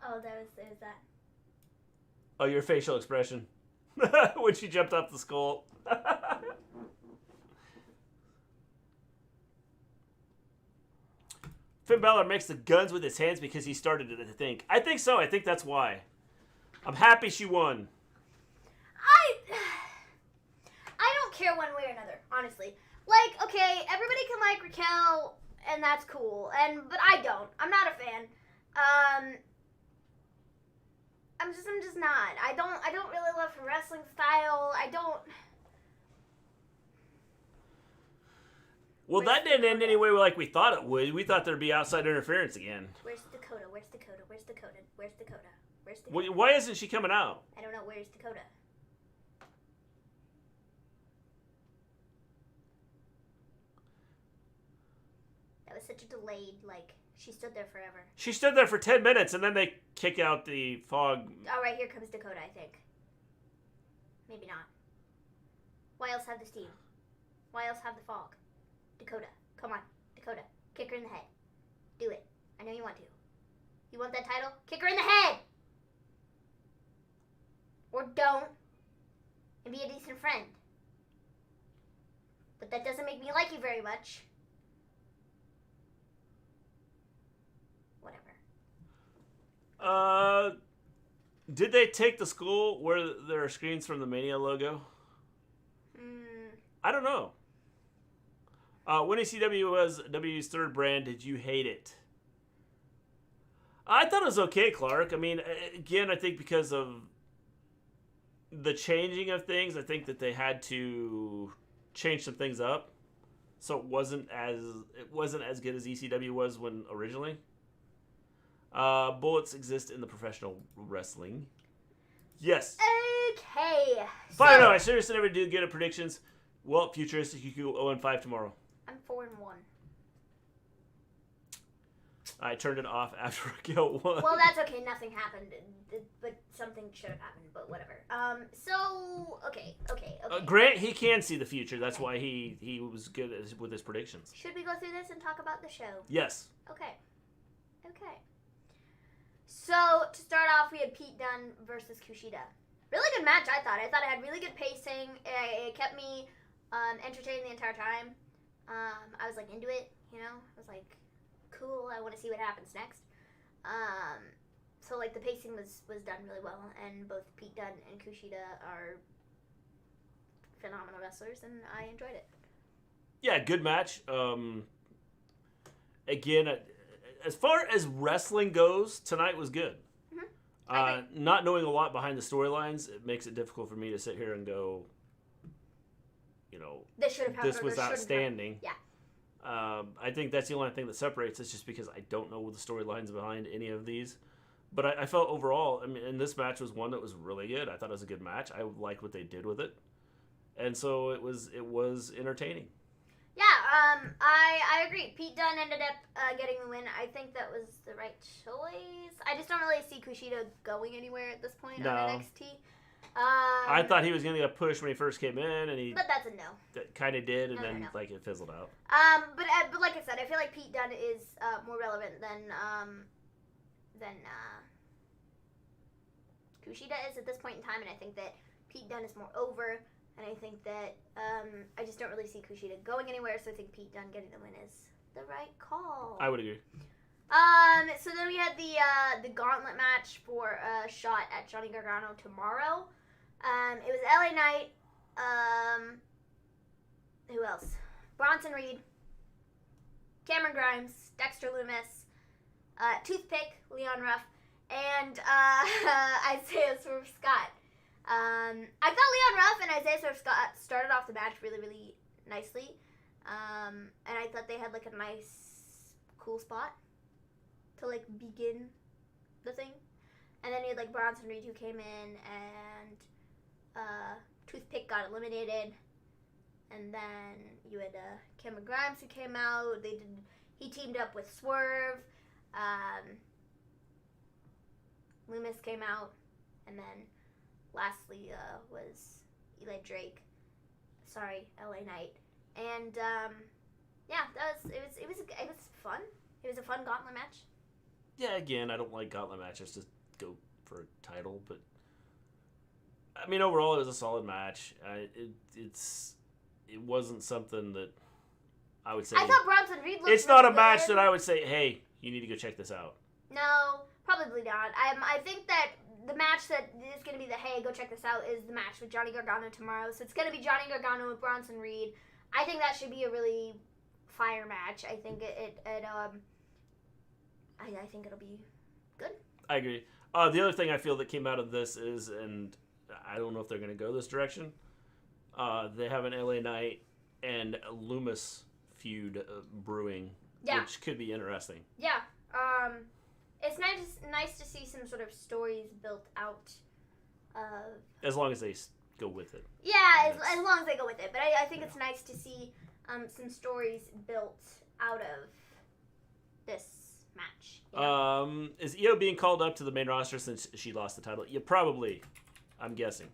B: Oh, there's that.
A: Oh, your facial expression when she jumped off the skull. Finn Balor makes the guns with his hands because he started it, I think. I think so. I think that's why. I'm happy she won.
B: I don't care one way or another, honestly. Like, okay, everybody can like Raquel, and that's cool. But I don't. I'm not a fan. I'm just not. I don't really love her wrestling style. I don't.
A: Well, that didn't end anyway like we thought it would. We thought there'd be outside interference again.
B: Where's Dakota? Where's Dakota? Where's Dakota? Where's Dakota? Where's Dakota?
A: Why isn't she coming out?
B: I don't know. Where's Dakota? That was such a delayed, like, she stood there forever.
A: She stood there for 10 minutes, and then they kick out the fog.
B: All right, here comes Dakota, I think. Maybe not. Why else have the steam? Why else have the fog? Dakota, come on. Dakota, kick her in the head. Do it. I know you want to. You want that title? Kick her in the head! Or don't. And be a decent friend. But that doesn't make me like you very much. Whatever.
A: Did they take the school where there are screens from the Mania logo? I don't know. When ECW was WWE's third brand, did you hate it? I thought it was okay, Clark. I mean, again, I think because of the changing of things, I think that they had to change some things up, so it wasn't as good as ECW was when originally. Bullets exist in the professional wrestling. Yes.
B: Okay.
A: But I don't know. I seriously never do good at predictions. Well, futuristic, you could go 0-5 tomorrow.
B: I'm 4-1.
A: I turned it off after Raquel won.
B: Well, that's okay. Nothing happened, but something should have happened. But whatever. Okay.
A: Grant, he can see the future. That's why he was good with his predictions.
B: Should we go through this and talk about the show?
A: Yes.
B: Okay. So to start off, we had Pete Dunne versus Kishida. Really good match, I thought. I thought it had really good pacing. It kept me entertained the entire time. I was like into it, you know. I was like, cool. I want to see what happens next. So like the pacing was done really well, and both Pete Dunne and Kishida are phenomenal wrestlers, and I enjoyed it.
A: Yeah, good match. Again, as far as wrestling goes, tonight was good. Not knowing a lot behind the storylines, it makes it difficult for me to sit here and go, you know, this was outstanding.
B: Yeah.
A: I think that's the only thing that separates us, just because I don't know the storylines behind any of these. But I felt overall, I mean, and this match was one that was really good. I thought it was a good match. I liked what they did with it, and so it was entertaining.
B: Yeah, I agree. Pete Dunne ended up getting the win. I think that was the right choice. I just don't really see Kushida going anywhere at this point on NXT.
A: I thought he was going to get a push when he first came in, and
B: but that's a no.
A: That kind of did, and then like it fizzled out.
B: But like I said, I feel like Pete Dunne is more relevant than Kushida is at this point in time, and I think that Pete Dunne is more over. And I think that I just don't really see Kushida going anywhere, so I think Pete Dunne getting the win is the right call.
A: I would agree.
B: So then we had the Gauntlet match for a shot at Johnny Gargano tomorrow. It was LA Knight. Who else? Bronson Reed, Cameron Grimes, Dexter Lumis, Toothpick, Leon Ruff, and Isaiah Swerve Scott. I thought Leon Ruff and Isaiah Swerve Scott started off the match really, really nicely. And I thought they had like a nice, cool spot to like begin the thing. And then you had like Bronson Reed who came in, and Toothpick got eliminated. And then you had Cameron Grimes who came out. He teamed up with Swerve. Loomis came out, and then lastly was Eli Drake. Sorry, LA Knight. And yeah, it was fun. It was a fun Gauntlet match.
A: Yeah, again, I don't like Gauntlet matches to go for a title, but I mean overall it was a solid match. It wasn't something that I would say.
B: I thought Bronson Reed looked.
A: It's not a match that I would say, hey, you need to go check this out.
B: No, probably not. I think that the match that is going to be the hey, go check this out is the match with Johnny Gargano tomorrow. So it's going to be Johnny Gargano with Bronson Reed. I think that should be a really fire match. I think I think it'll be good.
A: I agree. The other thing I feel that came out of this is, and I don't know if they're going to go this direction, they have an LA Knight and Loomis feud brewing, which could be interesting.
B: Yeah. It's nice to see some sort of stories built out of...
A: As long as they go with it.
B: Yeah, as long as they go with it. But I think it's nice to see some stories built out of this match. You know?
A: Is Io being called up to the main roster since she lost the title? Yeah, probably. I'm guessing.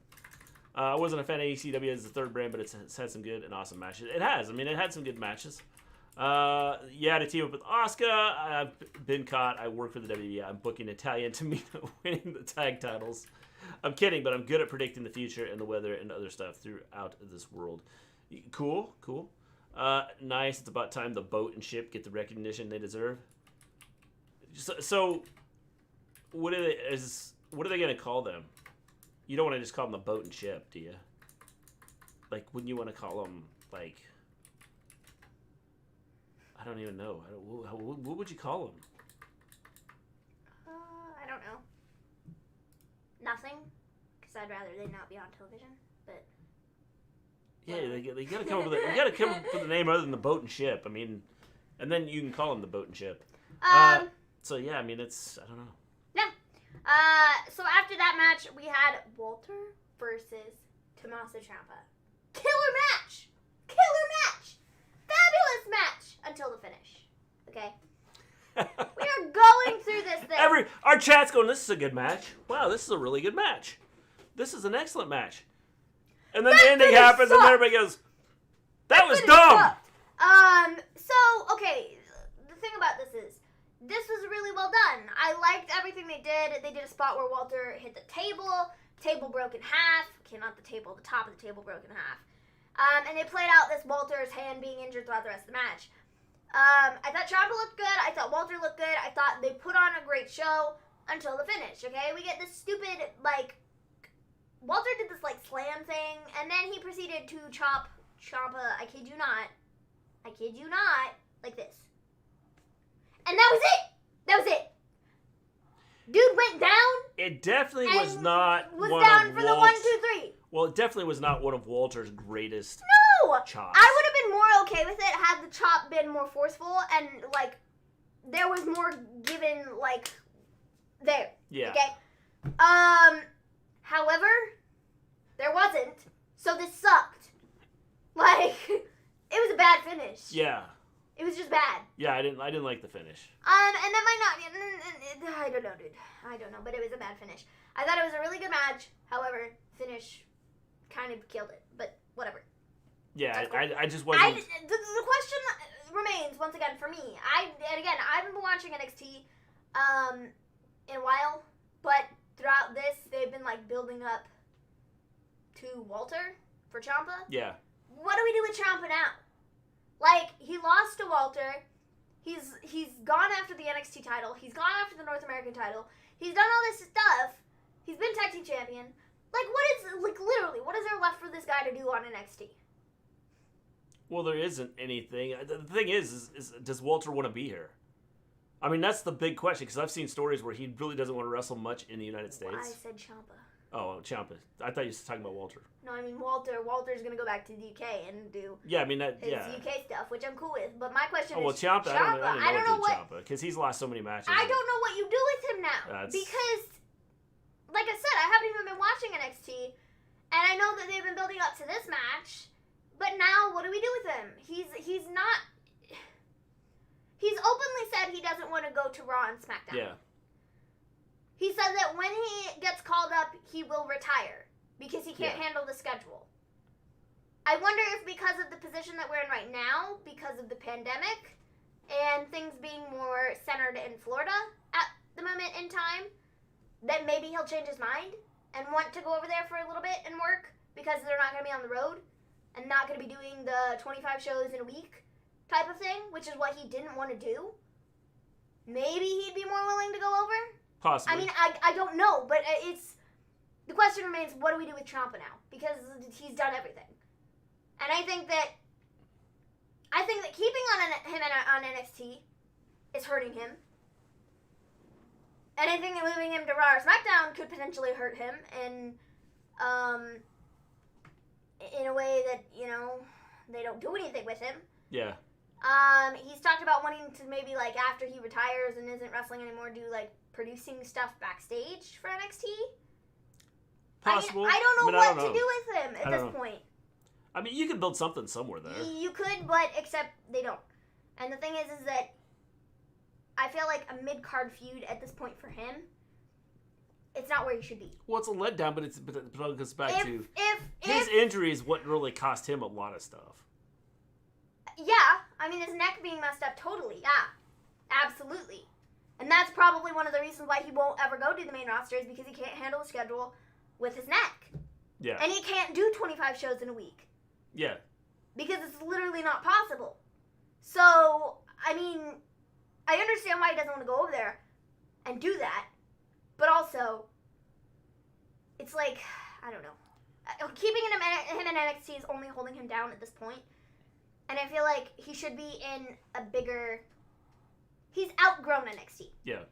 A: I wasn't a fan of ECW as the third brand, but it's had some good and awesome matches. It has. I mean, it had some good matches. Yeah, to team up with Asuka. I've been caught. I work for the WWE. I'm booking Natalia and Tamina winning the tag titles. I'm kidding, but I'm good at predicting the future and the weather and other stuff throughout this world. Cool. Nice. It's about time the boat and ship get the recognition they deserve. So what are they going to call them? You don't want to just call them the boat and ship, do you? Like, wouldn't you want to call them, like... I don't even know. What would you call them?
B: I don't know. Nothing, because I'd rather they not be on television. But
A: yeah, they gotta come up with you gotta come up with a name other than the boat and ship. I mean, and then you can call them the boat and ship. So yeah, I mean it's I don't know.
B: Yeah. So after that match, we had Walter versus Tommaso Ciampa. Killer match. Fabulous match until the finish. Okay. We are going through this thing.
A: Our chat's going, this is a good match. Wow, this is a really good match. This is an excellent match. And then the ending happens and everybody goes, that was dumb.
B: So, okay, the thing about this was really well done. I liked everything they did. They did a spot where Walter hit the table broke in half. Okay, not the table, the top of the table broke in half. And they played out this Walter's hand being injured throughout the rest of the match. I thought Champa looked good. I thought Walter looked good. I thought they put on a great show until the finish, okay? We get this stupid, like, Walter did this, like, slam thing, and then he proceeded to chop Champa, I kid you not, like this. And that was it. Dude went down.
A: It definitely was not
B: was down for the 1, 2, 3.
A: Well, it definitely was not one of Walter's greatest chops.
B: I would have been more okay with it had the chop been more forceful and, like, there was more given, like, there.
A: Yeah.
B: Okay? However, there wasn't, so this sucked. Like, it was a bad finish.
A: Yeah.
B: It was just bad.
A: Yeah, I didn't like the finish.
B: And that might not, I don't know, dude. I don't know, but it was a bad finish. I thought it was a really good match. However, finish kind of killed it, but whatever.
A: Yeah, cool. I just wasn't...
B: The question remains, once again, for me. I haven't been watching NXT in a while, but throughout this, they've been, like, building up to Walter for Champa.
A: Yeah.
B: What do we do with Champa now? Like, he lost to Walter. He's gone after the NXT title. He's gone after the North American title. He's done all this stuff. He's been tag team champion. Literally, what is there left for this guy to do on NXT?
A: Well, there isn't anything. The thing is does Walter want to be here? I mean, that's the big question, because I've seen stories where he really doesn't want to wrestle much in the United States.
B: Well, I said Champa.
A: Oh, Champa. I thought you were talking about Walter.
B: No, I mean Walter. Walter's going to go back to the UK and do
A: his
B: UK stuff, which I'm cool with. But my question
A: well,
B: is,
A: Champa, I don't know what
B: Champa,
A: because he's lost so many matches.
B: I don't know what you do with him now. Because, like I said, I haven't even been watching NXT, and I know that they've been building up to this match, but now what do we do with him? He's not... He's openly said he doesn't want to go to Raw and SmackDown.
A: Yeah.
B: He said that when he gets called up, he will retire because he can't handle the schedule. I wonder if because of the position that we're in right now, because of the pandemic, and things being more centered in Florida at the moment in time, that maybe he'll change his mind and want to go over there for a little bit and work because they're not going to be on the road and not going to be doing the 25 shows in a week type of thing, which is what he didn't want to do. Maybe he'd be more willing to go over.
A: Possibly.
B: I mean, I don't know, but the question remains, what do we do with Champa now? Because he's done everything. And I think that keeping him on NXT is hurting him. And I think that moving him to Raw or SmackDown could potentially hurt him in a way that, they don't do anything with him.
A: Yeah.
B: He's talked about wanting to maybe, after he retires and isn't wrestling anymore, do, producing stuff backstage for NXT.
A: Possible.
B: I don't know what to do with him at this point.
A: I mean, you could build something somewhere there.
B: You could, but except they don't. And the thing is that I feel like a mid-card feud at this point for him, it's not where he should be.
A: Well, it's a letdown, but it goes back to his
B: if
A: injury is what really cost him a lot of stuff.
B: Yeah, I mean, his neck being messed up totally, yeah, absolutely. And that's probably one of the reasons why he won't ever go to the main roster is because he can't handle the schedule with his neck.
A: Yeah.
B: And he can't do 25 shows in a week.
A: Yeah.
B: Because it's literally not possible. So, I mean, I understand why he doesn't want to go over there and do that. But also, it's like, I don't know. Keeping him in NXT is only holding him down at this point. And I feel like he should be in a bigger... He's outgrown NXT.
A: Yeah.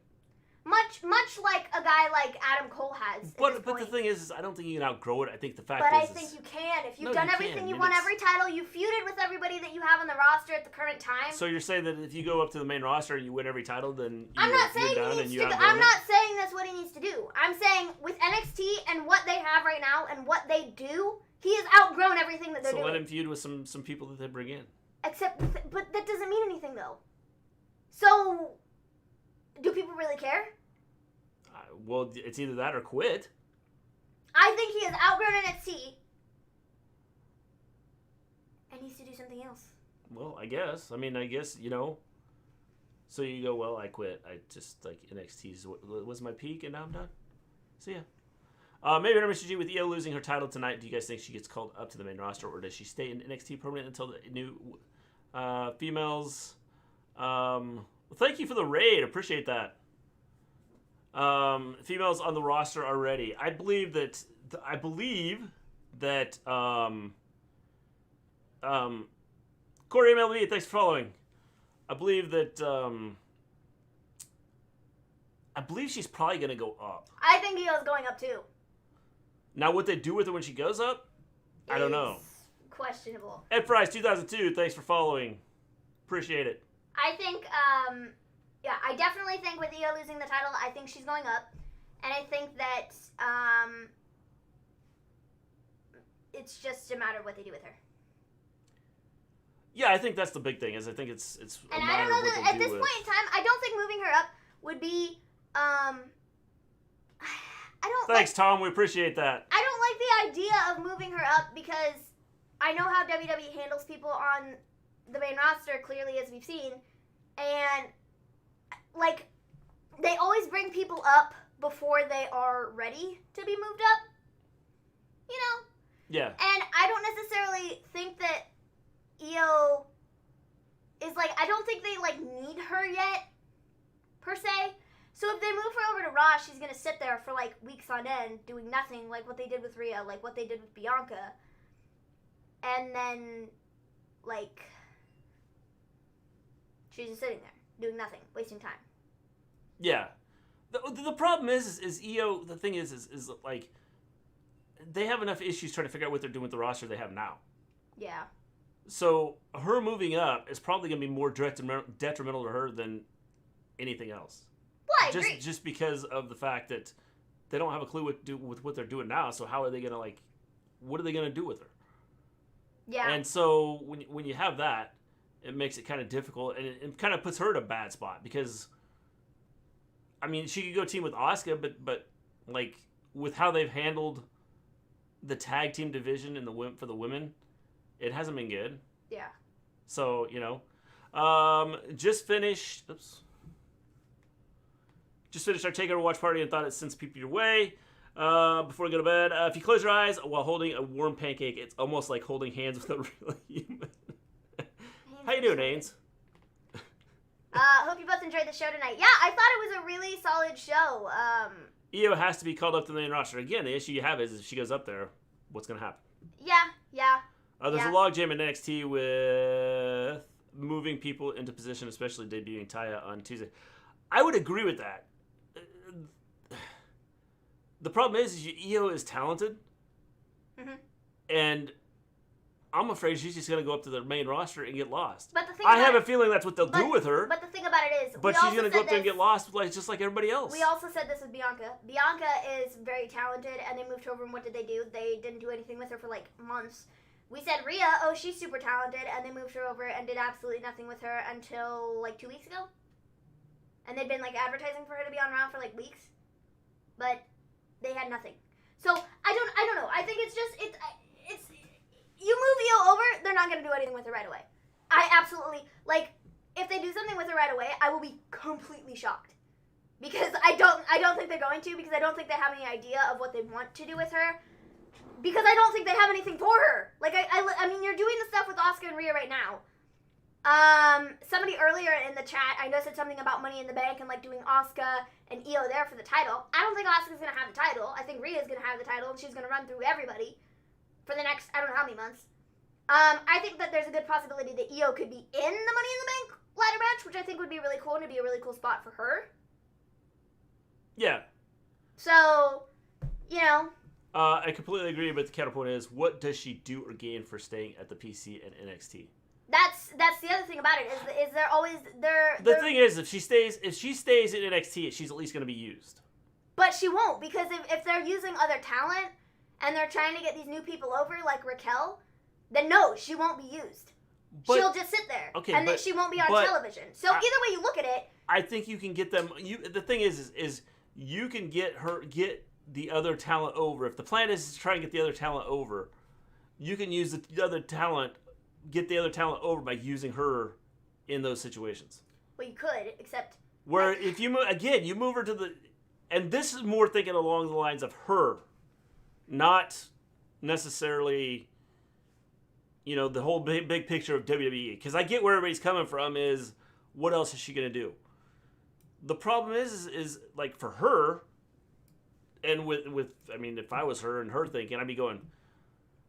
B: Much like a guy like Adam Cole has.
A: But the thing is, I don't think you can outgrow it. I think the fact is...
B: But I think you can. If you've done everything, you won every title, you feuded with everybody that you have on the roster at the current time.
A: So you're saying that if you go up to the main roster and you win every title, then
B: I'm not saying that's what he needs to do. I'm saying with NXT and what they have right now and what they do, he has outgrown everything that they're doing.
A: So let him feud with some people that they bring in.
B: But that doesn't mean anything though. So, do people really care?
A: Well, it's either that or quit.
B: I think he has outgrown NXT and needs to do something else.
A: Well, I guess. So you go, well, I quit. I just, NXT was my peak, and now I'm done. So, yeah. Maybe Mr. G, with Io losing her title tonight, do you guys think she gets called up to the main roster, or does she stay in NXT permanent until the new females? Well, thank you for the raid. Appreciate that. Females on the roster are ready. I believe that Corey MLB, thanks for following. I believe she's probably going to go up.
B: I think Io's going up too.
A: Now, what they do with her when she goes up, I don't know.
B: Questionable.
A: Ed Fries 2002, thanks for following. Appreciate it.
B: I think, I definitely think with Io losing the title, I think she's going up. And I think that it's just a matter of what they do with her.
A: Yeah, I think that's the big thing. Is I think it's
B: and
A: a matter
B: I don't know
A: of what
B: that
A: they
B: at
A: do
B: this
A: with.
B: point in time, I don't think moving her up would be.
A: Thanks, Tom. We appreciate that.
B: I don't like the idea of moving her up because I know how WWE handles people on the main roster, clearly, as we've seen, and they always bring people up before they are ready to be moved up.
A: Yeah.
B: And I don't necessarily think that Io is I don't think they need her yet, per se. So if they move her over to Raw, she's gonna sit there for weeks on end doing nothing, like what they did with Rhea, like what they did with Bianca, and then she's just sitting there doing nothing, wasting time.
A: Yeah. The problem is EO. The thing is like they have enough issues trying to figure out what they're doing with the roster they have now.
B: Yeah.
A: So her moving up is probably going to be more detrimental to her than anything else.
B: Well, I agree.
A: Just because of the fact that they don't have a clue with what they're doing now. So how are they going to what are they going to do with her?
B: Yeah.
A: And so when you have that, it makes it kind of difficult, and it kind of puts her in a bad spot because, I mean, she could go team with Asuka, but like with how they've handled the tag team division for the women, it hasn't been good.
B: Yeah.
A: So just finished our Takeover watch party and thought it sends people your way. Before we go to bed, if you close your eyes while holding a warm pancake, it's almost like holding hands with a real human. How you doing, Ains?
B: Hope you both enjoyed the show tonight. Yeah, I thought it was a really solid show.
A: Io has to be called up to the main roster. Again, the issue you have is if she goes up there, what's going to happen?
B: Yeah.
A: There's a logjam in NXT with moving people into position, especially debuting Taya on Tuesday. I would agree with that. The problem is Io is talented, and I'm afraid she's just going to go up to the main roster and get lost.
B: But the thing
A: I have a feeling that's what they'll do with her.
B: But the thing about it is,
A: but she's going to go up there and get lost, just like everybody else.
B: We also said this with Bianca. Bianca is very talented, and they moved her over, and what did they do? They didn't do anything with her for like months. We said Rhea, she's super talented, and they moved her over and did absolutely nothing with her until like 2 weeks ago. And they'd been like advertising for her to be on Raw for like weeks, but they had nothing. So I don't know. I think it's you move Io over, they're not gonna do anything with her right away. I absolutely if they do something with her right away, I will be completely shocked because I don't think they're going to, because I don't think they have any idea of what they want to do with her, because I don't think they have anything for her. I mean, you're doing the stuff with Asuka and Rhea right now. Somebody earlier in the chat, I know, said something about Money in the Bank and doing Asuka and Io there for the title. I don't think Asuka's gonna have the title. I think Rhea's gonna have the title, and she's gonna run through everybody for the next, I don't know how many months. I think that there's a good possibility that Io could be in the Money in the Bank ladder match, which I think would be really cool, and it'd be a really cool spot for her.
A: Yeah.
B: So,
A: I completely agree, but the counterpoint is, what does she do or gain for staying at the PC and NXT?
B: That's the other thing about it, is they're always
A: the thing is, if she stays in NXT, she's at least going to be used.
B: But she won't, because if they're using other talent and they're trying to get these new people over like Raquel, then no, she won't be used. She'll just sit there, then she won't be on television. So either way you look at it,
A: I think you can get them. The thing is you can get the other talent over. If the plan is to try and get the other talent over, you can use the other talent. Get the other talent over by using her in those situations.
B: Well, you could, except
A: where if you move her to the, and this is more thinking along the lines of her, not necessarily, the whole big picture of WWE. Because I get where everybody's coming from. Is what else is she gonna do? The problem is like for her, and with I mean, if I was her and her thinking, I'd be going,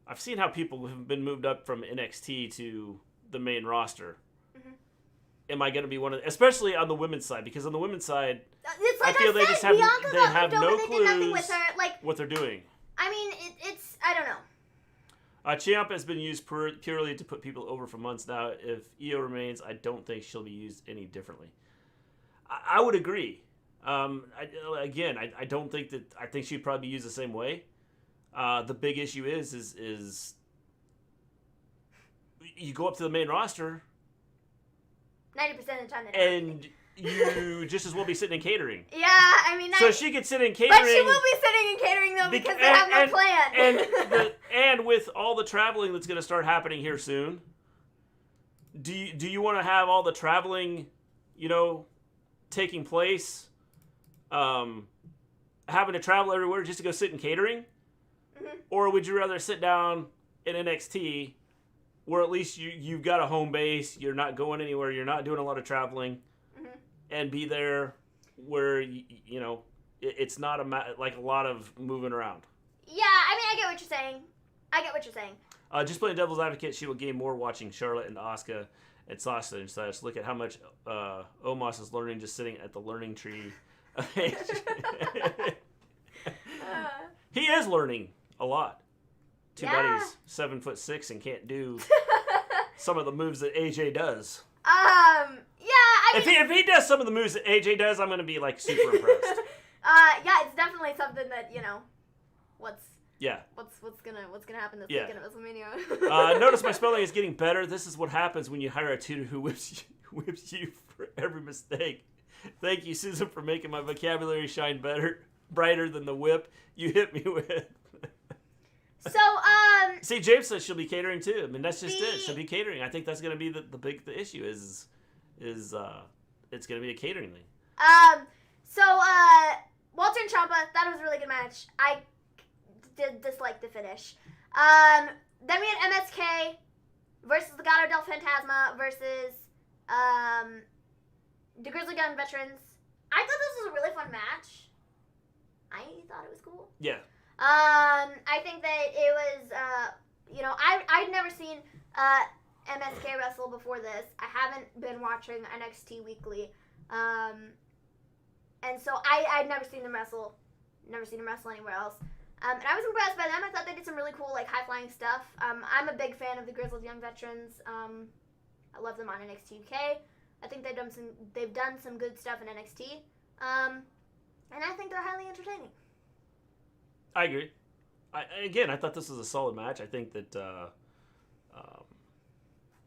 A: I've seen how people have been moved up from NXT to the main roster. Mm-hmm. Am I going to be one of the, especially on the women's side? Because on the women's side,
B: it's like
A: I feel
B: I
A: they
B: said,
A: just have,
B: Bianca
A: they have no
B: they
A: clues
B: did nothing with her.
A: What they're doing.
B: I mean, it's I don't know.
A: Champa has been used purely to put people over for months now. If Io remains, I don't think she'll be used any differently. I would agree. I don't think that. I think she'd probably be used the same way. The big issue is you go up to the main roster
B: 90% of the time,
A: and you just as well be sitting in catering.
B: Yeah, I mean,
A: so she could sit in catering,
B: but she will be sitting in catering though because they have no plan.
A: And with all the traveling that's going to start happening here soon, do you want to have all the traveling, taking place, having to travel everywhere just to go sit in catering? Mm-hmm. Or would you rather sit down in NXT where at least you've got a home base, you're not going anywhere, you're not doing a lot of traveling, mm-hmm. and be there where, it's not a lot of moving around?
B: Yeah, I mean, I get what you're saying.
A: Just playing devil's advocate, she will gain more watching Charlotte and Asuka and sausage. So let's look at how much Omos is learning just sitting at the learning tree. He is learning a lot. Too bad he's 7'6" and can't do some of the moves that AJ does.
B: I mean,
A: if he does some of the moves that AJ does, I'm gonna be like super impressed.
B: It's definitely something that what's gonna happen this weekend at WrestleMania.
A: Notice my spelling is getting better. This is what happens when you hire a tutor who whips you for every mistake. Thank you, Susan, for making my vocabulary shine brighter than the whip you hit me with.
B: So,
A: see, James says she'll be catering too. I mean, that's just it. She'll be catering. I think that's going to be the issue is it's going to be a catering thing.
B: Walter and Champa, that was a really good match. I did dislike the finish. Then we had MSK versus Legado del Fantasma versus the Grizzly Gun Veterans. I thought this was a really fun match. I thought it was cool.
A: Yeah.
B: I think that it was, I'd never seen MSK wrestle before this. I haven't been watching NXT weekly. And so I'd never seen them wrestle anywhere else. And I was impressed by them. I thought they did some really cool, high-flying stuff. I'm a big fan of the Grizzled Young Veterans. I love them on NXT UK. I think they've done some good stuff in NXT. And I think they're highly entertaining.
A: I agree. I thought this was a solid match. I think that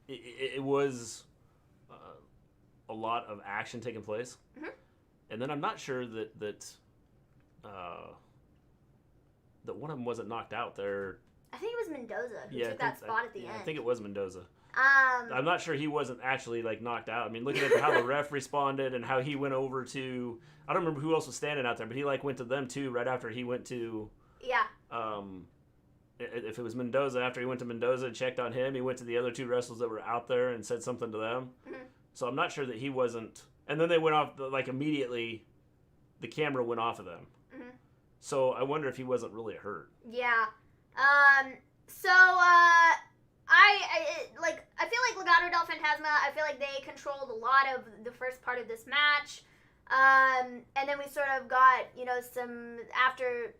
A: it was a lot of action taking place. Mm-hmm. And then I'm not sure that one of them wasn't knocked out there.
B: I think it was Mendoza who took that spot at the end.
A: I think it was Mendoza. I'm not sure he wasn't actually knocked out. I mean, looking at how the ref responded and how he went over to, I don't remember who else was standing out there, but he went to them too right after he went to.
B: Yeah.
A: If it was Mendoza, after he went to Mendoza and checked on him, he went to the other two wrestlers that were out there and said something to them. Mm-hmm. So I'm not sure that he wasn't. And then they went off immediately. The camera went off of them. Mm-hmm. So I wonder if he wasn't really hurt.
B: Yeah. I feel like Legado del Fantasma, I feel like they controlled a lot of the first part of this match. And then we sort of got, some, after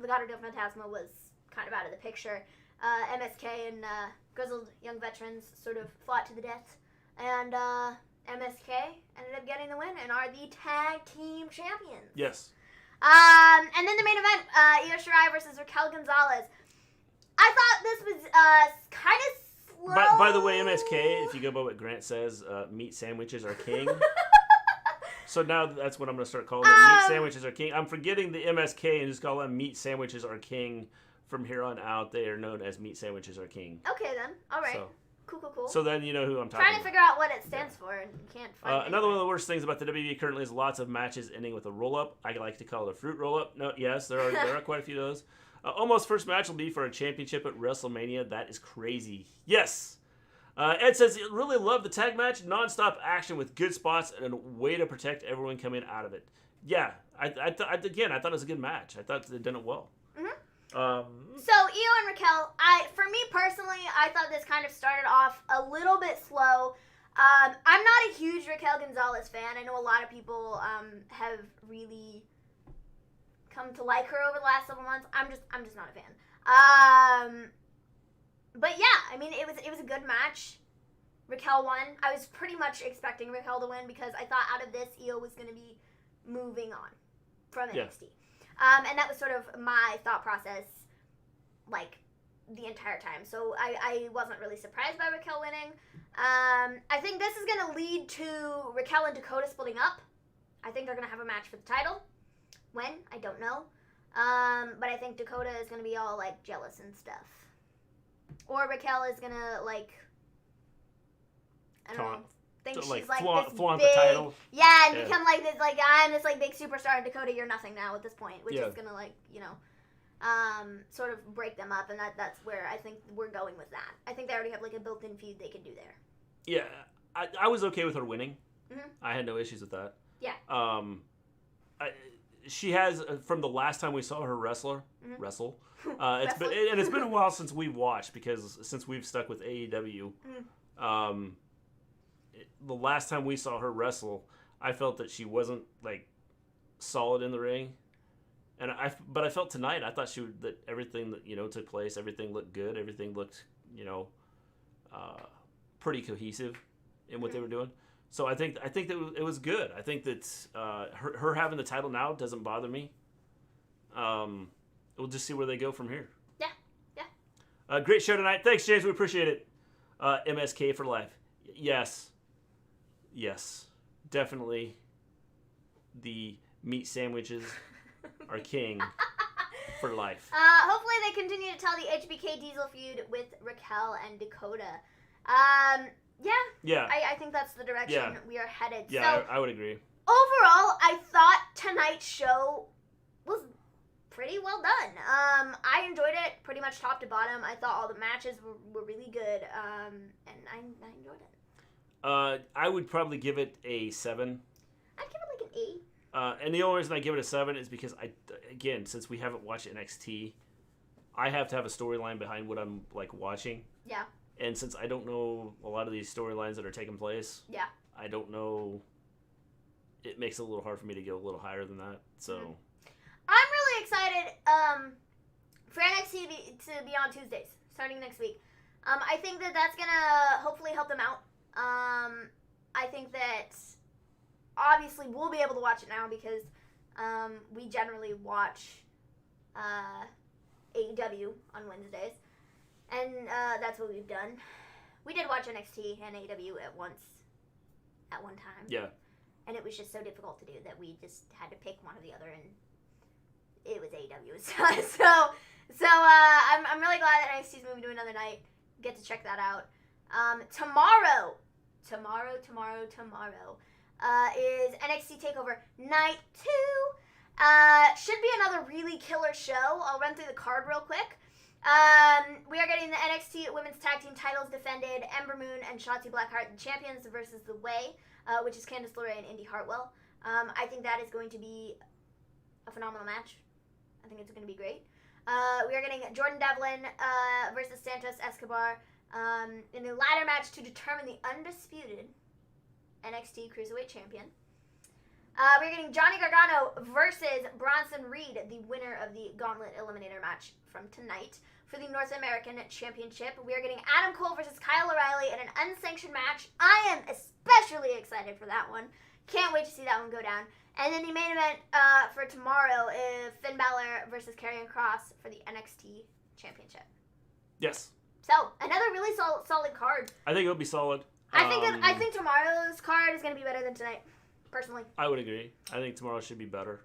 B: Legado del Fantasma was kind of out of the picture, MSK and Grizzled Young Veterans sort of fought to the death. And MSK ended up getting the win and are the tag team champions.
A: Yes.
B: And then the main event, Io Shirai versus Raquel Gonzalez. I thought this was kind of slow.
A: By the way, MSK, if you go by what Grant says, meat sandwiches are king. So now that's what I'm going to start calling them. Meat sandwiches are king. I'm forgetting the MSK and just call them meat sandwiches are king. From here on out, they are known as meat sandwiches are king.
B: Okay, then. All right.
A: So,
B: Cool.
A: So then you know who I'm talking about.
B: Trying to figure out what it stands for and you can't find it.
A: Another one of the worst things about the WWE currently is lots of matches ending with a roll-up. I like to call it a fruit roll-up. No, yes, there are quite a few of those. Almost first match will be for a championship at WrestleMania. That is crazy. Yes. Ed says, really love the tag match. Non-stop action with good spots and a way to protect everyone coming out of it. Yeah. I thought it was a good match. I thought they did it well. Mm-hmm.
B: So Io and Raquel, for me personally, I thought this kind of started off a little bit slow. I'm not a huge Raquel Gonzalez fan. I know a lot of people have really come to like her over the last several months. I'm just not a fan. But yeah, I mean, it was a good match. Raquel won. I was pretty much expecting Raquel to win because I thought out of this, Io was going to be moving on from NXT. And that was sort of my thought process, the entire time. So I wasn't really surprised by Raquel winning. I think this is going to lead to Raquel and Dakota splitting up. I think they're going to have a match for the title. When? I don't know. But I think Dakota is going to be all, jealous and stuff. Or Raquel is going to, I don't know. Think she's
A: flaunt
B: big,
A: the title.
B: Yeah, and become this I'm this big superstar, and Dakota, you're nothing now at this point, which is gonna sort of break them up, and that's where I think we're going with that. I think they already have a built-in feud they could do there.
A: Yeah, I was okay with her winning.
B: Mm-hmm.
A: I had no issues with that.
B: Yeah.
A: She has from the last time we saw her wrestle. It's been a while since we've watched since we've stuck with AEW. the last time we saw her wrestle, I felt that she wasn't like solid in the ring. But I felt tonight, I thought that everything that took place, everything looked good, everything looked pretty cohesive in what they were doing. So I think that it was good. I think that her having the title now doesn't bother me. We'll just see where they go from here.
B: Yeah.
A: Great show tonight. Thanks, James. We appreciate it. MSK for life. Yes, definitely. The meat sandwiches are king for life.
B: Hopefully they continue to tell the HBK Diesel feud with Raquel and Dakota. Yeah. I think that's the direction we are headed.
A: Yeah,
B: so,
A: I would agree.
B: Overall, I thought tonight's show was pretty well done. I enjoyed it pretty much top to bottom. I thought all the matches were really good, and I enjoyed it.
A: I would probably give it a 7.
B: I'd give it like an 8.
A: And the only reason I give it a 7 is because again, since we haven't watched NXT, I have to have a storyline behind what I'm like watching.
B: Yeah.
A: And since I don't know a lot of these storylines that are taking place, I don't know. It makes it a little hard for me to go a little higher than that. So,
B: I'm really excited for NXT to be on Tuesdays starting next week. I think that's gonna hopefully help them out. I think that obviously we'll be able to watch it now because we generally watch AEW on Wednesdays. And that's what we've done. We did watch NXT and AEW at one time.
A: Yeah.
B: And it was just so difficult to do that we just had to pick one or the other, and it was AEW. So I'm really glad that NXT's moving to another night. Get to check that out. Tomorrow is NXT Takeover Night 2. Should be another really killer show. I'll run through the card real quick. We are getting the NXT Women's Tag Team titles defended. Ember Moon and Shotzi Blackheart, the champions, versus The Way, which is Candice LeRae and Indy Hartwell. I think that is going to be a phenomenal match. I think it's going to be great. We are getting Jordan Devlin versus Santos Escobar in the ladder match to determine the undisputed NXT Cruiserweight Champion. We're getting Johnny Gargano versus Bronson Reed, the winner of the Gauntlet Eliminator match from tonight for the North American Championship. We are getting Adam Cole versus Kyle O'Reilly in an unsanctioned match. I am especially excited for that one. Can't wait to see that one go down. And then the main event for tomorrow is Finn Balor versus Karrion Kross for the NXT Championship.
A: Yes.
B: So, another really solid card.
A: I think it'll be solid.
B: I think tomorrow's card is going to be better than tonight, personally.
A: I would agree. I think tomorrow should be better.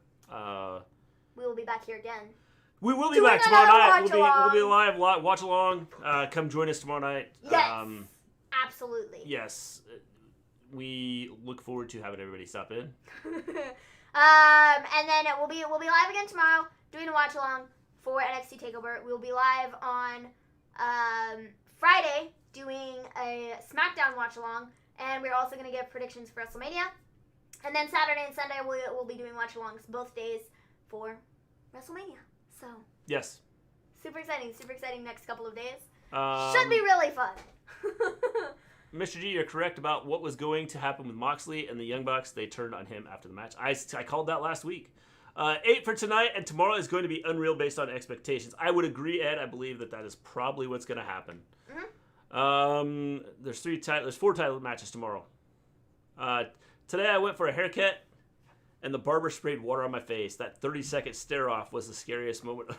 B: We will be back here again.
A: We will be back tomorrow night. We'll be live, watch along. Come join us tomorrow night.
B: Yes, absolutely.
A: Yes. We look forward to having everybody stop in.
B: And then we'll be live again tomorrow doing a watch along for NXT Takeover. We'll be live on Friday doing a SmackDown watch along, and we're also going to give predictions for WrestleMania. And then Saturday and Sunday we'll be doing watch alongs both days for WrestleMania. So
A: yes,
B: super exciting next couple of days. Should be really fun.
A: Mr. G, you're correct about what was going to happen with Moxley and the Young Bucks. They turned on him after the match. I called that last week. 8 for tonight, and tomorrow is going to be unreal based on expectations. I would agree, Ed. I believe that is probably what's going to happen. Mm-hmm. There's 4 title matches tomorrow. Today I went for a haircut, and the barber sprayed water on my face. That 30-second stare-off was the scariest moment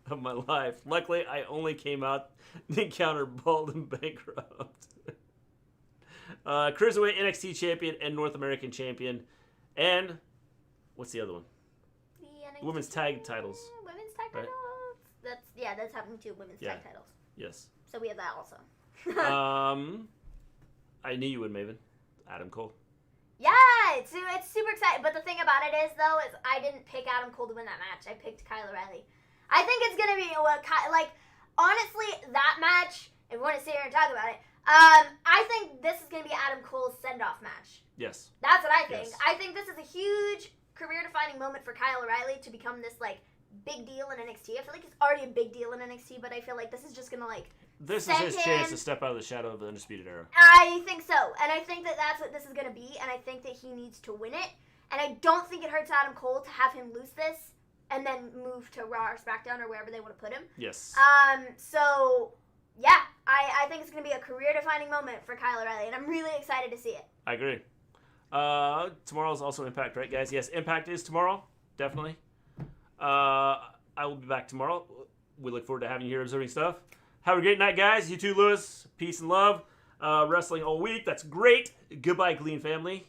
A: of my life. Luckily, I only came out the encounter bald and bankrupt. Cruiserweight NXT champion and North American champion. And what's the other one?
B: The
A: Women's tag titles.
B: Women's tag
A: right?
B: titles. That's happening too. Women's tag titles.
A: Yes.
B: So we have that also.
A: I knew you would, Maven. Adam Cole.
B: Yeah, it's super exciting. But the thing about it is, though, is I didn't pick Adam Cole to win that match. I picked Kyle O'Reilly. I think it's gonna be honestly, that match. If we want to sit here and talk about it, I think this is gonna be Adam Cole's send-off match.
A: Yes.
B: That's what I think.
A: Yes.
B: I think this is a huge career-defining moment for Kyle O'Reilly to become this big deal in NXT. I feel like it's already a big deal in NXT, but I feel like this is just gonna
A: This is his chance to step out of the shadow of the Undisputed Era.
B: I think so. And I think that that's what this is going to be. And I think that he needs to win it. And I don't think it hurts Adam Cole to have him lose this and then move to Raw or SmackDown or wherever they want to put him.
A: Yes.
B: So, yeah. I think it's going to be a career-defining moment for Kyle O'Reilly. And I'm really excited to see it.
A: I agree. Tomorrow's also Impact, right, guys? Yes, Impact is tomorrow. Definitely. I will be back tomorrow. We look forward to having you here observing stuff. Have a great night, guys. You too, Lewis. Peace and love. Wrestling all week. That's great. Goodbye, Gleen family.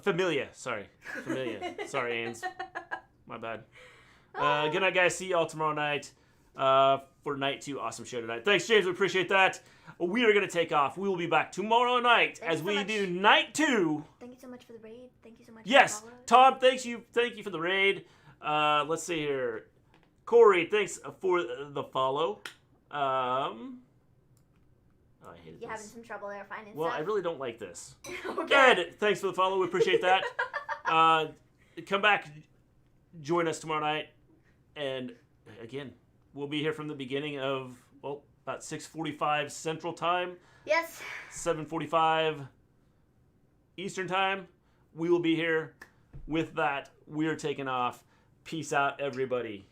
A: Familia. Sorry. Familia. Sorry, Ains. My bad. Good night, guys. See y'all tomorrow night for night 2. Awesome show tonight. Thanks, James. We appreciate that. We are going to take off. We will be back tomorrow night as we do night 2.
B: Thank you so much for the raid. Thank you so much.
A: Yes. Tom, thank you for the raid. Let's see here. Corey, thanks for the follow. I hated
B: You
A: this.
B: having some trouble there finding
A: Well,
B: stuff?
A: I really don't like this.
B: Okay.
A: Ed, thanks for the follow. We appreciate that. Come back, join us tomorrow night, and again, we'll be here from the beginning of about 6:45 Central Time.
B: Yes.
A: 7:45 Eastern Time. We will be here. With that, we are taking off. Peace out, everybody.